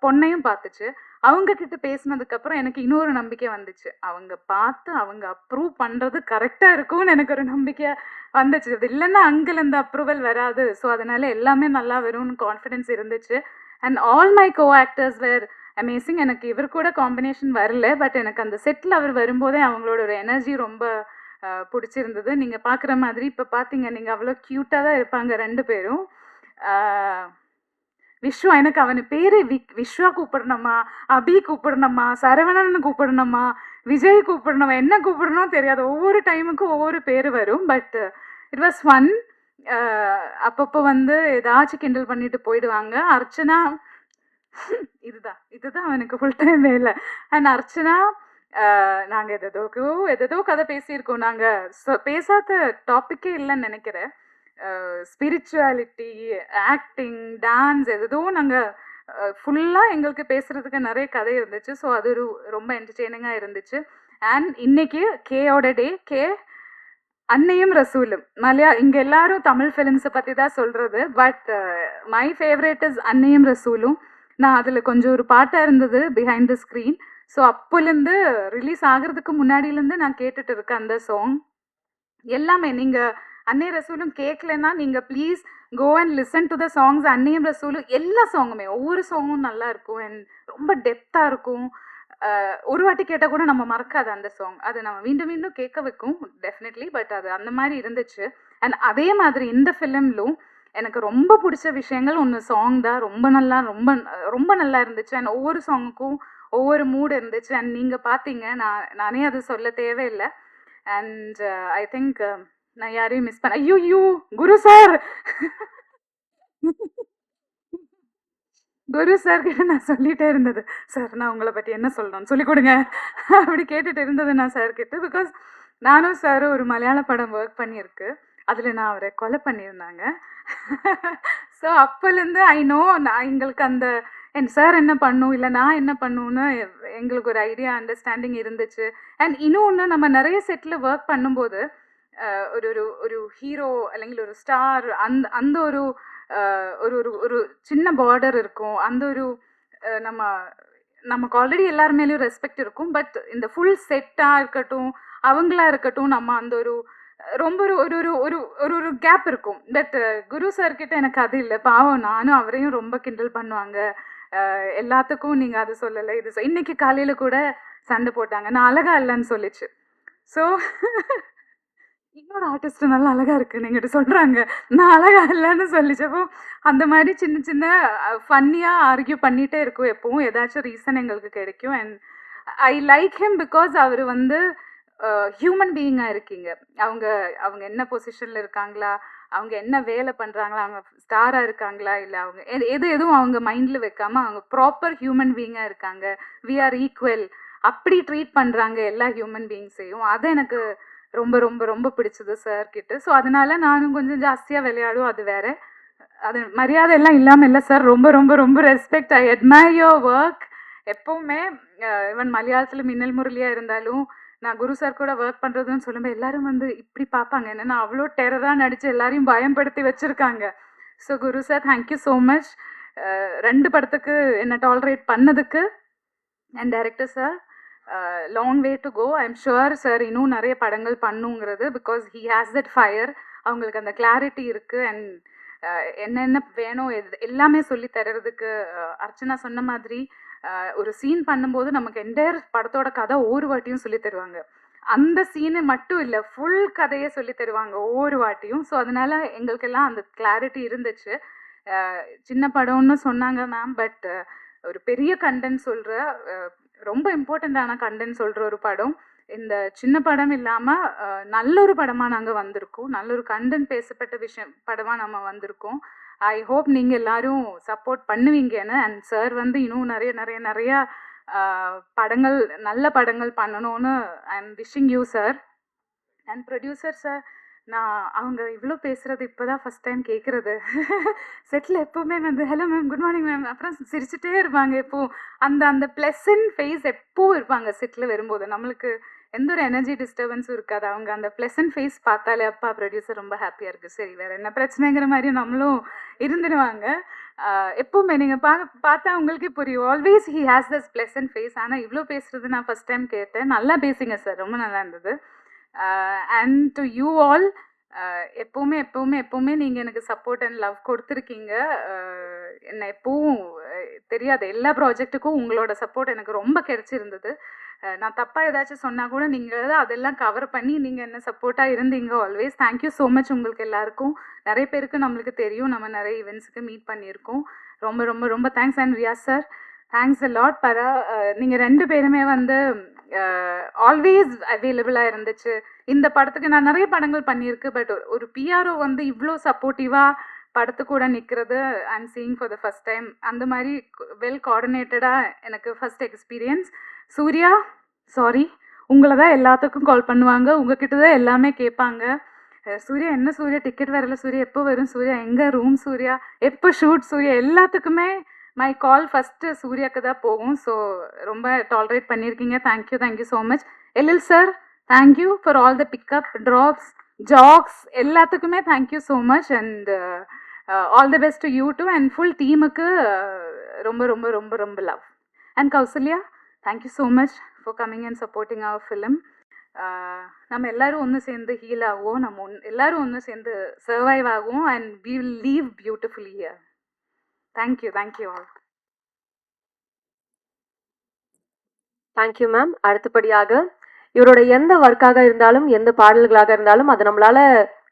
பொண்ணையும் பார்த்துச்சு. அவங்கக்கிட்ட பேசினதுக்கப்புறம் எனக்கு இன்னொரு நம்பிக்கை வந்துச்சு. அவங்க பார்த்து அவங்க அப்ரூவ் பண்ணுறது கரெக்டாக இருக்கும்னு எனக்கு ஒரு நம்பிக்கை வந்துச்சு. அது இல்லைன்னா அங்கேருந்து அப்ரூவல் வராது. ஸோ அதனால் எல்லாமே நல்லா வரும்னு கான்ஃபிடென்ஸ் இருந்துச்சு. And all my co actors were amazing. எனக்கு இவர் கூட காம்பினேஷன் வரல, பட் எனக்கு அந்த செட்டில் அவர் வரும்போதே அவங்களோட ஒரு எனர்ஜி ரொம்ப பிடிச்சிருந்தது. நீங்கள் பார்க்குற மாதிரி இப்போ பார்த்தீங்க நீங்கள் அவ்வளோ க்யூட்டாக தான் இருப்பாங்க 2 பேரும். விஸ்வா, எனக்கு அவன் பேர் விஸ்வா கூப்பிடணுமா, அபி கூப்பிடணுமா, சரவணன் கூப்பிடணுமா, விஜய் கூப்பிடணுமா, என்ன கூப்பிடணும் தெரியாது. ஒவ்வொரு டைமுக்கும் ஒவ்வொரு பேர் வரும். But it was fun. அப்பப்போ வந்து ஏதாச்சும் கிண்டல் பண்ணிட்டு போயிடுவாங்க. அர்ச்சனா இதுதான் அவனுக்கு ஃபுல் டைம் வேலை. அண்ட் அர்ச்சனா நாங்கள் எதோ கதை பேசியிருக்கோம். நாங்கள் பேசாத டாப்பிக்கே இல்லைன்னு நினைக்கிறேன். ஸ்பிரிச்சுவாலிட்டி, ஆக்டிங், டான்ஸ் எதோ நாங்கள் ஃபுல்லாக எங்களுக்கு பேசுகிறதுக்கு நிறைய கதை இருந்துச்சு. ஸோ அது ரொம்ப என்டர்டெய்னிங்காக இருந்துச்சு. அண்ட் இன்னைக்கு கேயோட டே. கே அன்னையும் ரசூலும் இங்கே எல்லாரும் தமிழ் ஃபிலிம்ஸை பற்றி தான் சொல்கிறது. பட் மை ஃபேவரேட் இஸ் அன்னையும் ரசூலும். நான் அதில் கொஞ்சம் ஒரு பாட்டாக இருந்தது பிஹைண்ட் த ஸ்க்ரீன். ஸோ அப்போலேருந்து ரிலீஸ் ஆகிறதுக்கு முன்னாடியிலேருந்து நான் கேட்டுட்டு இருக்கேன் அந்த சாங் எல்லாமே. நீங்கள் அன்னை ரசூலும் கேட்கலன்னா நீங்கள் please go and listen to the songs. அன்னையும் ரசூலும் எல்லா சாங்குமே ஒவ்வொரு சாங்கும் நல்லா இருக்கும் அண்ட் ரொம்ப டெப்த்தாக இருக்கும். ஒரு வாட்டி கேட்டால் கூட நம்ம மறக்காது அந்த சாங். அது நம்ம மீண்டும் மீண்டும் கேட்க வைக்கும் டெஃபினெட்லி. பட் அது அந்த மாதிரி இருந்துச்சு. அண்ட் அதே மாதிரி இந்த ஃபிலிம்லும் எனக்கு ரொம்ப பிடிச்ச விஷயங்கள் ஒன்று சாங் தான். ரொம்ப நல்லா இருந்துச்சு. அண்ட் ஒவ்வொரு சாங்குக்கும் ஒவ்வொரு மூடு இருந்துச்சு. அண்ட் நீங்கள் பார்த்தீங்க, நானே அது சொல்ல தேவையில்லை. அண்ட் ஐ திங்க் நான் யாரையும் மிஸ் பண்ண ஐயோ குரு சார் குரு சார்கிட்ட நான் சொல்லிகிட்டே இருந்தது, சார் நான் உங்களை பற்றி என்ன சொல்லணும்னு சொல்லிக் கொடுங்க அப்படி கேட்டுட்டு இருந்தது நான் சார்கிட்ட. பிகாஸ் நானும் சாரும் ஒரு மலையாள படம் ஒர்க் பண்ணியிருக்கு. அதில் நான் அவரை கொலை பண்ணியிருந்தாங்க. ஸோ அப்போலேருந்து ஐ நோ எங்களுக்கு அந்த சார் என்ன பண்ணும் இல்லை நான் என்ன பண்ணுன்னு எங்களுக்கு ஒரு ஐடியா அண்டர்ஸ்டாண்டிங் இருந்துச்சு. அண்ட் இன்னொன்று, நம்ம நிறைய செட்டில் ஒர்க் பண்ணும்போது ஒரு ஹீரோ അല്ലെങ്കിൽ ஒரு ஸ்டார் அந்த ஒரு ஒரு ஒரு சின்ன பார்டர் இருக்கும். அந்த ஒரு நம்ம நமக்கு ஆல்ரெடி எல்லார் மேலேயும் ரெஸ்பெக்ட் இருக்கும். பட் இந்த ஃபுல் செட்டாக இருக்கட்டும், அவங்களா இருக்கட்டும், நம்ம அந்த ஒரு ரொம்ப ஒரு ஒரு ஒரு ஒரு ஒரு ஒரு கேப் இருக்கும். பட் குரு சார்கிட்ட எனக்கு அது இல்லை. பாவம் நானும் அவரையும் ரொம்ப கிண்டல் பண்ணுவாங்க. எல்லாத்துக்கும் நீங்கள் அது சொல்லலை இது இன்னைக்கு காலையில் கூட சண்டை போட்டாங்க. நான் அழகா இல்லைன்னு சொல்லிச்சு. ஸோ இன்னொரு ஆர்டிஸ்ட் நல்லா அழகா இருக்குன்னு என்கிட்ட சொல்கிறாங்க. நான் அழகா இல்லைன்னு சொல்லிச்சப்போ அந்த மாதிரி சின்ன சின்ன ஃபன்னியாக ஆர்கியூ பண்ணிகிட்டே இருக்கும். எப்பவும் ஏதாச்சும் ரீசன் எங்களுக்கு கிடைக்கும். And I like him because அவர் வந்து ஹியூமன் பீயிங்காக இருக்கீங்க. அவங்க அவங்க என்ன பொசிஷனில் இருக்காங்களா, அவங்க என்ன வேலை பண்ணுறாங்களா, அவங்க ஸ்டாராக இருக்காங்களா, இல்லை அவங்க எதுவும் அவங்க மைண்டில் வைக்காமல் அவங்க ப்ராப்பர் ஹியூமன் பீயிங்காக இருக்காங்க. வி ஆர் ஈக்குவல் அப்படி ட்ரீட் பண்ணுறாங்க எல்லா ஹியூமன் பீயிங்ஸையும். அது எனக்கு ரொம்ப ரொம்ப ரொம்ப பிடிச்சது சார்கிட்ட. ஸோ அதனால நானும் கொஞ்சம் ஜாஸ்தியாக விளையாடும். அது வேற, அது மரியாதை எல்லாம் இல்லாமல் இல்லை சார். ரொம்ப ரொம்ப ரொம்ப respect. I admire your work. எப்போவுமே ஈவன் மலையாளத்தில் மின்னல் முரளியாக இருந்தாலும் நான் குரு சார் கூட ஒர்க் பண்ணுறதுன்னு சொல்லும்போது எல்லாரும் வந்து இப்படி பார்ப்பாங்க. என்னென்னா அவ்வளோ டெரராக நடித்து எல்லாரையும் பயன்படுத்தி வச்சுருக்காங்க. So Guru sir thank you so much. 2 படத்துக்கு என்னை டாலரேட் பண்ணதுக்கு. And director sir long way to go. I am sure sir இன்னும் நிறைய படங்கள் பண்ணுங்கிறது. Because he has that fire. அவங்களுக்கு அந்த கிளாரிட்டி இருக்குது. அண்ட் என்னென்ன வேணும் எல்லாமே சொல்லி தர்றதுக்கு அர்ச்சனா சொன்ன மாதிரி ஒரு சீன் பண்ணும்போது நமக்கு என்டையர் படத்தோட கதை ஒவ்வொரு வாட்டியும் சொல்லி தருவாங்க. அந்த சீனு மட்டும் இல்லை, ஃபுல் கதையை சொல்லி தருவாங்க ஒவ்வொரு வாட்டியும். ஸோ அதனால எங்களுக்கெல்லாம் அந்த கிளாரிட்டி இருந்துச்சு. சின்ன படம்னு சொன்னாங்க மேம். பட் ஒரு பெரிய கண்டென்ட் சொல்கிற ரொம்ப இம்பார்ட்டண்ட்டான கண்டென்ட் சொல்கிற ஒரு படம். இந்த சின்ன படம் இல்லாமல் நல்ல ஒரு படமாக நாங்கள் வந்திருக்கோம். நல்ல ஒரு கண்டென்ட் பேசப்பட்ட படமாக நம்ம வந்திருக்கோம். ஐ ஹோப் நீங்கள் எல்லாரும் சப்போர்ட் பண்ணுவீங்கன்னு. அண்ட் சார் வந்து இன்னும் நிறைய நிறைய நிறையா படங்கள் நல்ல படங்கள் பண்ணணும்னு I am wishing you sir. And producer sir, நான் அவங்க இவ்வளோ பேசுகிறது இப்போ தான் ஃபஸ்ட் டைம் கேட்குறது. செட்டில் எப்போவுமே வந்து hello ma'am, good morning ma'am, அப்புறம் சிரிச்சுட்டே இருப்பாங்க. எப்போது அந்த அந்த ப்ளசன்ட் ஃபேஸ் எப்போவும் இருப்பாங்க செட்டில் வரும்போது. நம்மளுக்கு எந்த ஒரு எனர்ஜி டிஸ்டர்பன்ஸும் இருக்காது. அவங்க அந்த ப்ளசன்ட் ஃபேஸ் பார்த்தாலே அப்பா ப்ரொடியூசர் ரொம்ப ஹாப்பியாக இருக்குது, சரி வேறு என்ன பிரச்சனைங்கிற மாதிரி நம்மளும் இருந்துடுவாங்க. எப்போவுமே நீங்கள் பார்த்தா உங்களுக்கே புரியும். Always he has thus pleasant face. ஆனால் இவ்வளோ பேசுகிறது நான் ஃபஸ்ட் டைம் கேட்டேன். நல்லா பேசுங்க சார், ரொம்ப நல்லா இருந்தது. அண்ட் டு யூ ஆல், எப்போவுமே எப்போவுமே எப்போவுமே நீங்கள் எனக்கு சப்போர்ட் அண்ட் லவ் கொடுத்துருக்கீங்க. என்னை எப்பவும் தெரியாது, எல்லா ப்ராஜெக்ட்டுக்கும் உங்களோட சப்போர்ட் எனக்கு ரொம்ப கிடைச்சிருந்தது. நான் தப்பாக ஏதாச்சும் சொன்னால் கூட நீங்கள் தான் அதெல்லாம் கவர் பண்ணி நீங்கள் என்ன சப்போர்ட்டாக இருந்தீங்க ஆல்வேஸ். தேங்க்யூ ஸோ மச் உங்களுக்கு எல்லாருக்கும். நிறைய பேருக்கு நம்மளுக்கு தெரியும், நம்ம நிறைய ஈவெண்ட்ஸுக்கு மீட் பண்ணியிருக்கோம். ரொம்ப ரொம்ப ரொம்ப thanks. And Riyaz sir, thanks a lot. நீங்கள் 2 பேருமே வந்து ஆல்வேஸ் அவைலபிளாக இருந்துச்சு. இந்த படத்துக்கு நான் நிறைய படங்கள் பண்ணியிருக்கு. பட் ஒரு பிஆர்ஓ வந்து இவ்வளோ சப்போர்ட்டிவாக படத்து கூட நிற்கிறது I am seeing for the first time. அந்த மாதிரி வெல் கோஆர்டினேட்டடாக எனக்கு ஃபஸ்ட் எக்ஸ்பீரியன்ஸ். சூர்யா, சாரி, உங்களை தான் எல்லாத்துக்கும் கால் பண்ணுவாங்க, உங்ககிட்ட தான் எல்லாமே கேட்பாங்க. சூர்யா என்ன சூர்யா டிக்கெட் வரல, சூர்யா எப்போ வரும், சூர்யா எங்கே ரூம், சூர்யா எப்போ ஷூட், சூர்யா எல்லாத்துக்குமே மை கால் ஃபஸ்ட்டு சூர்யாவுக்கு தான் போகும். ஸோ ரொம்ப டாலரேட் பண்ணியிருக்கீங்க. Thank you, thank you so much. LL sir, thank you for all the pickup drops jacks எல்லாத்துக்குமே thank you so much. And all the best to you too. And full டீமுக்கு ரொம்ப ரொம்ப ரொம்ப ரொம்ப love. And Kausalya, thank you so much for coming and supporting our film. நம்ம எல்லோரும் ஒன்று சேர்ந்து ஹீல் ஆகுவோம், நம்ம எல்லோரும் ஒன்று சேர்ந்து சர்வைவ் ஆகுவோம். And we will live beautifully here. Thank you, thank you all. Thank you ma'am. அடுத்தபடியாக இவரோட எந்த ஒர்க்காக இருந்தாலும், எந்த பாடல்களாக இருந்தாலும், அது நம்மளால்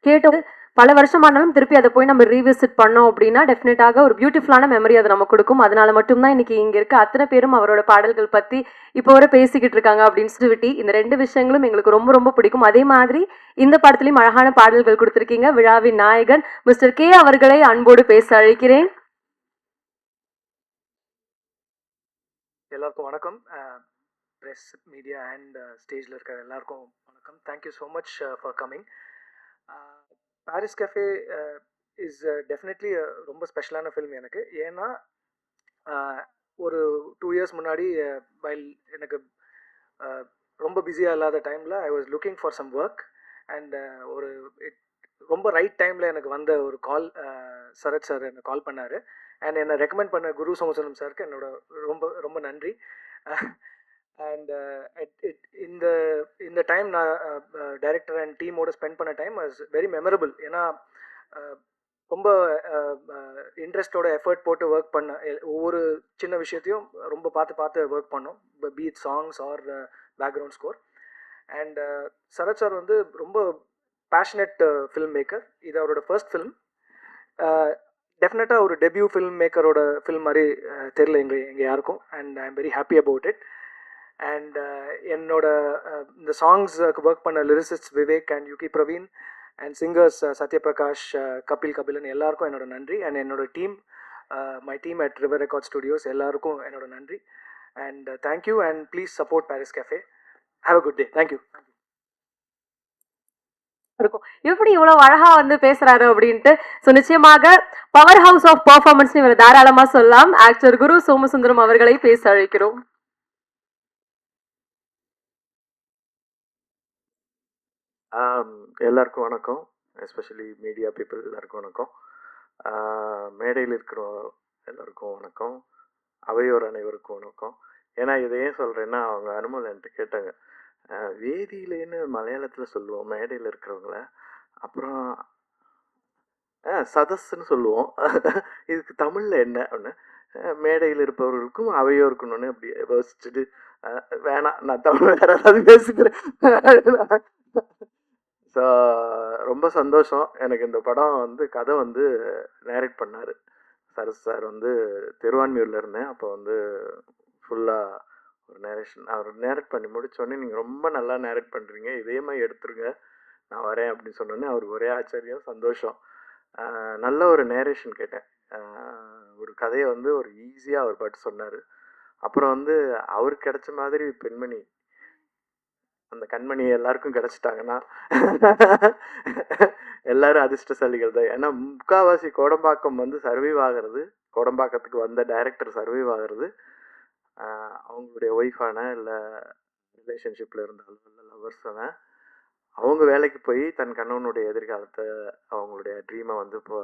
கேட்டு பல வருஷமானாலும் திருப்பி அதை போய் நம்ம ரீவிசிட் பண்ணோம் அப்படின்னா டெஃபினட்டாக ஒரு பியூட்டிஃபுல்லான மெமரி அதை நம்ம கொடுக்கும். அதனால மட்டும்தான் இன்னைக்கு இங்கே இருக்க அத்தனை பேரும் அவரோட பாடல்கள் பற்றி இப்போ வரை பேசிக்கிட்டு இருக்காங்க அப்படின்னு சொல்லிட்டு இந்த 2 விஷயங்களும் எங்களுக்கு ரொம்ப ரொம்ப பிடிக்கும். அதே மாதிரி இந்த படத்துலையும் அழகான பாடல்கள் கொடுத்துருக்கீங்க. விழாவின் நாயகன் மிஸ்டர் கே அவர்களை அன்போடு பேச அழைக்கிறேன். எல்லாருக்கும் வணக்கம். ப்ரெஸ், மீடியா அண்ட் ஸ்டேஜில் இருக்கிற எல்லாருக்கும் வணக்கம். Thank you so much for coming. Paris cafe is definitely ரொம்ப ஸ்பெஷலான ஃபில்ம் எனக்கு. ஏன்னா ஒரு 2 இயர்ஸ் முன்னாடி வைல் எனக்கு ரொம்ப பிஸியாக இல்லாத டைமில் I was looking for some work. And ரொம்ப ரைட் டைமில் எனக்கு வந்த ஒரு கால். சரத் சார் என்னை கால் பண்ணார். அண்ட் என்னை ரெக்கமெண்ட் பண்ண குரு சோமசுந்தரம் சாருக்கு என்னோட ரொம்ப ரொம்ப நன்றி. அண்ட் இந்த இந்த டைம் நான் டைரக்டர் அண்ட் டீமோட ஸ்பெண்ட் பண்ண டைம் வாஸ் வெரி மெமரபிள். ஏன்னா ரொம்ப இன்ட்ரெஸ்டோட எஃபர்ட் போட்டு ஒர்க் பண்ண ஒவ்வொரு சின்ன விஷயத்தையும் ரொம்ப பார்த்து ஒர்க் பண்ணோம். Beat songs or background score. And Sarath sir வந்து ரொம்ப பேஷனட் ஃபில்ம் மேக்கர். இது அவரோட ஃபர்ஸ்ட் ஃபில்ம். டெஃபினட்டாக ஒரு டெபியூ ஃபில்ம் மேக்கரோட ஃபில்ம் மாதிரி தெரில எங்கள் யாருக்கும். And I am very happy about it. And என்னோட இந்த சாங்ஸ்க்கு ஒர்க் பண்ண lyricist Vivek and Yugi Praveen and singers Sathyaprakash, Kabilan எல்லாருக்கும் என்னோட நன்றி. அண்ட் என்னோட team, my team at river record studios எல்லாருக்கும் என்னோட நன்றி. And thank you and please support Paris cafe. Have a good day. Thank you. இருக்கும் எப்படி இவ்வளவு அழகா வந்து பேசுறாரு அப்படின்ட்டு. ஸோ நிச்சயமாக பவர் ஹவுஸ் ஆஃப் பர்ஃபார்மன்ஸ் இவர் தாராளமா சொல்லலாம். ஆக்டர் குரு சோமசுந்தரம் அவர்களை பேச அழைக்கிறோம். எல்லாருக்கும் வணக்கம். எஸ்பெஷலி மீடியா பீப்புள் எல்லாருக்கும் வணக்கம். மேடையில் இருக்கிற எல்லாருக்கும் வணக்கம். அவையோர் அனைவருக்கும் வணக்கம். ஏன்னா இதை ஏன் சொல்கிறேன்னா, அவங்க அனுமல் என்கிட்ட கேட்டாங்க, வேதியிலேன்னு மலையாளத்தில் சொல்லுவோம் மேடையில் இருக்கிறவங்கள, அப்புறம் சதஸ்ன்னு சொல்லுவோம், இதுக்கு தமிழில் என்ன அப்படின்னு. மேடையில் இருப்பவர்களுக்கும் அவையோருக்கணும்னு அப்படி யோசிச்சுட்டு, வேணாம் நான் தமிழ் வேற ஏதாவது பேசிக்கிறேன். ஸோ ரொம்ப சந்தோஷம். எனக்கு இந்த படம் வந்து கதை வந்து நேரேட் பண்ணார் சரத் சார். வந்து திருவான்மியூரில் இருந்தேன் அப்போ. வந்து ஃபுல்லாக ஒரு நேரேஷன் அவர் நேரேட் பண்ணி முடித்தோடனே, நீங்கள் ரொம்ப நல்லா நேரேட் பண்ணுறீங்க, இதே மாதிரி எடுத்துருங்க, நான் வரேன் அப்படின்னு சொன்னோன்னே அவருக்கு ஒரே ஆச்சரியம், சந்தோஷம். நல்ல ஒரு நேரேஷன் கேட்டேன். ஒரு கதையை வந்து ஒரு ஈஸியாக அவர் பாட்டு சொன்னார். அப்புறம் வந்து அவருக்கு கிடைச்ச மாதிரி பெண்மணி, அந்த கண்மணி எல்லாருக்கும் கிடைச்சிட்டாங்கன்னா எல்லாரும் அதிர்ஷ்டசாலிகள் தான். ஏன்னா முக்கால்வாசி கோடம்பாக்கம் வந்து சர்வைவ் ஆகிறது, கோடம்பாக்கத்துக்கு வந்த டைரக்டர் சர்வைவ் ஆகிறது அவங்களுடைய ஒய்ஃபான இல்லை ரிலேஷன்ஷிப்பில் இருந்தாலும் இல்லை லவர்ஸான அவங்க வேலைக்கு போய் தன் கணவனுடைய எதிர்காலத்தை, அவங்களுடைய ட்ரீமை வந்து இப்போ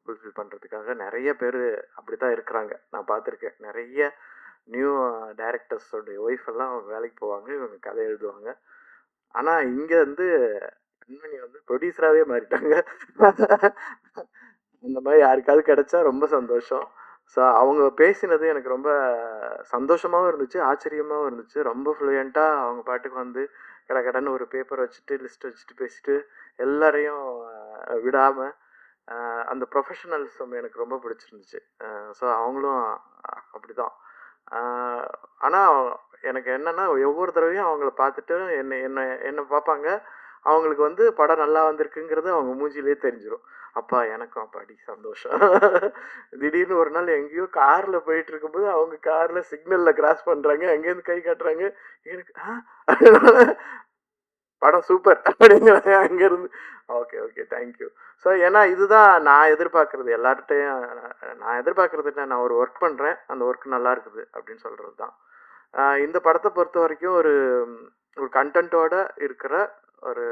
ஃபுல்ஃபில் பண்ணுறதுக்காக நிறைய பேர் அப்படி தான் இருக்கிறாங்க. நான் பார்த்துருக்கேன். நிறைய நியூ டைரக்டர்ஸோடைய ஒய்ஃப் எல்லாம் அவங்க வேலைக்கு போவாங்க, இவங்க கதை எழுதுவாங்க. ஆனால் இங்கே வந்து கண்மணி வந்து ப்ரொடியூசராகவே மாறிட்டாங்க. இந்த மாதிரி யாருக்காவது கிடைச்சா ரொம்ப சந்தோஷம். ஸோ அவங்க பேசினது எனக்கு ரொம்ப சந்தோஷமாகவும் இருந்துச்சு, ஆச்சரியமாகவும் இருந்துச்சு. ரொம்ப ஃப்ளூயண்ட்டாக அவங்க பாட்டுக்கு வந்து கடன்னு ஒரு பேப்பர் வச்சுட்டு லிஸ்ட் வச்சுட்டு பேசிட்டு எல்லாரையும் விடாமல் அந்த ப்ரொஃபஷனலிசம் எனக்கு ரொம்ப பிடிச்சிருந்துச்சு. ஸோ அவங்களும் அப்படி தான். ஆனால் எனக்கு என்னென்னா, ஒவ்வொரு தடவையும் அவங்கள பார்த்துட்டு என்னை பார்ப்பாங்க. அவங்களுக்கு வந்து படம் நல்லா வந்திருக்குங்கிறது அவங்க மூஞ்சிலே தெரிஞ்சிடும். அப்பா எனக்கும் அப்பாடி சந்தோஷம். திடீர்னு ஒரு நாள் எங்கேயோ காரில் போயிட்டு இருக்கும்போது அவங்க காரில் சிக்னலில் கிராஸ் பண்ணுறாங்க, அங்கேருந்து கை காட்டுறாங்க. எனக்கு படம் சூப்பர் அப்படிங்கிறாங்க அங்கேருந்து. Okay okay thank you. ஸோ ஏன்னா இதுதான் நான் எதிர்பார்க்குறது. எல்லார்கிட்டையும் நான் எதிர்பார்க்குறது என்ன, நான் ஒரு ஒர்க் பண்ணுறேன், அந்த ஒர்க் நல்லா இருக்குது அப்படின்னு சொல்கிறது தான். இந்த படத்தை பொறுத்த வரைக்கும் ஒரு ஒரு கண்டென்ட்டோட இருக்கிற ஒரு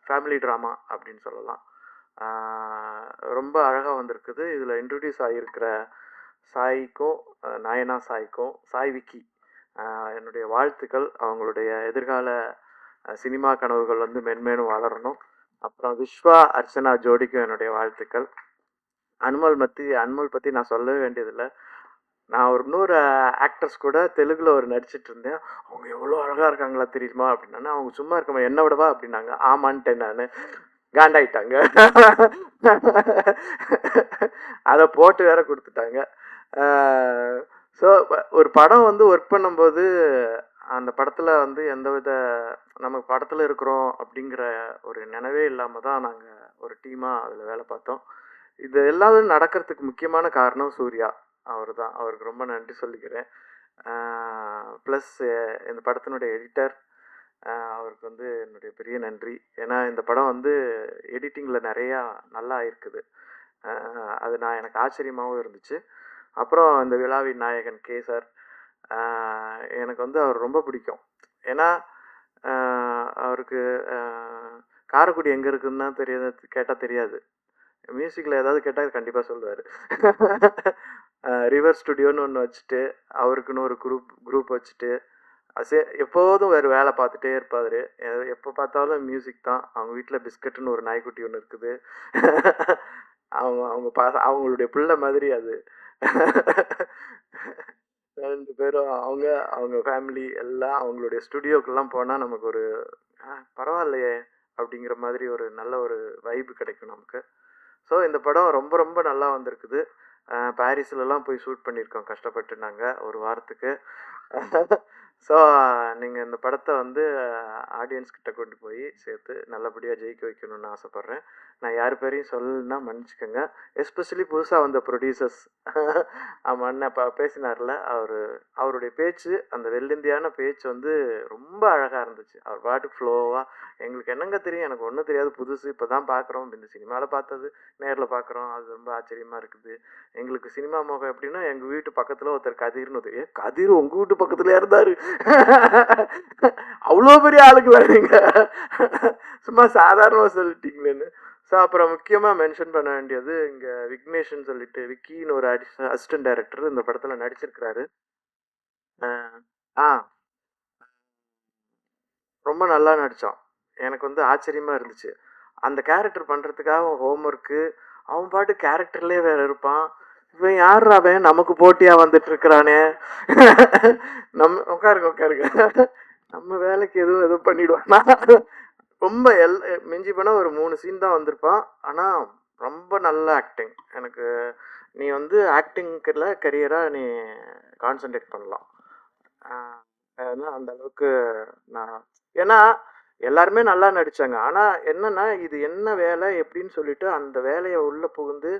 ஃபேமிலி ட்ராமா அப்படின்னு சொல்லலாம். ரொம்ப அழகாக வந்திருக்குது. இதில் இன்ட்ரடியூஸ் ஆகியிருக்கிற சாய்க்கும், நயனா சாய்க்கும், சாய் விக்கி என்னுடைய வாழ்த்துக்கள். அவங்களுடைய எதிர்கால சினிமா கனவுகள் வந்து மென்மேலும் வளரணும். அப்புறம் விஸ்வா அர்ச்சனா ஜோடிக்கும் என்னுடைய வாழ்த்துக்கள். அனுமல் பற்றி நான் சொல்லவே வேண்டியதில்லை. நான் ஒரு இன்னொரு ஆக்டர்ஸ் கூட தெலுங்குல ஒரு நடிச்சிட்டு இருந்தேன். அவங்க எவ்வளோ அழகாக இருக்காங்களா தெரியுமா அப்படின்னா, அவங்க சும்மா இருக்கமா என்ன விடவா அப்படின்னாங்க. ஆமான்ட்டேன் நான். காண்டாயிட்டாங்க. அதை போட்டு வேற கொடுத்துட்டாங்க. ஸோ ஒரு படம் வந்து ஒர்க் பண்ணும்போது அந்த படத்தில் வந்து எந்தவித நம்ம படத்தில் இருக்கிறோம் அப்படிங்கிற ஒரு நினைவே இல்லாமல் தான் நாங்கள் ஒரு டீமாக அதில் வேலை பார்த்தோம். இது எல்லாரும் நடக்கிறதுக்கு முக்கியமான காரணம் சூர்யா அவர் தான். அவருக்கு ரொம்ப நன்றி சொல்லிக்கிறேன். ப்ளஸ் இந்த படத்தினுடைய எடிட்டர், அவருக்கு வந்து என்னுடைய பெரிய நன்றி. ஏன்னா இந்த படம் வந்து எடிட்டிங்கில் நிறையா நல்லா இருக்குது. அது எனக்கு ஆச்சரியமாகவும் இருந்துச்சு. அப்புறம் இந்த விழாவின் நாயகன் கே சார், எனக்கு வந்து அவர் ரொம்ப பிடிக்கும். ஏன்னா அவருக்கு காரைக்குடி எங்கே இருக்குன்னு தான் தெரியாது, கேட்டால் தெரியாது. மியூசிக்கில் ஏதாவது கேட்டால் கண்டிப்பாக சொல்லுவார். ரிவர் ஸ்டுடியோன்னு ஒன்று வச்சுட்டு அவருக்குன்னு ஒரு குரூப் வச்சுட்டு எப்போதும் வேறு வேலை பார்த்துட்டே இருப்பார். எப்போ பார்த்தாலும் மியூசிக் தான். அவங்க வீட்டில் பிஸ்கட்டுன்னு ஒரு நாய்க்குட்டி ஒன்று இருக்குது. அவங்களுடைய பிள்ளை மாதிரி அது. 2 பேரும் அவங்க ஃபேமிலி எல்லாம் அவங்களுடைய ஸ்டுடியோக்கெல்லாம் போனால் நமக்கு ஒரு பரவாயில்லையே அப்படிங்கிற மாதிரி ஒரு நல்ல ஒரு வைப்பு கிடைக்கும் நமக்கு. ஸோ இந்த படம் ரொம்ப ரொம்ப நல்லா வந்திருக்குது. பாரிஸ்லலாம் போய் ஷூட் பண்ணியிருக்கோம் கஷ்டப்பட்டு நாங்கள் ஒரு வாரத்துக்கு. ஸோ நீங்கள் இந்த படத்தை வந்து ஆடியன்ஸ் கிட்ட கொண்டு போய் சேர்த்து நல்லபடியாக ஜெயிக்க வைக்கணும்னு ஆசைப்பட்றேன். நான் யார் பேரையும் சொல்லணுன்னா மன்னிச்சுக்கோங்க. எஸ்பெஷலி புதுசாக வந்த ப்ரொடியூசர்ஸ் ஆமாம் அண்ணன் பேசினார்ல, அவருடைய பேச்சு, அந்த வெள்ளிந்தியான பேச்சு வந்து ரொம்ப அழகாக இருந்துச்சு. அவர் பாட்டுக்கு ஃப்ளோவாக எங்களுக்கு என்னங்க தெரியும், எனக்கு ஒன்றும் தெரியாது, புதுசு இப்போ தான் பார்க்குறோம், இந்த சினிமாவில் பார்த்தது நேரில் பார்க்குறோம், அது ரொம்ப ஆச்சரியமாக இருக்குது. எங்களுக்கு சினிமா முகம் எப்படின்னா, எங்கள் வீட்டு பக்கத்தில் ஒருத்தர் கதிர்னு கதிர் உங்கள் வீட்டு பக்கத்தில் இருந்தார். அவ்வளோ பெரிய ஆளுங்களா நீங்கள், சும்மா சாதாரணமாக சொல்லிட்டீங்களேன்னு. ஸோ அப்புறம் முக்கியமாக மென்ஷன் பண்ண வேண்டியது இங்கே விக்னேஷ்னு சொல்லிட்டு விக்கின்னு ஒரு அசிஸ்டன்ட் டைரக்டர் இந்த படத்தில் நடிச்சிருக்கிறாரு. ரொம்ப நல்லா நடித்தான். எனக்கு வந்து ஆச்சரியமாக இருந்துச்சு. அந்த கேரக்டர் பண்ணுறதுக்காக ஹோம்ஒர்க்கு, அவன் பாட்டு கேரக்டர்லேயே வேறு இருப்பான். இவன் யார் அவன் நமக்கு போட்டியாக வந்துட்டு இருக்கிறானே, உட்காருங்க நம்ம வேலைக்கு எதுவும் பண்ணிடுவானா. ரொம்ப மிஞ்சி போனால் ஒரு 3 சீன் தான் வந்திருப்பான். ஆனால் ரொம்ப நல்ல ஆக்டிங். எனக்கு நீ வந்து ஆக்டிங்கில் கரியராக நீ கான்சன்ட்ரேட் பண்ணலாம். ஏன்னா அந்த அளவுக்கு ஏன்னா எல்லாருமே நல்லா நடித்தாங்க. ஆனால் என்னென்னா இது என்ன வேலை எப்படின்னு சொல்லிட்டு அந்த வேலையை உள்ளே புகுந்து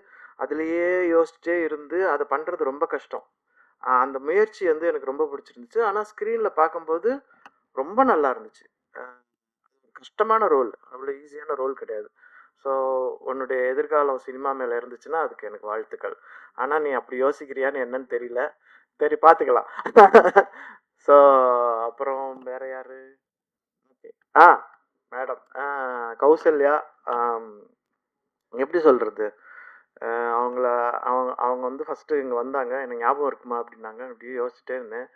அதுலேயே யோசிச்சே இருந்து அதை பண்ணுறது ரொம்ப கஷ்டம். அந்த முயற்சி வந்து எனக்கு ரொம்ப பிடிச்சிருந்துச்சு. ஆனால் ஸ்க்ரீனில் பார்க்கும்போது ரொம்ப நல்லா இருந்துச்சு. கஷ்டமான ரோல், அவ்வளோ ஈஸியான ரோல் கிடையாது. ஸோ உன்னுடைய எதிர்காலம் சினிமா மேலே இருந்துச்சுன்னா அதுக்கு எனக்கு வாழ்த்துக்கள். ஆனால் நீ அப்படி யோசிக்கிறியான்னு என்னன்னு தெரியல, சரி பார்த்துக்கலாம். ஸோ அப்புறம் வேறு யார்? ஓகே மேடம் கௌசல்யா, எப்படி சொல்கிறது, அவங்க வந்து ஃபஸ்ட்டு இங்கே வந்தாங்க, எனக்கு ஞாபகம் இருக்குமா அப்படின்னாங்க. அப்படியே யோசிச்சுட்டே இருந்தேன்.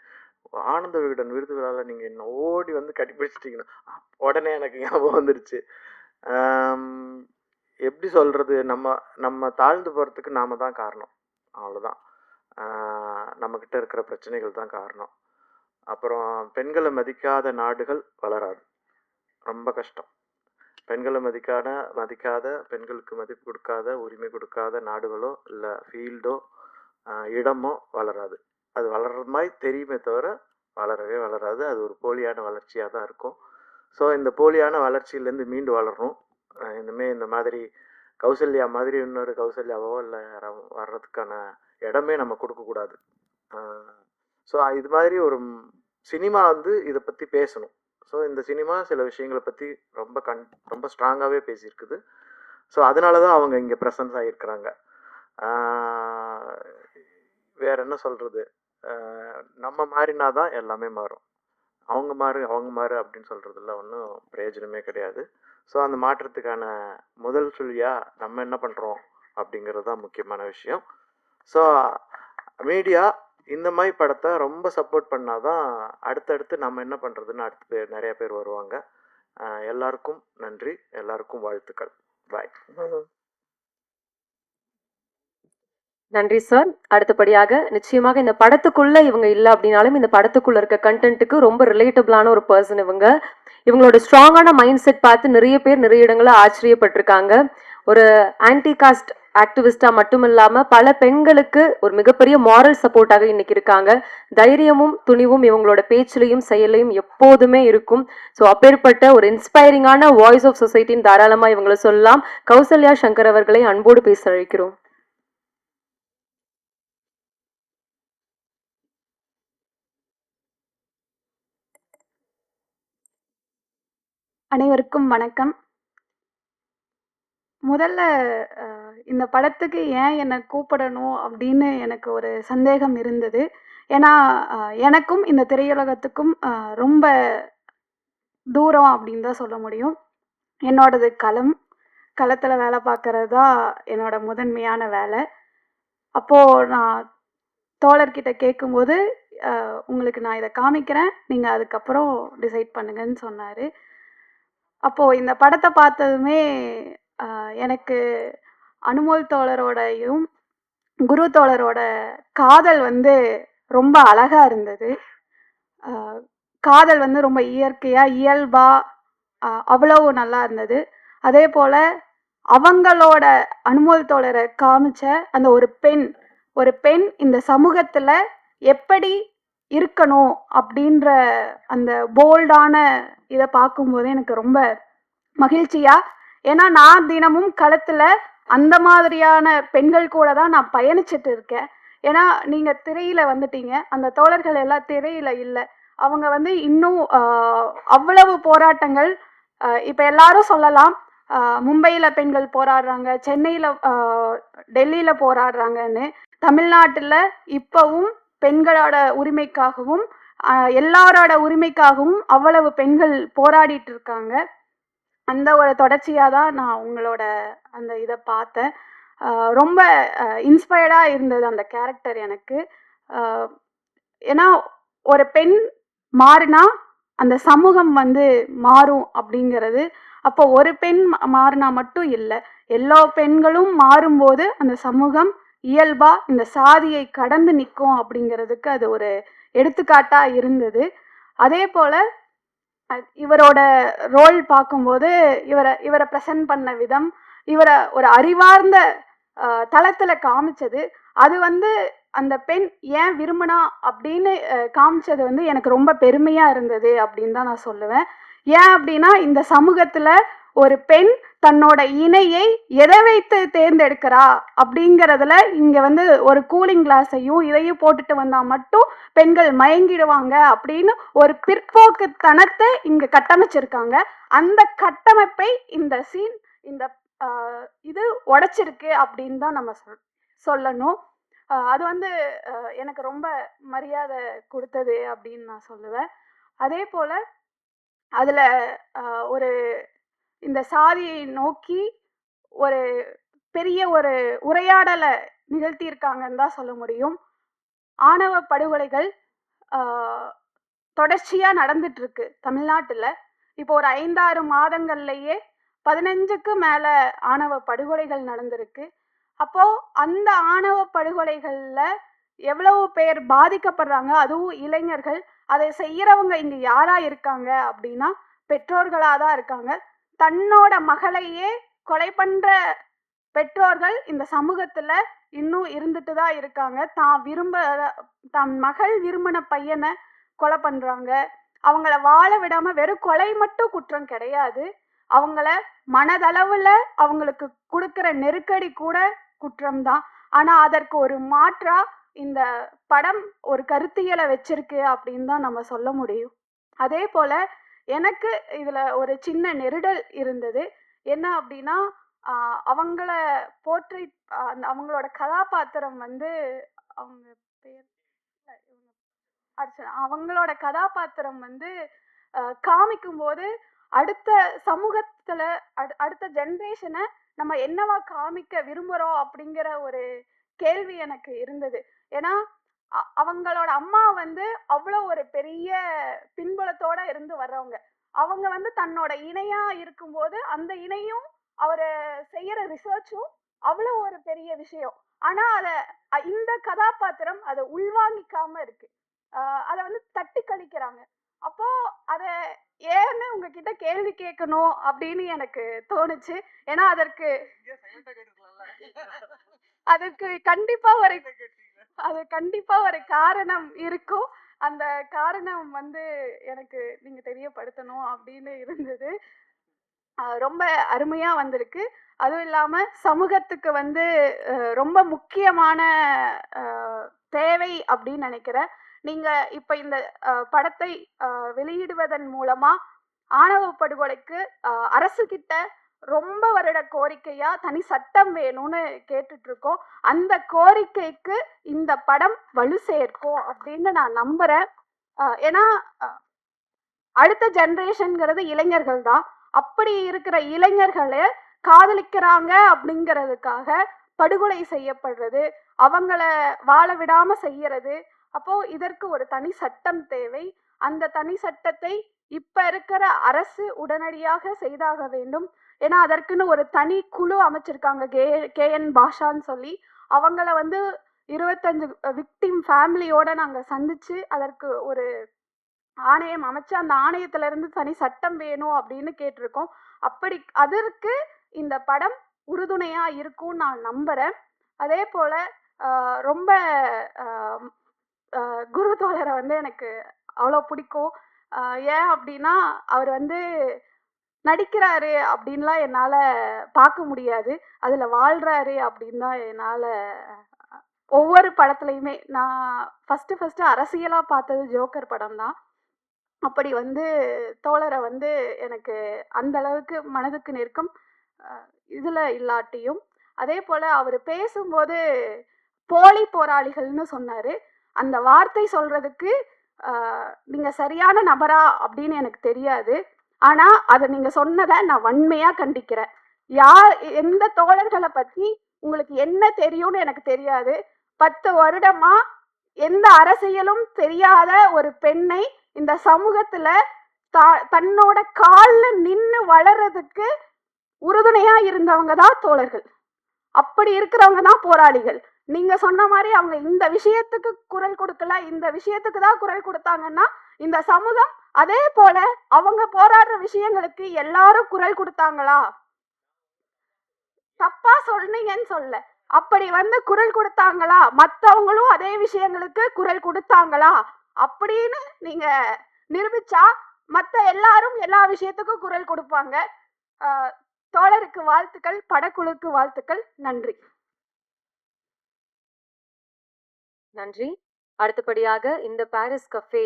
ஆனந்த விகடன் விருது விழாவில் நீங்கள் என்ன ஓடி வந்து கட்டிப்பிடிச்சிட்டிங்கன்னா உடனே எனக்கு ஞாபகம் வந்துடுச்சு. எப்படி சொல்கிறது, நம்ம தாழ்ந்து போகிறதுக்கு நாம தான் காரணம், அவ்வளோதான். நம்மக்கிட்ட இருக்கிற பிரச்சனைகள் தான் காரணம். அப்புறம் பெண்களை மதிக்காத நாடுகள் வளராது, ரொம்ப கஷ்டம். பெண்களை மதிக்காத பெண்களுக்கு மதிப்பு கொடுக்காத உரிமை கொடுக்காத நாடுகளோ இல்லை ஃபீல்டோ இடமோ வளராது. அது வளர்றது மாதிரி தெரியுமே தவிர வளரவே வளராது. அது ஒரு போலியான வளர்ச்சியாக தான் இருக்கும். ஸோ இந்த போலியான வளர்ச்சியிலேருந்து மீண்டு வளரணும். இனிமேல் இந்த மாதிரி கௌசல்யா மாதிரி இன்னொரு கௌசல்யாவோ இல்லை யாராவோ வர்றதுக்கான இடமே நம்ம கொடுக்கக்கூடாது. ஸோ இது மாதிரி ஒரு சினிமா வந்து இதை பற்றி பேசணும். ஸோ இந்த சினிமா சில விஷயங்களை பற்றி ரொம்ப ஸ்ட்ராங்காகவே பேசியிருக்குது. ஸோ அதனால தான் அவங்க இங்கே ப்ரெசன்ஸ் ஆகியிருக்கிறாங்க. வேறு என்ன சொல்கிறது, நம்ம மாறினா தான் எல்லாமே மாறும். அவங்க மாறு அப்படின்னு சொல்கிறதுல ஒன்றும் பிரயோஜனமே கிடையாது. ஸோ அந்த மாற்றத்துக்கான முதல் சொல்லியாக நம்ம என்ன பண்ணுறோம் அப்படிங்கிறது தான் முக்கியமான விஷயம். ஸோ மீடியா இந்த மாதிரி படத்தை ரொம்ப சப்போர்ட் பண்ணால் தான் அடுத்தடுத்து நம்ம என்ன பண்ணுறதுன்னு நிறைய பேர் வருவாங்க. எல்லாருக்கும் நன்றி, எல்லாருக்கும் வாழ்த்துக்கள். பாய். நன்றி சார். அடுத்தபடியாக நிச்சயமாக இந்த படத்துக்குள்ள இவங்க இல்லை அப்படின்னாலும் இந்த படத்துக்குள்ள இருக்க கண்டென்ட்டுக்கு ரொம்ப ரிலேட்டபிளான ஒரு பர்சன் இவங்களோட ஸ்ட்ராங்கான மைண்ட் செட் பார்த்து நிறைய பேர் நிறைய இடங்களை ஆச்சரியப்பட்டிருக்காங்க. ஒரு ஆன்டி காஸ்ட் ஆக்டிவிஸ்டா மட்டும் இல்லாம பல பெண்களுக்கு ஒரு மிகப்பெரிய மாரல் சப்போர்ட்டாக இன்னைக்கு இருக்காங்க. தைரியமும் துணிவும் இவங்களோட பேச்சிலையும் செயலையும் எப்போதுமே இருக்கும். ஸோ அப்பேற்பட்ட ஒரு இன்ஸ்பைரிங்கான வாய்ஸ் ஆஃப் சொசைட்டின்னு தாராளமா இவங்களை சொல்லலாம். கௌசல்யா சங்கர் அவர்களை அன்போடு பேச அழைக்கிறோம். அனைவருக்கும் வணக்கம். முதல்ல இந்த படத்துக்கு ஏன் என்னை கூப்பிடணும் அப்படின்னு எனக்கு ஒரு சந்தேகம் இருந்தது. ஏன்னா எனக்கும் இந்த திரையுலகத்துக்கும் ரொம்ப தூரம் அப்படின்னு தான் சொல்ல முடியும். என்னோடது களத்தில் வேலை பார்க்கறது தான் என்னோட முதன்மையான வேலை. அப்போது நான் தோழர்கிட்ட கேட்கும்போது உங்களுக்கு நான் இதை காமிக்கிறேன், நீங்கள் அதுக்கப்புறம் டிசைட் பண்ணுங்கன்னு சொன்னார். அப்போது இந்த படத்தை பார்த்ததுமே எனக்கு அனுமோல் தோழரோடையும் குரு தோழரோட காதல் வந்து ரொம்ப அழகாக இருந்தது. காதல் வந்து ரொம்ப இயற்கையாக இயல்பாக அவ்வளவு நல்லா இருந்தது. அதே போல் அவங்களோட அனுமோல் தோழரை காமிச்ச அந்த ஒரு பெண் இந்த சமூகத்தில் எப்படி இருக்கணும் அப்படின்ற அந்த போல்டான இதை பார்க்கும்போது எனக்கு ரொம்ப மகிழ்ச்சியா, ஏன்னா நான் தினமும் களத்தில் அந்த மாதிரியான பெண்கள் கூட தான் நான் பயணிச்சுட்டு இருக்கேன். ஏன்னா நீங்கள் திரையில் வந்துட்டீங்க, அந்த தோழர்கள் எல்லாம் திரையில் இல்லை. அவங்க வந்து இன்னும் அவ்வளவு போராட்டங்கள் இப்போ எல்லாரும் சொல்லலாம், மும்பையில் பெண்கள் போராடுறாங்க, சென்னையில் டெல்லியில் போராடுறாங்கன்னு. தமிழ்நாட்டில் இப்போவும் பெண்களோட உரிமைக்காகவும் எல்லாரோட உரிமைக்காகவும் அவ்வளவு பெண்கள் போராடிட்டு இருக்காங்க. அந்த ஒரு தொடர்ச்சியாக தான் நான் உங்களோட அந்த இதை பார்த்தேன். ரொம்ப இன்ஸ்பயர்டாக இருந்தது அந்த கேரக்டர் எனக்கு. ஏன்னா ஒரு பெண் மாறினா அந்த சமூகம் வந்து மாறும் அப்படிங்கிறது. அப்போ ஒரு பெண் மாறினா மட்டும் இல்லை, எல்லா பெண்களும் மாறும்போது அந்த சமூகம் இயல்பாக இந்த சாதியை கடந்து நிற்கும் அப்படிங்கிறதுக்கு அது ஒரு எடுத்துக்காட்டாக இருந்தது. அதே போல் இவரோட ரோல் பார்க்கும்போது இவரை ப்ரெசன்ட் பண்ண விதம், இவரை ஒரு அறிவார்ந்த தளத்தில் காமிச்சது, அது வந்து அந்த பெண் ஏன் விரும்பினா அப்படின்னு காமிச்சது வந்து எனக்கு ரொம்ப பெருமையாக இருந்தது அப்படின்னு தான் நான் சொல்லுவேன். ஏன் அப்படின்னா இந்த சமூகத்தில் ஒரு பெண் தன்னோட இணையை எதை வைத்து தேர்ந்தெடுக்கிறா அப்படிங்கிறதுல இங்கே வந்து ஒரு கூலிங் கிளாஸையும் இதையும் போட்டுட்டு வந்தால் மட்டும் பெண்கள் மயங்கிடுவாங்க அப்படின்னு ஒரு பிற்போக்குத்தனத்தை இங்கே கட்டமைச்சிருக்காங்க. அந்த கட்டமைப்பை இந்த சீன் இந்த இது உடைச்சிருக்கு அப்படின்னு தான் நம்ம சொல்லணும். அது வந்து எனக்கு ரொம்ப மரியாதை கொடுத்தது அப்படின்னு நான் சொல்லுவேன். அதே போல் அதில் ஒரு இந்த சாதியை நோக்கி ஒரு பெரிய ஒரு உரையாடலை நிகழ்த்தியிருக்காங்கன்னு தான் சொல்ல முடியும். ஆணவ படுகொலைகள் தொடர்ச்சியாக நடந்துட்டுருக்கு தமிழ்நாட்டில். இப்போ ஒரு 5-6 மாதங்கள்லேயே 15க்கு மேலே ஆணவ படுகொலைகள் நடந்திருக்கு. அப்போது அந்த ஆணவ படுகொலைகளில் எவ்வளவு பேர் பாதிக்கப்படுறாங்க, அதுவும் இளைஞர்கள். அதை செய்கிறவங்க இங்கே யாராக இருக்காங்க அப்படின்னா பெற்றோர்களாக தான் இருக்காங்க. தன்னோட மகளையே கொலை பண்ணுற பெற்றோர்கள் இந்த சமூகத்தில் இன்னும் இருந்துட்டு தான் இருக்காங்க. தன் மகள் விரும்பின பையனை கொலை பண்ணுறாங்க. அவங்கள வாழ விடாமல் வெறும் கொலை மட்டும் குற்றம் கிடையாது, அவங்கள மனதளவில் அவங்களுக்கு கொடுக்குற நெருக்கடி கூட குற்றம்தான். ஆனால் அதற்கு ஒரு மாற்றா இந்த படம் ஒரு கருத்தியலை வச்சிருக்கு அப்படின்னு தான் நம்ம சொல்ல முடியும். அதே போல் எனக்கு இதில் ஒரு சின்ன நெருடல் இருந்தது. என்ன அப்படின்னா அவங்கள போர்ட்ரேட் அவங்களோட கதாபாத்திரம் வந்து அவங்க பேர் அவங்களோட கதாபாத்திரம் வந்து காமிக்கும்போது அடுத்த சமூகத்தில் அடுத்த ஜென்ரேஷனை நம்ம என்னவா காமிக்க விரும்புகிறோம் அப்படிங்கிற ஒரு கேள்வி எனக்கு இருந்தது. ஏன்னா அவங்களோட அம்மா வந்து அவ்வளோ ஒரு பெரிய பின்புலத்தோட இருந்து வர்றவங்க. அவங்க வந்து தன்னோட இணையா இருக்கும்போது அந்த இணையும் அவர் செய்யற ரிசர்ச்சும் அவ்வளோ ஒரு பெரிய விஷயம். ஆனா அதை இந்த கதாபாத்திரம் அதை உள்வாங்கிக்காம இருக்கு, அதை வந்து தட்டி கழிக்கிறாங்க. அப்போ அதை ஏன்னு உங்ககிட்ட கேள்வி கேட்கணும் அப்படின்னு எனக்கு தோணுச்சு. ஏன்னா அதற்கு கண்டிப்பா ஒரு காரணம் இருக்கும். அந்த காரணம் வந்து எனக்கு நீங்க தெரியப்படுத்தணும் அப்படின்னு இருந்தது. ரொம்ப அருமையா வந்திருக்கு. அதுவும் இல்லாம சமூகத்துக்கு வந்து ரொம்ப முக்கியமான தேவை அப்படின்னு நினைக்கிறேன். நீங்க இப்ப இந்த படத்தை வெளியிடுவதன் மூலமா ஆணவ படுகொலைக்கு அரசு கிட்ட ரொம்ப வருட கோரிக்கையா தனி சட்டம் வேணும்னு கேட்டுட்டு இருக்கோம். அந்த கோரிக்கைக்கு இந்த படம் வலு சேர்க்கும் அப்படின்னு நான் நம்புறேன். ஏன்னா அடுத்த ஜென்ரேஷன்ங்கிறது இளைஞர்கள் தான். அப்படி இருக்கிற இளைஞர்கள காதலிக்கிறாங்க அப்படிங்கிறதுக்காக படுகொலை செய்யப்படுறது, அவங்கள வாழ விடாம செய்யறது. அப்போ இதற்கு ஒரு தனி சட்டம் தேவை. அந்த தனி சட்டத்தை இப்ப இருக்கிற அரசு உடனடியாக செய்தாக வேண்டும். ஏன்னா அதற்குன்னு ஒரு தனி குழு அமைச்சிருக்காங்க, கேஎன் பாஷான்னு சொல்லி. அவங்கள வந்து 25 விக்டிம் ஃபேமிலியோட நாங்க சந்திச்சு அதற்கு ஒரு ஆணையம் அமைச்சு அந்த ஆணையத்துல இருந்து தனி சட்டம் வேணும் அப்படின்னு கேட்டிருக்கோம். அப்படி அதற்கு இந்த படம் உறுதுணையா இருக்கும்னு நான் நம்புறேன். அதே போல ரொம்ப குரு தோழரை வந்து எனக்கு அவ்வளோ பிடிக்கும். ஏன் அப்படின்னா அவர் வந்து நடிக்கிறாரு அப்படின்லாம் என்னால பார்க்க முடியாது. அதுல வாழ்றாரு அப்படின்னு தான் என்னால ஒவ்வொரு படத்துலையுமே நான் ஃபர்ஸ்ட் அரசியலா பார்த்தது ஜோக்கர் படம் தான். அப்படி வந்து தோழரை வந்து எனக்கு அந்த அளவுக்கு மனதுக்கு நெருக்கம் இதுல இல்லாட்டியும், அதே போல அவர் பேசும்போது போலி போராளிகள்னு சொன்னாரு. அந்த வார்த்தை சொல்றதுக்கு நீங்க சரியான நபரா அப்படின்னு எனக்கு தெரியாது. ஆனா அதை நீங்க சொன்னதை நான் வன்மையா கண்டிக்கிறேன். எந்த தோழர்களை பத்தி உங்களுக்கு என்ன தெரியும்னு எனக்கு தெரியாது. 10 வருடமா எந்த அரசியலும் தெரியாத ஒரு பெண்ணை இந்த சமூகத்துல தன்னோட கால்ல நின்னு வளர்றதுக்கு உறுதுணையா இருந்தவங்க தான் தோழர்கள். அப்படி இருக்கிறவங்க தான் போராளிகள். நீங்க சொன்ன மாதிரி அவங்க இந்த விஷயத்துக்கு குரல் கொடுக்கல, இந்த விஷயத்துக்கு தான் குரல் கொடுத்தாங்கன்னா இந்த சமூகம் அதே போல அவங்க போராடுற விஷயங்களுக்கு எல்லாரும் குரல் கொடுத்தாங்களா? தப்பா சொன்னீங்கன்னு சொல்ல, அப்படி வந்து குரல் கொடுத்தாங்களா? மற்றவங்களும் அதே விஷயங்களுக்கு குரல் கொடுத்தாங்களா அப்படின்னு நீங்க நிரூபிச்சா மற்ற எல்லாரும் எல்லா விஷயத்துக்கும் குரல் கொடுப்பாங்க. தோழருக்கு வாழ்த்துக்கள், படக்குழுக்கு வாழ்த்துக்கள். நன்றி. நன்றி. அடுத்தபடியாக இந்த பாரிஸ் கஃபே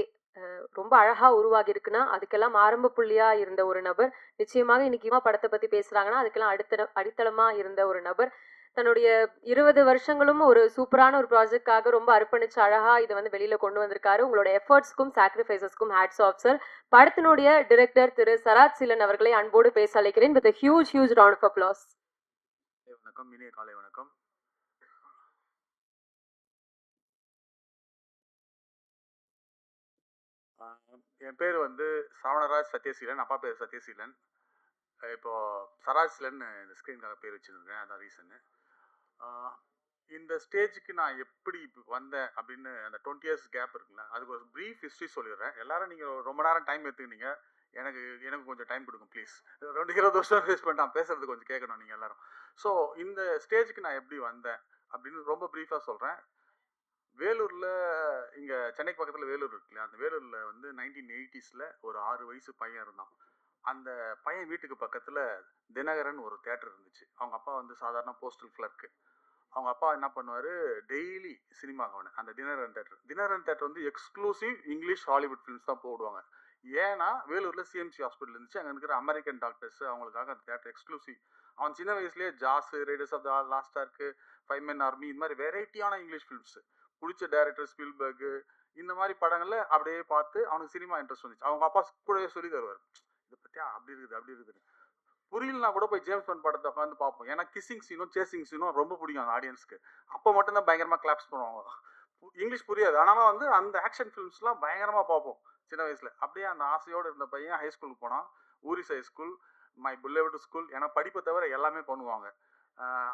ரொம்ப அழகா உருவாகி இருக்குன்னா அதுக்கெல்லாம் ஆரம்ப புள்ளியா இருந்த ஒரு நபர், நிச்சயமாக இன்னைக்கு படத்தை பத்தி பேசுறாங்கன்னா அதுக்கெல்லாம் அடித்தளமா இருந்த ஒரு நபர், தன்னுடைய 20 வருஷங்களும் ஒரு சூப்பரான ஒரு ப்ராஜெக்டாக ரொம்ப அர்ப்பணிச்சு அழகா இதை வந்து வெளியில கொண்டு வந்திருக்காரு. உங்களோட எஃபர்ட்ஸ்க்கும் சாக்ரிஃபைசஸ்க்கும் ஹேட்ஸ் ஆஃப் சார். படத்தினுடைய டிரெக்டர் திரு சராஜ் சிலன் அவர்களை அன்போடு பேச அழைக்கிறேன். With huge round of applause. வணக்கம், இனிய காலை வணக்கம். என் பேர் வந்து சரவணராஜ் சத்யசீலன். அப்பா பேர் சத்யசீலன். இப்போ சராஜ் சிலன் இந்த ஸ்க்ரீனுக்காக பேர் வச்சுருக்கேன், அதான் ரீசனு. இந்த ஸ்டேஜுக்கு நான் எப்படி வந்தேன் அப்படின்னு அந்த 20 இயர்ஸ் கேப் இருக்குல்ல, அதுக்கு ஒரு ப்ரீஃப் ஹிஸ்ட்ரி சொல்லிடுறேன். எல்லாரும் நீங்கள் ரொம்ப நேரம் டைம் எடுத்துக்கிட்டீங்க, எனக்கு கொஞ்சம் டைம் கொடுக்கும் ப்ளீஸ். 20 வருஷம் வேஸ்ட் பண்ணிட்டான், பேசுறது கொஞ்சம் கேட்கணும் நீங்கள் எல்லாரும். ஸோ இந்த ஸ்டேஜுக்கு நான் எப்படி வந்தேன் அப்படின்னு ரொம்ப ப்ரீஃபாக சொல்கிறேன். வேலூரில், இங்கே சென்னைக்கு பக்கத்தில் வேலூர் இருக்குல்ல, அந்த வேலூரில் வந்து 1980s ஒரு 6 வயசு பையன் இருந்தான். அந்த பையன் வீட்டுக்கு பக்கத்தில் தினகரன் ஒரு தேட்டர் இருந்துச்சு. அவங்க அப்பா வந்து சாதாரண போஸ்டல் கிளர்க்கு. அவங்க அப்பா என்ன பண்ணுவார், டெய்லி சினிமாக்கு அந்த தினகரன் தேட்டர் வந்து எக்ஸ்க்ளூசிவ் இங்கிலீஷ் ஹாலிவுட் ஃபிலிம்ஸ் தான் போடுவாங்க. ஏன்னா வேலூரில் சிஎம்சி ஹாஸ்பிட்டல் இருந்துச்சு, அங்கே இருக்கிற அமெரிக்கன் டாக்டர்ஸ் அவங்களுக்காக அந்த தேட்டர் எக்ஸ்க்ளூசிவ். அவன் சின்ன வயசுலேயே Jaws, Raiders of the Lost Ark, 5 Men Army, இந்த மாதிரி வெரைட்டியான இங்கிலீஷ் ஃபிலிம்ஸ் பிடிச்ச டைரக்டர் ஸ்பீல்பர்கு, இந்த மாதிரி படங்களில் அப்படியே பார்த்து அவனுக்கு சினிமா இன்ட்ரெஸ்ட் வந்துச்சு. அவங்க அப்பா கூடவே சொல்லி தருவார், இதை பற்றியா அப்படி இருக்குது. புரியலனா கூட போய் ஜேம்ஸ் பாண்ட் படத்தை உட்காந்து பார்ப்போம். ஏன்னா கிஸ்ஸிங் சீனும் சேசிங் சீனும் ரொம்ப பிடிக்கும் அந்த ஆடியன்ஸ்க்கு. அப்போ மட்டும்தான் பயங்கரமாக கிளாப்ஸ் பண்ணுவாங்க. இங்கிலீஷ் புரியாது, ஆனாலும் வந்து அந்த ஆக்ஷன் ஃபிலிம்ஸ்லாம் பயங்கரமாக பார்ப்போம் சின்ன வயசில். அப்படியே அந்த ஆசையோடு இருந்த பையன் ஹை ஸ்கூலுக்கு போனான். ஊரிஸ் high school, my beloved school. ஏன்னா படிப்பை தவிர எல்லாமே பண்ணுவாங்க.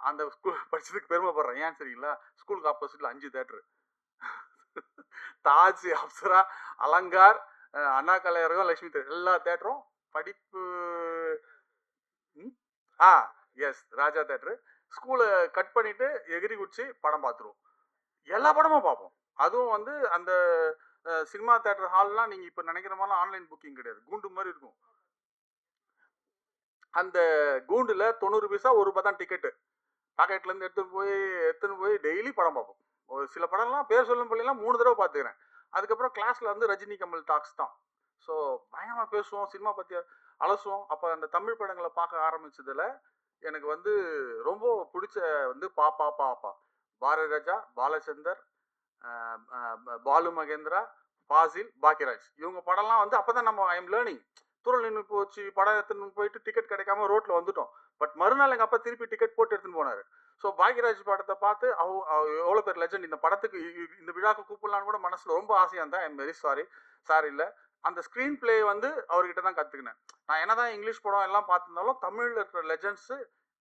அந்த ஸ்கூல் படித்ததுக்கு பெருமைப்படுறேன். ஏன் சரிங்களா, ஸ்கூலுக்கு ஆப்போசிட்டில் 5 தேட்டரு, தாஜ், அப்சரா, அலங்கார், அண்ணா கலையரங்கம், லட்சுமி தேட்டர், எல்லா தேட்டரும் படிப்பு. எஸ், ராஜா தேட்டரு. ஸ்கூலை கட் பண்ணிட்டு எகிரி குச்சி படம் பார்த்துருவோம். எல்லா படமும் பார்ப்போம். அதுவும் வந்து அந்த சினிமா தேட்டர் ஹால்லாம் நீங்கள் இப்போ நினைக்கிற மாதிரிலாம் ஆன்லைன் புக்கிங் கிடையாது, கூண்டு மாதிரி இருக்கும். அந்த கூண்டில் 90 பைசா 1 ரூபா தான் டிக்கெட்டு. பாக்கெட்லேருந்து எடுத்துன்னு போய் டெய்லி படம் பார்ப்போம். ஒரு சில படம்லாம் பேர் சொல்லும் பிள்ளைலாம் 3 தடவை பார்த்துக்கிறேன். அதுக்கப்புறம் கிளாஸில் வந்து ரஜினி கமல் டாக்ஸ் தான். ஸோ பயங்கரமாக பேசுவோம், சினிமா பற்றி அலசுவோம். அப்போ அந்த தமிழ் படங்களை பார்க்க ஆரம்பிச்சதில் எனக்கு வந்து ரொம்ப பிடிச்ச வந்து பாப்பா பாரதி ராஜா, பாலச்சந்தர், பாலு மகேந்திரா, ஃபாசில், பாக்கியராஜ், இவங்க படம்லாம் வந்து அப்போ தான் நம்ம ஐ எம் லேர்னிங் தூரல் நின்று போச்சு, படம் எடுத்துன்னு போயிட்டு டிக்கெட் கிடைக்காம ரோட்டில் வந்துட்டோம். பட் மறுநாள் எங்கள் அப்பா திருப்பி டிக்கெட் போட்டு எடுத்துன்னு போனார். ஸோ பாக்யராஜ் படத்தை பார்த்து எவ்வளோ பேர் லெஜண்ட், இந்த படத்துக்கு இந்த விழாக்கு கூப்பிடலான்னு கூட மனசில் ரொம்ப ஆசையாக இருந்தேன். ஐ எம் வெரி சாரி இல்லை. அந்த ஸ்க்ரீன் பிளே வந்து அவர்கிட்ட தான் கற்றுக்கினேன். நான் என்ன தான் இங்கிலீஷ் படம் எல்லாம் பார்த்துருந்தாலும் தமிழில் இருக்கிற லெஜண்ட்ஸு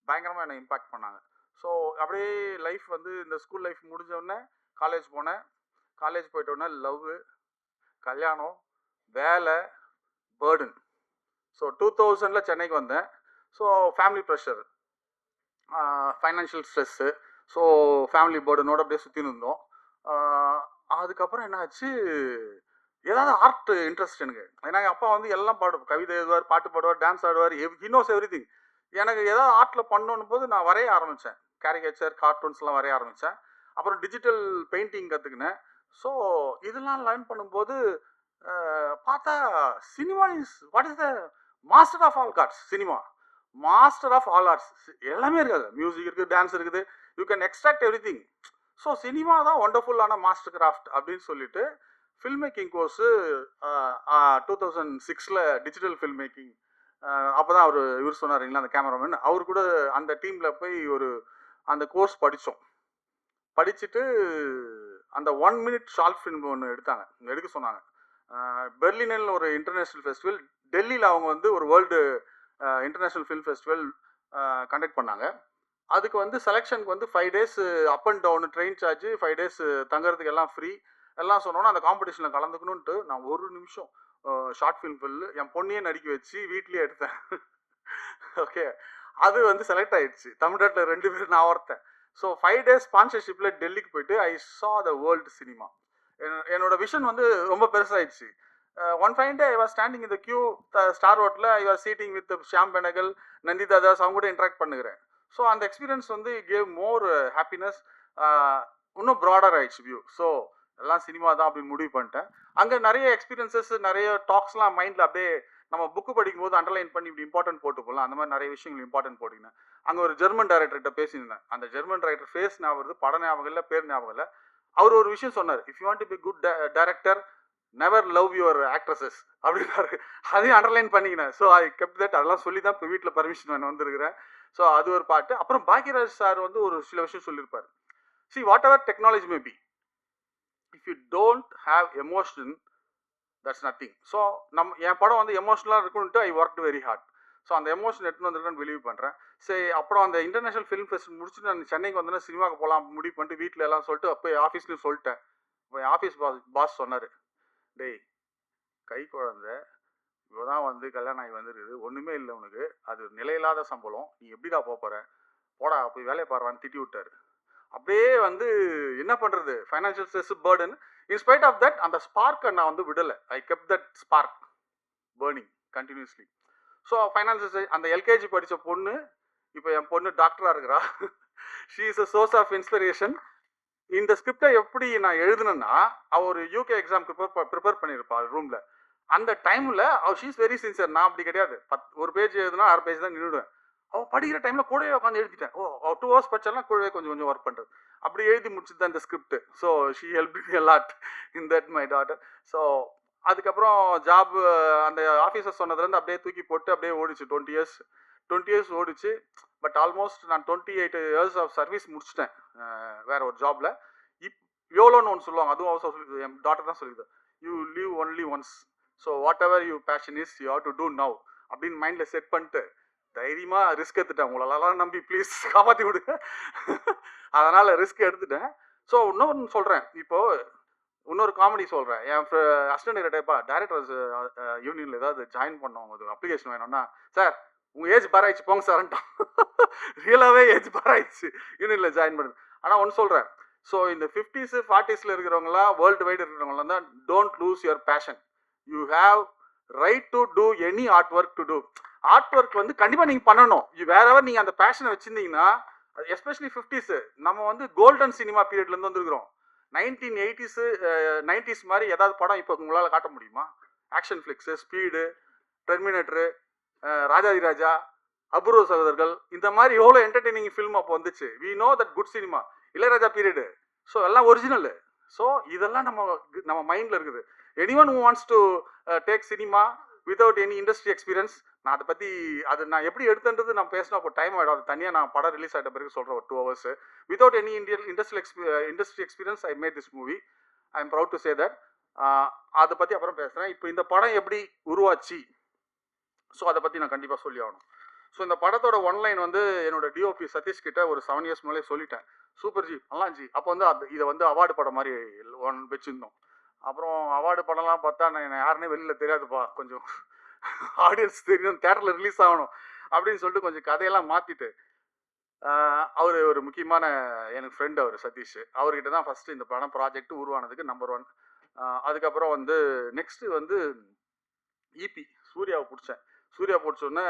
பயங்கரமாக என்னை இம்பாக்ட் பண்ணாங்க. ஸோ அப்படியே லைஃப் வந்து இந்த ஸ்கூல் லைஃப் முடிஞ்சோடனே காலேஜ் போனேன். காலேஜ் போயிட்டோடனே லவ், கல்யாணம், வேலை, பேர்டன். ஸோ 2000 சென்னைக்கு வந்தேன். So family pressure, financial stress, so family பேர்டனோட அப்படியே சுற்றின்னு இருந்தோம். அதுக்கப்புறம் என்ன ஆச்சு, ஏதாவது ஆர்ட் இன்ட்ரெஸ்ட் எனக்கு. ஏன்னா எங்கள் அப்பா வந்து எல்லாம் கவிதை எழுதுவார், பாட்டு பாடுவார், டான்ஸ் ஆடுவார், ஹி நோஸ் எவ்ரிதிங். எனக்கு ஏதாவது ஆர்ட்டில் பண்ணணும் போது நான் வரைய ஆரம்பித்தேன். கேரிகேச்சர், கார்ட்டூன்ஸ்லாம் வரைய ஆரம்பித்தேன். அப்புறம் டிஜிட்டல் பெயிண்டிங் கற்றுக்கினேன். ஸோ இதெல்லாம் லேர்ன் பண்ணும்போது பார்த்தா cinema what is the master of all arts. Cinema master of all arts, எல்லாமே இருக்காது. மியூசிக் இருக்குது, டான்ஸ் இருக்குது, you can extract everything. So cinema தான் ஒண்டர்ஃபுல்லான மாஸ்டர் கிராஃப்ட் அப்படின்னு சொல்லிட்டு film making course 2006 digital film making. அப்போ தான் இவர் சொன்னாருங்களா, அந்த கேமராமேன், அவர் கூட அந்த டீமில் போய் அந்த கோர்ஸ் படித்தோம். படிச்சுட்டு அந்த 1 மினிட் ஷார்ட் ஃபிலிம் ஒன்று எடுக்க சொன்னாங்க. பெர்லினில் ஒரு இன்டர்நேஷ்னல் ஃபெஸ்டிவல், டெல்லியில் அவங்க வந்து ஒரு world international film festival conduct பண்ணாங்க. அதுக்கு வந்து செலெக்ஷனுக்கு வந்து 5 days up and down train charge, 5 days தங்குறதுக்கு எல்லாம் ஃப்ரீ எல்லாம் சொன்னோன்னா அந்த காம்படிஷனில் கலந்துக்கணுன்ட்டு நான் 1 நிமிஷம் ஷார்ட் ஃபிலிம் என் பொண்ணையே நடிக்க வச்சு வீட்லேயே எடுத்தேன். ஓகே, அது வந்து செலக்ட் ஆகிடுச்சு. தமிழ்நாட்டில் 2 பேர், நான் ஒருத்தன். ஸோ 5 days ஸ்பான்சர்ஷிப்பில் டெல்லிக்கு போயிட்டு I saw the world cinema. என்னோட விஷன் வந்து ரொம்ப பெருசாகிடுச்சு. One fine day I was standing இந்த கியூ ஸ்டார் ஹோட்டலில். I was sitting with Shyam Benegal, Nandita Das, அவங்க கூட இன்ட்ராக்ட் பண்ணுகிறேன். ஸோ அந்த எக்ஸ்பீரியன்ஸ் வந்து கேவ் மோர் ஹாப்பினஸ். இன்னும் ப்ராடர் ஆயிடுச்சு வியூ. ஸோ எல்லாம் சினிமா தான் அப்படின்னு முடிவு பண்ணிட்டேன். அங்கே நிறைய எக்ஸ்பீரியன்சஸ், நிறைய டாக்ஸ்லாம் மைண்டில் அப்படியே நம்ம புக்கு படிக்கும்போது அண்டர்லைன் பண்ணி இப்படி இம்பார்ட்டன்ட் போட்டு போகலாம். அந்த மாதிரி நிறைய விஷயங்கள் இம்பார்ட்டன்ட் போட்டிங்கன்னா அங்கே ஒரு ஜெர்மன் டைரக்டர்கிட்ட பேசியிருந்தேன். அந்த ஜெர்மன் டைரக்டர் ஃபேஸ் ஞாபகம் வருது, படம் ஞாபகம் இல்லை, பேர் ஞாபகம் இல்லை. அவர் ஒரு விஷயம் சொன்னார், if you want to be good director never love your actresses அப்படின்னாரு. அதையும் அண்டர்லைன் பண்ணிக்கினேன். So I kept that. அதெல்லாம் சொல்லி தான் இப்போ வீட்டில் பர்மிஷன் வேணும் வந்திருக்கிறேன். ஸோ அது ஒரு பாட்டு. அப்புறம் பாக்யராஜ் சார் வந்து ஒரு சில விஷயம் சொல்லியிருப்பார். See whatever technology may be, if you don't have emotion that's nothing. So என் படம் வந்து எமோஷனலாக இருக்குன்ட்டு I work very hard. So அந்த எமோஷன் எடுத்துன்னு வந்துருக்கேன்னு பிலீவ் பண்ணுறேன். சரி, அப்புறம் அந்த இன்டர்நேஷனல் ஃபிலிம் ஃபெஸ்ட் முடிச்சுட்டு நான் சென்னைக்கு வந்தோன்னா சினிமாவுக்கு போகலாம் முடிவு பண்ணிட்டு வீட்டில் எல்லாம் சொல்லிட்டு அப்போ ஆஃபீஸ்லேயும் சொல்லிட்டேன். இப்போ என் ஆஃபீஸ் பாஸ் சொன்னார், டேய் கை குழந்தை இப்போ தான் வந்து கல்யாணம் ஆகி வந்துருக்குது, ஒன்றுமே இல்லை உனக்கு, அது நிலையில்லாத சம்பளம், நீ எப்படிடா போகிற, போடா போய் வேலையை பாடுறான்னு திட்டி விட்டார். அப்படியே வந்து என்ன பண்ணுறது, financial stress, burden. Inspite of that அந்த ஸ்பார்க்கை நான் வந்து விடலை. I kept that spark burning continuously. So financial அந்த எல்கேஜி படித்த பொண்ணு இப்போ என் பொண்ணு டாக்டராக இருக்கிறா. She is a source of inspiration. இந்த ஸ்கிரிப்டை எப்படி நான் எழுதுனேன்னா, அவள் ஒரு யூகே எக்ஸாம் ப்ரிப்பேர் பண்ணியிருப்பாள் ரூமில். அந்த டைமில் ஷீ இஸ் வெரி சின்சியர். நான் அப்படி கிடையாது. 1 பேஜ் எழுதுனா 6 பேஜ் தான் நின்றுடுவேன். அவள் படிக்கிற டைமில் கூடவே உட்காந்து எழுதிட்டேன். 2 hours படிச்சாலும் கூடவே கொஞ்சம் கொஞ்சம் ஒர்க் பண்ணுறது. அப்படி எழுதி முடிச்சுது தான் இந்த script. So she help me a lot in that my daughter. So அதுக்கப்புறம் ஜாப் அந்த ஆஃபீஸர் சொன்னதுலேருந்து அப்படியே தூக்கி போட்டு அப்படியே ஓடிச்சு. 20 years ஓடிச்சு. பட் ஆல்மோஸ்ட் நான் 28 years ஆஃப் சர்வீஸ் முடிச்சிட்டேன் வேற ஒரு ஜாப்ல. யோலோன்னு ஒன்று சொல்லுவாங்க, அதுவும் அவசரம் என் டாக்டர் தான் சொல்லிது, you live only once, so whatever you passion is you have to do now அப்படின்னு மைண்டில் செட் பண்ணிட்டு தைரியமாக ரிஸ்க் எடுத்துட்டேன். உங்களெல்லாம் நம்பி ப்ளீஸ் காப்பாற்றி விடுங்க. அதனால் ரிஸ்க் எடுத்துட்டேன். ஸோ இன்னொன்று சொல்கிறேன், இப்போது இன்னொரு காமெடி சொல்கிறேன். என் அசிஸ்டன்ட் டைப்பா டைரக்டர்ஸ் யூனியனில் ஏதாவது ஜாயின் பண்ணோம், ஒரு அப்ளிகேஷன் வேணும்னா, சார் உங்கள் ஏஜ் பார் ஆயிடுச்சு போங்க சார்ன்ட்டான். ரியலாகவே ஏஜ் பார் ஆயிடுச்சு யூனியனில் ஜாயின் பண்ணுது. ஆனால் ஒன்று சொல்கிறேன், ஸோ இந்த 50s 40s இருக்கிறவங்களாம் வேர்ல்டு வைடு இருக்கிறவங்களாம் தான் don't lose your passion. You have right to do any art work to do. Art work வந்து கண்டிப்பாக நீங்கள் பண்ணணும். வேறவர் நீங்கள் அந்த பேஷனை வச்சுருந்தீங்கன்னா, எஸ்பெஷலி 50s நம்ம வந்து கோல்டன் சினிமா பீரியட்லேருந்து வந்துருக்கிறோம். 1980s 90s மாதிரி ஏதாவது படம் இப்போ உங்களால் காட்ட முடியுமா? Action flicks, speed, terminator, Rajadhiraja, Apoorva Sagodharargal, இந்த மாதிரி எவ்வளோ என்டர்டெய்னிங் ஃபில்ம் அப்போ வந்துச்சு. We know that good cinema, Ilaiyaraaja period. So எல்லாம் ஒரிஜினலு. ஸோ இதெல்லாம் நம்ம மைண்டில் இருக்குது. Anyone who wants to take cinema without any industry experience. நான் அதை பற்றி நான் எப்படி எடுத்துன்றது நான் பேசினா அப்போ டைம் ஆகிடும். அது தனியாக நான் படம் ரிலீஸ் ஆகிட்ட பிறகு சொல்கிறேன் ஒரு 2 hours. Without any industry experience I made this movie. I M proud to say that. அதை பற்றி அப்புறம் பேசுகிறேன். இப்போ இந்த படம் எப்படி உருவாச்சு, ஸோ அதை பற்றி நான் கண்டிப்பாக சொல்லி ஆகணும். ஸோ இந்த படத்தோட ஒன்லைன் வந்து என்னோட டிஓபி சதீஷ் கிட்ட ஒரு 7 years முன்னாலே சொல்லிட்டேன். சூப்பர் ஜி, நல்லா ஜி. அப்போ வந்து இதை வந்து அவார்டு படம் மாதிரி வச்சுருந்தோம். அப்புறம் அவார்டு படம்லாம் பார்த்தா நான் யாருன்னே வெளியில் தெரியாதுப்பா, கொஞ்சம் ஆடியன்ஸ் தெரியும், தேட்டரில் ரிலீஸ் ஆகணும் அப்படின்னு சொல்லிட்டு கொஞ்சம் கதையெல்லாம் மாற்றிட்டு அவர் ஒரு முக்கியமான எனக்கு ஃப்ரெண்ட் அவர் சதீஷ். அவர்கிட்ட தான் ஃபஸ்ட்டு இந்த படம் ப்ராஜெக்ட் உருவானதுக்கு நம்பர் 1. அதுக்கப்புறம் வந்து நெக்ஸ்ட்டு வந்து இபி சூர்யாவை பிடிச்சேன். சூர்யா பிடிச்சோன்னே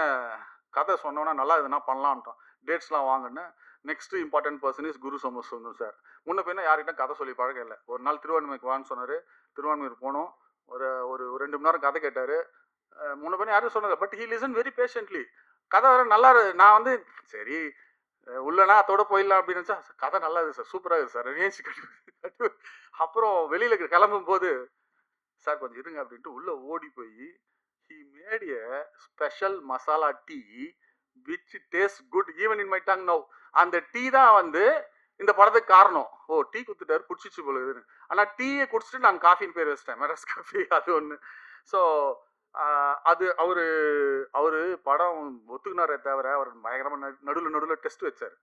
கதை சொன்னோன்னா நல்லா இதுனா பண்ணலான்ட்டான். டேட்ஸ்லாம் வாங்கினேன். Next important person is Guru Somasundaram sir. முன்ன பின்ன யார்கிட்ட கதை சொல்லி பழக்கம் இல்லை. ஒரு நாள் திருவான்மைக்கு வான்னு சொன்னார். திருவான்மையூர் போனோம். ஒரு 2 மணி நேரம் கதை கேட்டார். முன்ன பின்ன யாரும் சொன்னது, but he listen very patiently. கதை வேறு நல்லா நான் வந்து சரி உள்ளனா அதோட போயிடலாம் அப்படின்னு நினச்சா, கதை நல்லா இருக்குது சார், சூப்பராக இருக்குது சார், ஏஞ்சி கட்டு. அப்புறம் வெளியில் கிளம்பும் போது சார் கொஞ்சம் இருங்க அப்படின்ட்டு உள்ளே ஓடி போய் he made a special masala tea which tastes good even in my tongue now. அந்த டீ தான் வந்து இந்த படத்துக்கு காரணம். ஓ, டீ குத்துட்டாரு, குடிச்சிச்சு போல இதுன்னு. ஆனால் டீயை குடிச்சிட்டு நான் காஃபின்னு பேர் வச்சிட்டேன், மெட்ராஸ் காஃபி. அது ஒன்று. ஸோ அது அவர் படம் ஒத்துக்கினாரே தவிர அவர் பயங்கரமாக நடுவில் டெஸ்ட் வச்சார்.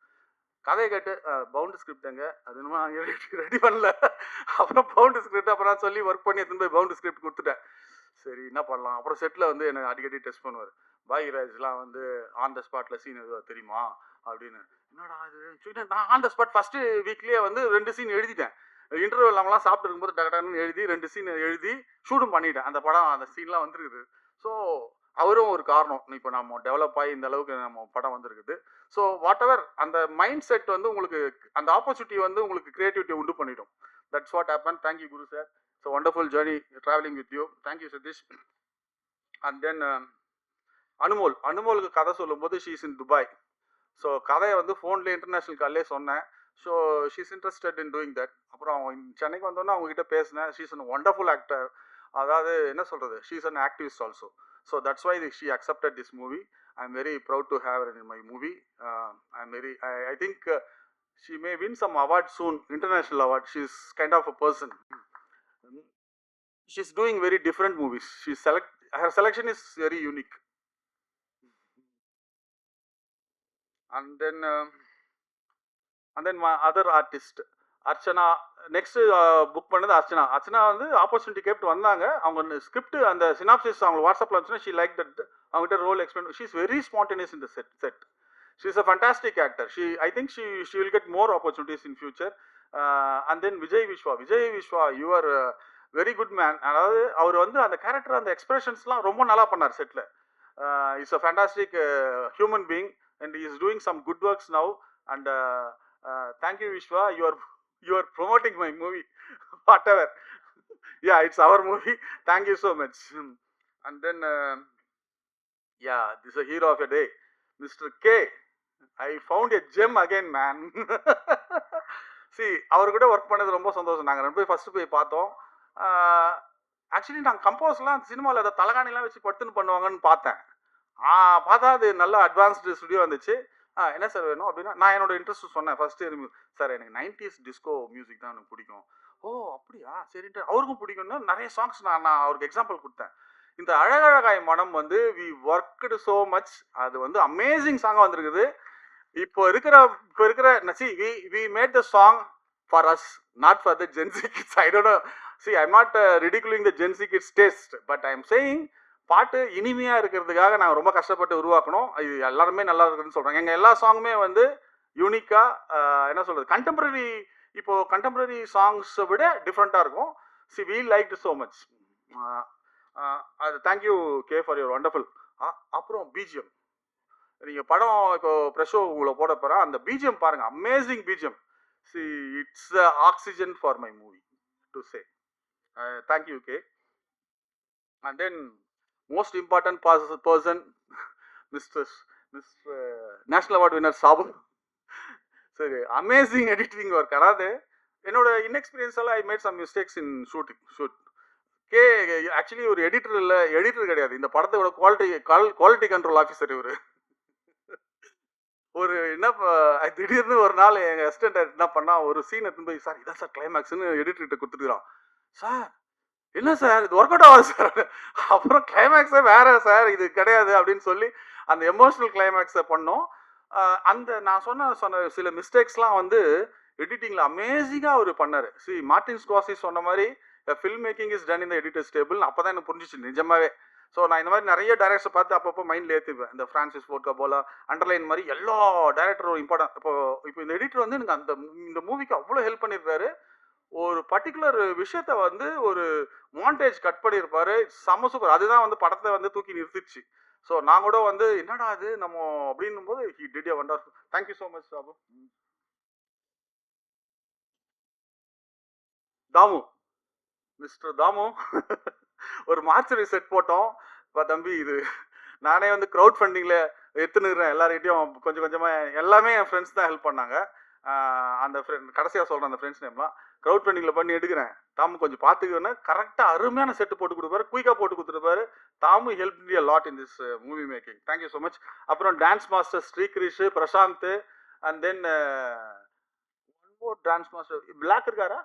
கதையை கேட்டு பவுண்டு ஸ்கிரிப்ட் எங்க அது இன்னும் ரெடி பண்ணல. அப்புறம் பவுண்டு ஸ்கிரிப்ட் அப்புறம் சொல்லி ஒர்க் பண்ணி எடுத்துன்னு போய் பவுண்டு ஸ்கிரிப்ட் கொடுத்துட்டேன். சரி என்ன பண்ணலாம். அப்புறம் செட்டில் வந்து என்னை அடிக்கடி டெஸ்ட் பண்ணுவார். பாகிராஜ்லாம் வந்து ஆன் த ஸ்பாட்டில் சீன் எதுவும் தெரியுமா அப்படின்னு. என்னடா அது, நான் ஆன் த ஸ்பாட் ஃபஸ்ட்டு வீக்லேயே வந்து 2 சீன் எழுதிட்டேன். இன்டர்வியூ இல்லாமலாம் சாப்பிட்டு இருக்கும்போது டக்குன்னு எழுதி 2 சீன் எழுதி ஷூட்டும் பண்ணிட்டேன். அந்த படம் அந்த சீன்லாம் வந்துருக்குது. ஸோ அவரும் ஒரு காரணம். இப்போ நம்ம டெவலப் ஆகி இந்த அளவுக்கு நம்ம படம் வந்திருக்குது. ஸோ வாட் எவர் அந்த மைண்ட் செட் வந்து உங்களுக்கு அந்த ஆப்பர்ச்சுனிட்டி வந்து உங்களுக்கு கிரியேட்டிவிட்டி உண்டு பண்ணிடும். That's what happen. Thank you Guru sir. So wonderful journey travelling with you. Thank you Sathish. And then அனுமோலுக்கு கதை சொல்லும்போது she is in Dubai. So கதையை வந்து ஃபோன்லேயே இன்டர்நேஷ்னல் கால்லே சொன்னேன். So she is interested in doing that. அப்புறம் சென்னைக்கு வந்தோன்னே அவங்ககிட்ட பேசினேன். She is an wonderful actor. அதாவது என்ன சொல்கிறது, she is an activist also. So that's why she accepted this movie. I am very proud to have in my movie. I think she may win some award soon, international award. She's kind of a person. She's doing very different movies. Her selection is very unique. And then my other artist Archana. Next book பண்ணது அர்ச்சனா. அர்ச்சனா வந்து opportunity கேட்டு வந்தாங்க. அவங்க script அந்த synopsis அவங்க வாட்ஸ்அப்பில் வந்துச்சுன்னா she like that. அவங்ககிட்ட role explain. She is very spontaneous in the set. She is a fantastic actor. I think she will get more opportunities in future. And then Vijay Vishwa, you are a very good man. அதாவது அவர் வந்து அந்த character அந்த எக்ஸ்பிரஷன்ஸ்லாம் ரொம்ப நல்லா பண்ணார் settle. Is a fantastic human being and he is doing some good works now. And thank you Vishwa, you are promoting my movie. Whatever. Yeah, it's our movie. Thank you so much. And then yeah, this is a hero of a day, Mr. K. I found a gem again, man. See, அவர் கூட work பண்ணது ரொம்ப சந்தோஷம். நாங்கள் 2 பேர் first போய் பார்த்தோம். Actually நாங்கள் கம்போஸ்லாம் சினிமாவில் அதை தலகாணிலாம் வச்சு படுத்துன்னு பண்ணுவாங்கன்னு பார்த்தேன். பார்த்தா அது நல்லா அட்வான்ஸ்டு ஸ்டுடியோ வந்துச்சு. என்ன சார் வேணும் அப்படின்னா நான் என்னோட இன்ட்ரெஸ்ட் சொன்னேன். ஃபஸ்ட்டு சார் எனக்கு 90s டிஸ்கோ மியூசிக் தான் எனக்கு பிடிக்கும். ஓ அப்படியா, சரின்ட்டு அவருக்கும் பிடிக்கும்னு நிறைய சாங்ஸ் நான் அவருக்கு எக்ஸாம்பிள் கொடுத்தேன். இந்த அழகழகாய் மனம் வந்து வி ஒர்க்டு ஸோ மச். அது வந்து அமேசிங் சாங்காக வந்திருக்குது. இப்போ இருக்கிற see we made the song for us, not for the Gen Z kids. I don't know. See, I'm not ridiculing the Gen Z kids taste, but I'm saying பாட்டு இனிமையாக இருக்கிறதுக்காக நாங்கள் ரொம்ப கஷ்டப்பட்டு உருவாக்கணும். இது எல்லாருமே நல்லா இருக்குதுன்னு சொல்கிறாங்க. எங்கள் எல்லா சாங்குமே வந்து யூனிக்காக என்ன சொல்கிறது, கண்டெம்பரரி சாங்ஸை விட டிஃப்ரெண்ட்டாக இருக்கும். See, we liked so much. அது thank you K for your wonderful. அப்புறம் பிஜிஎம். நீங்கள் படம் இப்போ ப்ரெஷோ உங்களை போட போகிறேன். அந்த பிஜிஎம் பாருங்கள், amazing BGM. See it's the oxygen for my movie to say. Thank you K. And then most important person mister national award winner Sabu. சரி, அமேசிங் எடிட்டிங் ஒர்க். அதாவது என்னோட இன்எக்ஸ்பீரியன்ஸ் எல்லாம் I made some mistakes in shoot. Actually ஒரு editor இல்லை, editor கிடையாது, இந்த படத்தோட quality control officer இவர். ஒரு என்ன திடீர்னு ஒரு நாள் எங்கள் அசிஸ்டன்ட் என்ன பண்ணா, ஒரு சீன் எடுத்துன்னு போய், சார் இதான் சார் கிளைமேக்ஸ்னு எடிட்டர்கிட்ட கொடுத்துருக்கான். சார் என்ன சார் இது ஒர்க் அவுட் ஆகாது சார். அப்புறம் கிளைமேக்ஸே வேற சார், இது கிடையாது அப்படின்னு சொல்லி அந்த எமோஷனல் கிளைமேக்ஸை பண்ணோம். அந்த நான் சொன்ன சில மிஸ்டேக்ஸ்லாம் வந்து எடிட்டிங்கில் அமேசிங்காக அவர் பண்ணார். மார்டின் ஸ்கார்சி சொன்ன மாதிரி film making is done in the editors table. அப்போ தான் எனக்கு புரிஞ்சிச்சு நிஜமாவே. ஸோ நான் இந்த மாதிரி நிறைய டைரக்டர்ஸை பார்த்து அப்பப்போ மைண்டில் ஏற்றிப்பேன். இந்த ஃப்ரான்சிஸ் ஃபோர்ட் கப்போலா அண்டர்லைன் மாதிரி எல்லா டைரக்டரும் இம்பார்ட்டன்ட். இப்போ இந்த எடிட்டர் வந்து எனக்கு இந்த மூவிக்கு அவ்வளோ ஹெல்ப் பண்ணியிருக்காரு. ஒரு பர்டிகுலர் விஷயத்த வந்து ஒரு மாண்டேஜ் கட் பண்ணியிருப்பாரு, செம சூப்பர். அதுதான் வந்து படத்தை வந்து தூக்கி நிறுத்திடுச்சு. ஸோ நான் கூட வந்து என்னடா அது நம்ம அப்படின்னும் போது he did a wonderful. Thank you so much Sabu. Dhamu, mister Dhamu ஒரு மார்ச்சரி செட் போட்டோம். தம்பி இது நானே வந்து க்ரௌட் ஃபண்டிங்கில் எடுத்துனுக்கிறேன் எல்லார்கிட்டையும் கொஞ்சம் கொஞ்சமாக. எல்லாமே என் ஃப்ரெண்ட்ஸ் தான் ஹெல்ப் பண்ணாங்க. அந்த ஃப்ரெண்ட் கடைசியாக சொல்கிறேன் அந்த ஃப்ரெண்ட்ஸ் நேம்லாம். க்ரௌட் ஃபண்டிங்கில் பண்ணி எடுக்கிறேன். தாமு கொஞ்சம் பார்த்துக்கோன்னா கரெக்டாக அருமையான செட்டு போட்டு கொடுப்பாரு, குயிக்காக போட்டு கொடுத்துருப்பாரு. Damu help me a lot in this movie making. Thank you so much. அப்புறம் dance master Srikrish, Prashanth, and then one more dance master Black இருக்காரா,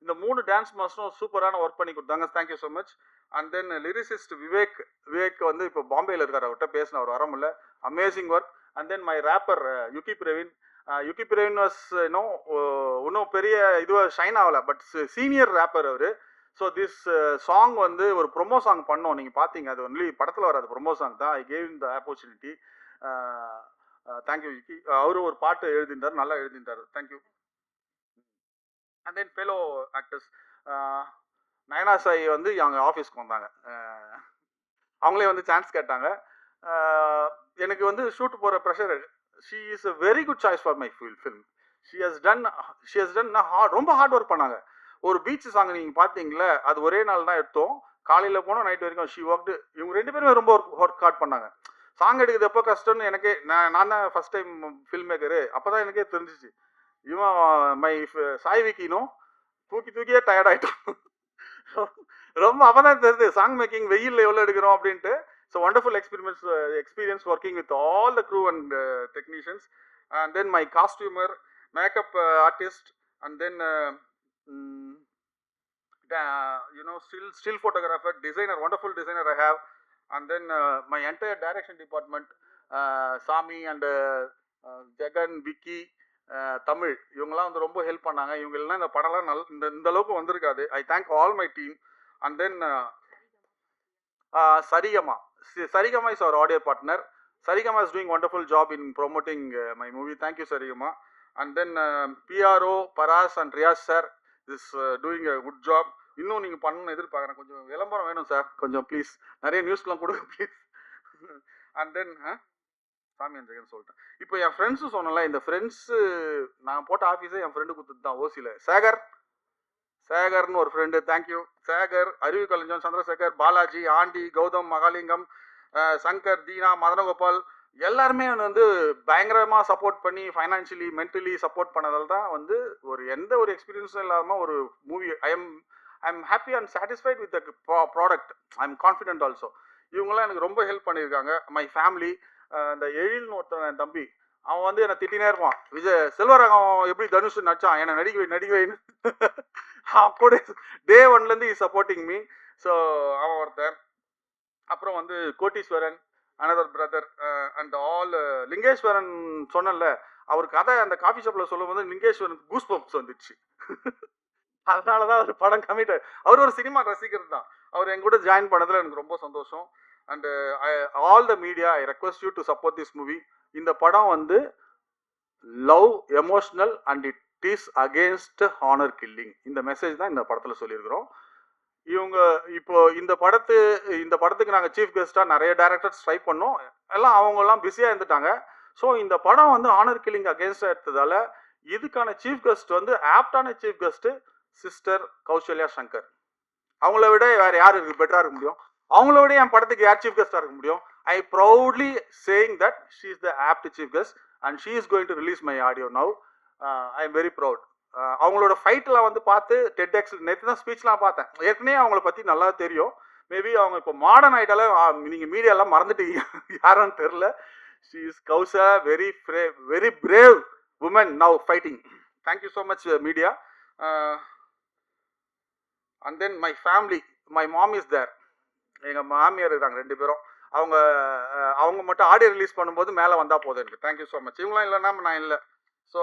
இந்த 3 டான்ஸ் மாஸ்டரும் சூப்பரான ஒர்க் பண்ணி கொடுத்தாங்க. Thank you so much. And then lyricist Vivek வந்து இப்போ பாம்பேயில் இருக்கார், அவர்கிட்ட பேசின அவர் வரமுல்ல, amazing work. And then my rapper Yugi Praveen. Yugi Praveen was இன்னும் பெரிய இதுவாக ஷைன் ஆகலை, பட் சீனியர் ரேப்பர் அவர். ஸோ திஸ் சாங் வந்து ஒரு ப்ரொமோ சாங் பண்ணோம், நீங்கள் பார்த்தீங்க. அது ஒன்லி படத்தில் வராது, ப்ரொமோ சாங் தான். I gave the opportunity. Thank you Yugi. அவரும் ஒரு பாட்டு எழுதியிருந்தார், நல்லா எழுதியிருந்தார். Thank you. And then fellow actors Nayana Sai வந்து அவங்க ஆஃபீஸ்க்கு வந்தாங்க. அவங்களே வந்து சான்ஸ் கேட்டாங்க. எனக்கு வந்து ஷூட் போகிற pressure. She is a very good choice for my film. She has done ரொம்ப ஹார்ட் ஒர்க் பண்ணாங்க. ஒரு பீச் சாங் நீங்கள் பார்த்தீங்களே, அது ஒரே நாள் தான் எடுத்தோம். காலையில் போனோம், நைட் வரைக்கும் ஷி ஒர்க்டு. இவங்க 2 பேருமே ரொம்ப ஒர்க் ஹார்ட் பண்ணாங்க. சாங் எடுக்கிறது எப்போ கஷ்டம்னு எனக்கே, நான் தான் ஃபஸ்ட் டைம் ஃபில்ம் மேக்கரு. அப்போ தான் எனக்கே தெரிஞ்சிச்சு. இவன் மை சாய் விக்கினும் தூக்கியே டயர்ட் ஆகிட்டோம். ரொம்ப அப்போ தான் தெரியுது சாங் மேக்கிங் வெயிலில் எவ்வளோ எடுக்கிறோம் அப்படின்ட்டு. So wonderful experience working with all the crew and technicians. And then my costumer, makeup artist, and then still photographer, designer, wonderful designer I have. And then my entire direction department, Sami and Jagan, Vicky, Tamil, இவங்கெல்லாம் வந்து ரொம்ப help பண்ணாங்க. இவங்க எல்லாம் இந்த படம்லாம் இந்த அளவுக்கு வந்திருக்காது. I thank all my team. And then Saregama is our audio partner. Saregama is doing wonderful job in promoting my movie. Thank you Saregama. And then PRO Paras and Riyaz sir is doing a good job. இன்னும் நீங்கள் பண்ணணும்னு எதிர்பார்க்குறேன். கொஞ்சம் விளம்பரம் வேணும் சார், கொஞ்சம் please நிறைய நியூஸ்லாம் கொடுங்க ப்ளீஸ். அண்ட் தென் சாமி அஞ்சகன் சொல்லிட்டேன். இப்போ என் ஃப்ரெண்ட்ஸும் சொன்னல, இந்த ஃப்ரெண்ட்ஸு நான் போட்ட ஆஃபீஸே என் ஃப்ரெண்டு கொடுத்துட்டு தான் ஓசியில். சேகர்னு ஒரு ஃப்ரெண்டு. தேங்க்யூ சேகர். அறிவு கலைஞன், சந்திரசேகர், பாலாஜி, ஆண்டி, கௌதம், மகாலிங்கம், சங்கர், தீனா, மதனகோபால் எல்லாருமே வந்து பயங்கரமாக சப்போர்ட் பண்ணி ஃபைனான்ஷியலி மென்டலி சப்போர்ட் பண்ணதால் தான் வந்து எந்த ஒரு எக்ஸ்பீரியன்ஸும் இல்லாமல் ஒரு movie I am happy and satisfied with the product. I am confident also. இவங்கெல்லாம் எனக்கு ரொம்ப ஹெல்ப் பண்ணியிருக்காங்க. My family. இந்த எழில்னு ஒருத்தன் என் தம்பி, அவன் வந்து என்னை திட்டினே இருப்பான். செல்வராகவன் எப்படி தனுஷ் நடிச்சான், என்னை நடிக்க வைன்னு. கூட டே 1லேருந்து இஸ் சப்போர்ட்டிங் மீ. ஸோ அவன் ஒருத்தன். அப்புறம் வந்து Koteeswaran, another brother, and all Lingeswaran சொன்னல, அவர் கதை அந்த காஃபி ஷாப்பில் சொல்லும் போது லிங்கேஸ்வரன் கூஸ் பம்ப்ஸ் வந்துடுச்சு. அதனால தான் அவர் படம் கமிட்டட். அவர் ஒரு சினிமா ரசிகர் தான். அவர் என் கூட ஜாயின் பண்ணதில் எனக்கு ரொம்ப சந்தோஷம். And all the media, I request you to support this movie. இந்த படம் வந்து love, emotional and it is against honour killing. இந்த மெசேஜ் தான் இந்த படத்தில் சொல்லியிருக்கிறோம். இவங்க இப்போ இந்த படத்துக்கு நாங்கள் சீஃப் கெஸ்ட்டாக நிறைய டைரக்டர்ஸ் ட்ரை பண்ணோம். எல்லாம் அவங்கெல்லாம் பிஸியாக இருந்துட்டாங்க. ஸோ இந்த படம் வந்து ஹானர் கில்லிங் அகேன்ஸ்டாக எடுத்ததால் இதுக்கான சீஃப் கெஸ்ட் வந்து ஆப்டான chief guest sister Kausalya Shankar. அவங்கள விட வேறு யார் இருக்குது பெட்டராக இருக்க முடியும்? அவங்கள விட என் படத்துக்கு யார் சீஃப் கெஸ்ட்டாக இருக்க முடியும்? I proudly saying that she is the apt chief guest and she is going to release my audio now. I am very proud. அவங்களோட ஃபைட்லாம் வந்து பார்த்து டெட்எக்ஸ் நேற்று தான் ஸ்பீச்லாம் பார்த்தேன். ஏற்கனவே அவங்கள பற்றி நல்லா தெரியும். மேபி அவங்க இப்போ மாடர்ன் ஆகிட்டாலே நீங்கள் மீடியாலாம் மறந்துட்டீங்க யாருன்னு தெரில. ஷி இஸ் கௌசா very brave woman now fighting. Thank you so much media. And then my family, my mom is there. எங்கள் மாமியார் இருக்காங்க 2 பேரும். அவங்க மட்டும் ஆடியோ ரிலீஸ் பண்ணும்போது மேலே வந்தால் போதும் எனக்கு. Thank you so much. இவங்களாம் இல்லைன்னா நான் இல்லை. ஸோ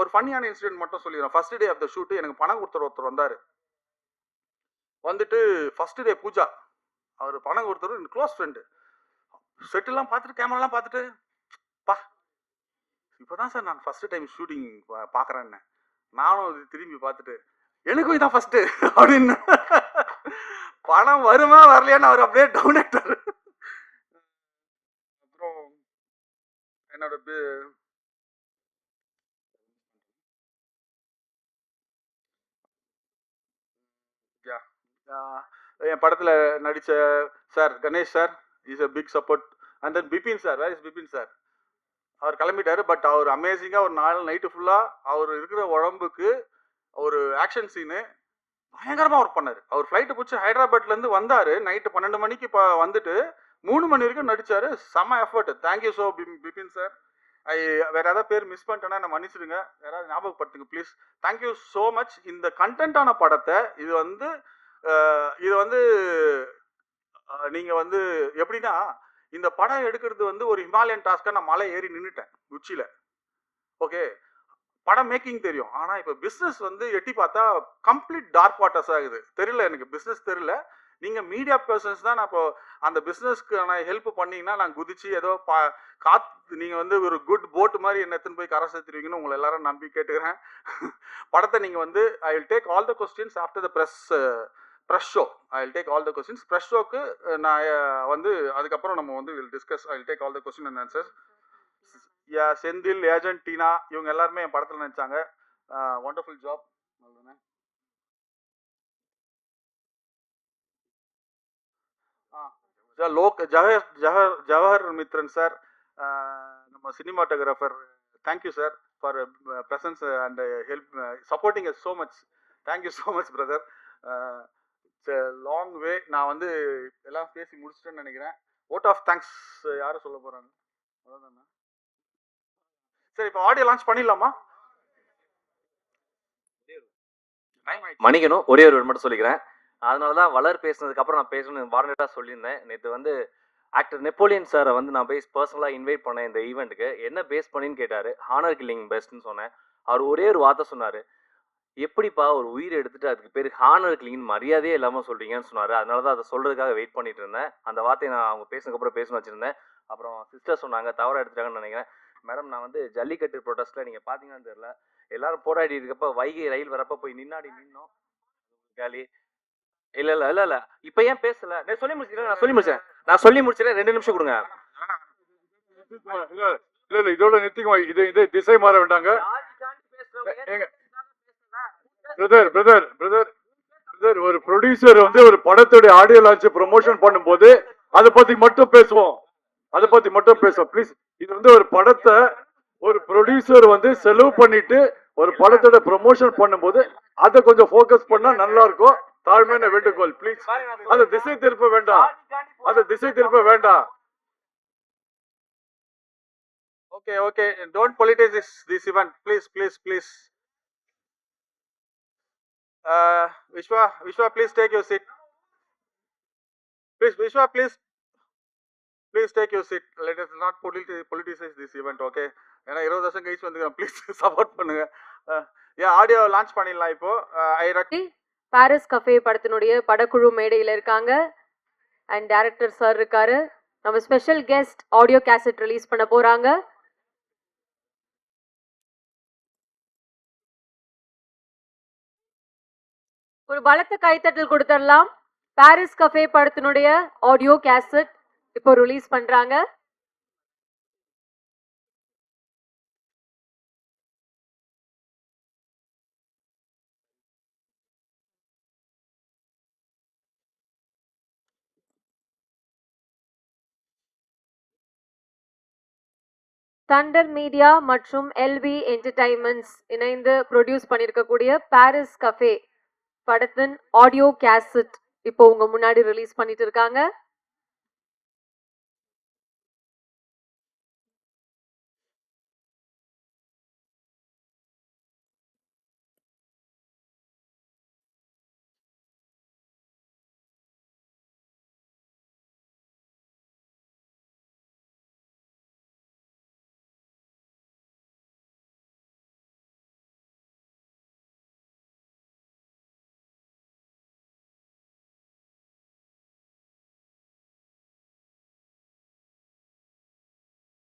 ஒரு ஃபன்னியான இன்சிடென்ட் மட்டும் சொல்லிடுறேன். First day of the shoot எனக்கு பணம் கொடுத்துற ஒருத்தர் வந்தார். வந்துட்டு ஃபர்ஸ்ட் டே பூஜா, அவர் பணம் கொடுத்தவர் க்ளோஸ் ஃப்ரெண்டு. செட்டெல்லாம் பார்த்துட்டு கேமராலாம் பார்த்துட்டு, பா இப்போ தான் சார் நான் ஃபஸ்ட்டு டைம் ஷூட்டிங் பார்க்குறேன்னு. நானும் இது திரும்பி பார்த்துட்டு எனக்கும் இதான் ஃபஸ்ட்டு அப்படின்னு. பணம் வருமா வரலையான்னு அவர் அப்படியே டவுன் ஆகிட்டார். அப்புறம் என்னோட என் படத்தில் நடித்த sir Ganesh sir is a big support. And then Bipin sir, where is Bipin sir? அவர் கிளம்பிட்டாரு. பட் அவர் அமேசிங்காக ஒரு நாள் நைட்டு ஃபுல்லாக அவர் இருக்கிற உடம்புக்கு ஒரு ஆக்ஷன் சீனு பயங்கரமாக ஒர்க் பண்ணார். அவர் ஃப்ளைட்டு பிடிச்சி ஹைதராபாத்லேருந்து வந்தார். நைட்டு 12 மணிக்கு இப்போ வந்துட்டு 3 மணி வரைக்கும் நடித்தார். செம்ம effort. Thank you so Bipin sir. வேறு ஏதாவது பேர் மிஸ் பண்ணிட்டேன்னா நான் மன்னிச்சிடுங்க. யாராவது ஞாபகப்படுத்துங்க ப்ளீஸ். Thank you so much. இந்த கண்டென்ட்டான படத்தை இது வந்து நீங்கள் வந்து எப்படின்னா, இந்த படம் எடுக்கிறது வந்து ஒரு ஹிமாலயன் டாஸ்க்காக நான் மலை ஏறி நின்றுட்டேன் உச்சியில். ஓகே, படம் மேக்கிங் தெரியும். ஆனால் இப்போ பிஸ்னஸ் வந்து எட்டி பார்த்தா கம்ப்ளீட் டார்க் வாட்டர்ஸ் ஆகுது. தெரியல, எனக்கு பிஸ்னஸ் தெரியல. நீங்கள் மீடியா பர்சன்ஸ் தான். நான் இப்போ அந்த பிஸ்னஸ்க்கு நான் ஹெல்ப் பண்ணிங்கன்னா நான் குதிச்சு ஏதோ நீங்கள் வந்து ஒரு குட் போட் மாதிரி என்ன எடுத்துன்னு போய் கரை சேர்த்துருவீங்கன்னு உங்களை எல்லாரும் நம்பி கேட்டுக்கிறேன். படத்தை நீங்கள் வந்து I will take all the questions after the press show. I will take all the questions. Press ஷோக்கு நான் வந்து அதுக்கப்புறம் நம்ம வந்து will discuss. I will take all the question and answers. Senthil, agent Tina இவங்க எல்லாருமே என் படத்தில் நினச்சாங்க. Wonderful job. Jawahar Mithran sir, நம்ம cinematographer, thank you sir for presence and help supporting us so much. Thank you so much brother. It's long way. நான் வந்து எல்லாம் பேசி முடிச்சிட்டேன்னு நினைக்கிறேன். ஓட் ஆஃப் தேங்க்ஸ் யாரும் சொல்ல போகிறாங்க? அவ்வளோதாண்ணா. சரி, இப்போ ஆடியோ லான்ச் பண்ணிடலாமா? மன்னிக்கணும், ஒரே ஒரு மட்டும் சொல்லிக்கிறேன். அதனால தான் வளர் பேசுனதுக்கப்புறம் நான் பேசணும்னு வாரண்டாக சொல்லியிருந்தேன். நேற்று வந்து ஆக்டர் நெப்போலியன் சாரை வந்து நான் போய் பர்சனலாக இன்வைட் பண்ணேன் இந்த ஈவெண்ட்டுக்கு. என்ன பேஸ் பண்ணின்னு கேட்டார். ஹானர் கில்லிங் பெஸ்ட்னு சொன்னேன். அவர் ஒரே ஒரு வார்த்தை சொன்னார், எப்படிப்பா ஒரு உயிரை எடுத்துட்டு அதுக்கு பேர் ஹானர் கில்லிங் மரியாதையே இல்லாமல் சொல்கிறீங்கன்னு சொன்னார். அதனால தான் அதை சொல்கிறதுக்காக வெயிட் பண்ணிட்டு இருந்தேன். அந்த வார்த்தையை நான் அவங்க பேசுனதுக்கப்புறம் பேசணும் வச்சுருந்தேன். அப்புறம் சிஸ்டர் சொன்னாங்க, தவறாக எடுத்துட்டாங்கன்னு நினைக்கிறேன். மேடம், நான் வந்து ஜல்லிக்கட்டு ப்ரொடெஸ்ட்டில் நீங்கள் பார்த்தீங்கன்னு தெரியல, எல்லாரும் போராடி இருக்கப்போ வைகை ரயில் வரப்போ போய் நின்னோம் காலி. இல்லை இப்போ ஏன் பேசல? நான் சொல்லி முடிச்சிடறேன். 2 நிமிஷம் கொடுங்க. இல்லை இதோட நிறுத்திக்குமா? இது திசை மாற வேண்டாங்க. பிரதர் ஒரு ப்ரொடியூசர் வந்து ஒரு படத்துடைய ஆடியோ லான்ச் ப்ரொமோஷன் பண்ணும்போது அதை பத்தி மட்டும் பேசுவோம். ப்ளீஸ். இது வந்து ஒரு படத்தை ஒரு ப்ரொடியூசர் வந்து செலவு பண்ணிட்டு ஒரு படத்தோட ப்ரொமோஷன் பண்ணும்போது அதை கொஞ்சம் ஃபோக்கஸ் பண்ணா நல்லா இருக்கும். தாழ்மையான வேண்டுகோள் ப்ளீஸ். அதை திசை திருப்ப வேண்டாம். Okay, don't politicize this event, please. Vishwa, please take your seat. Vishwa, please take your seat. Let us not politicize this event, okay? ஏன்னா 20 வருஷம் கழிச்சு வந்துக்கிறோம். ப்ளீஸ் சப்போர்ட் பண்ணுங்க. ஆடியோ லான்ச் பண்ணிடலாம் இப்போ. பாரிஸ் கஃபே படத்தினுடைய படக்குழு மேடையில் இருக்காங்க. அண்ட் டைரக்டர் சார் இருக்காரு. நம்ம special guest audio cassette release பண்ண போறாங்க. ஒரு பலத்த கைத்தட்டல் கொடுத்துடலாம். பாரிஸ் கஃபே படத்தினுடைய ஆடியோ கேசட் இப்போ ரிலீஸ் பண்றாங்க. தண்டர் மீடியா மற்றும் எல்வி என்டர்டைன்மெண்ட்ஸ் இணைந்து ப்ரொடியூஸ் பண்ணியிருக்கக்கூடிய பாரிஸ் கஃபே படத்தின் ஆடியோ கேசட் இப்போ உங்க முன்னாடி ரிலீஸ் பண்ணிட்டு இருக்காங்க.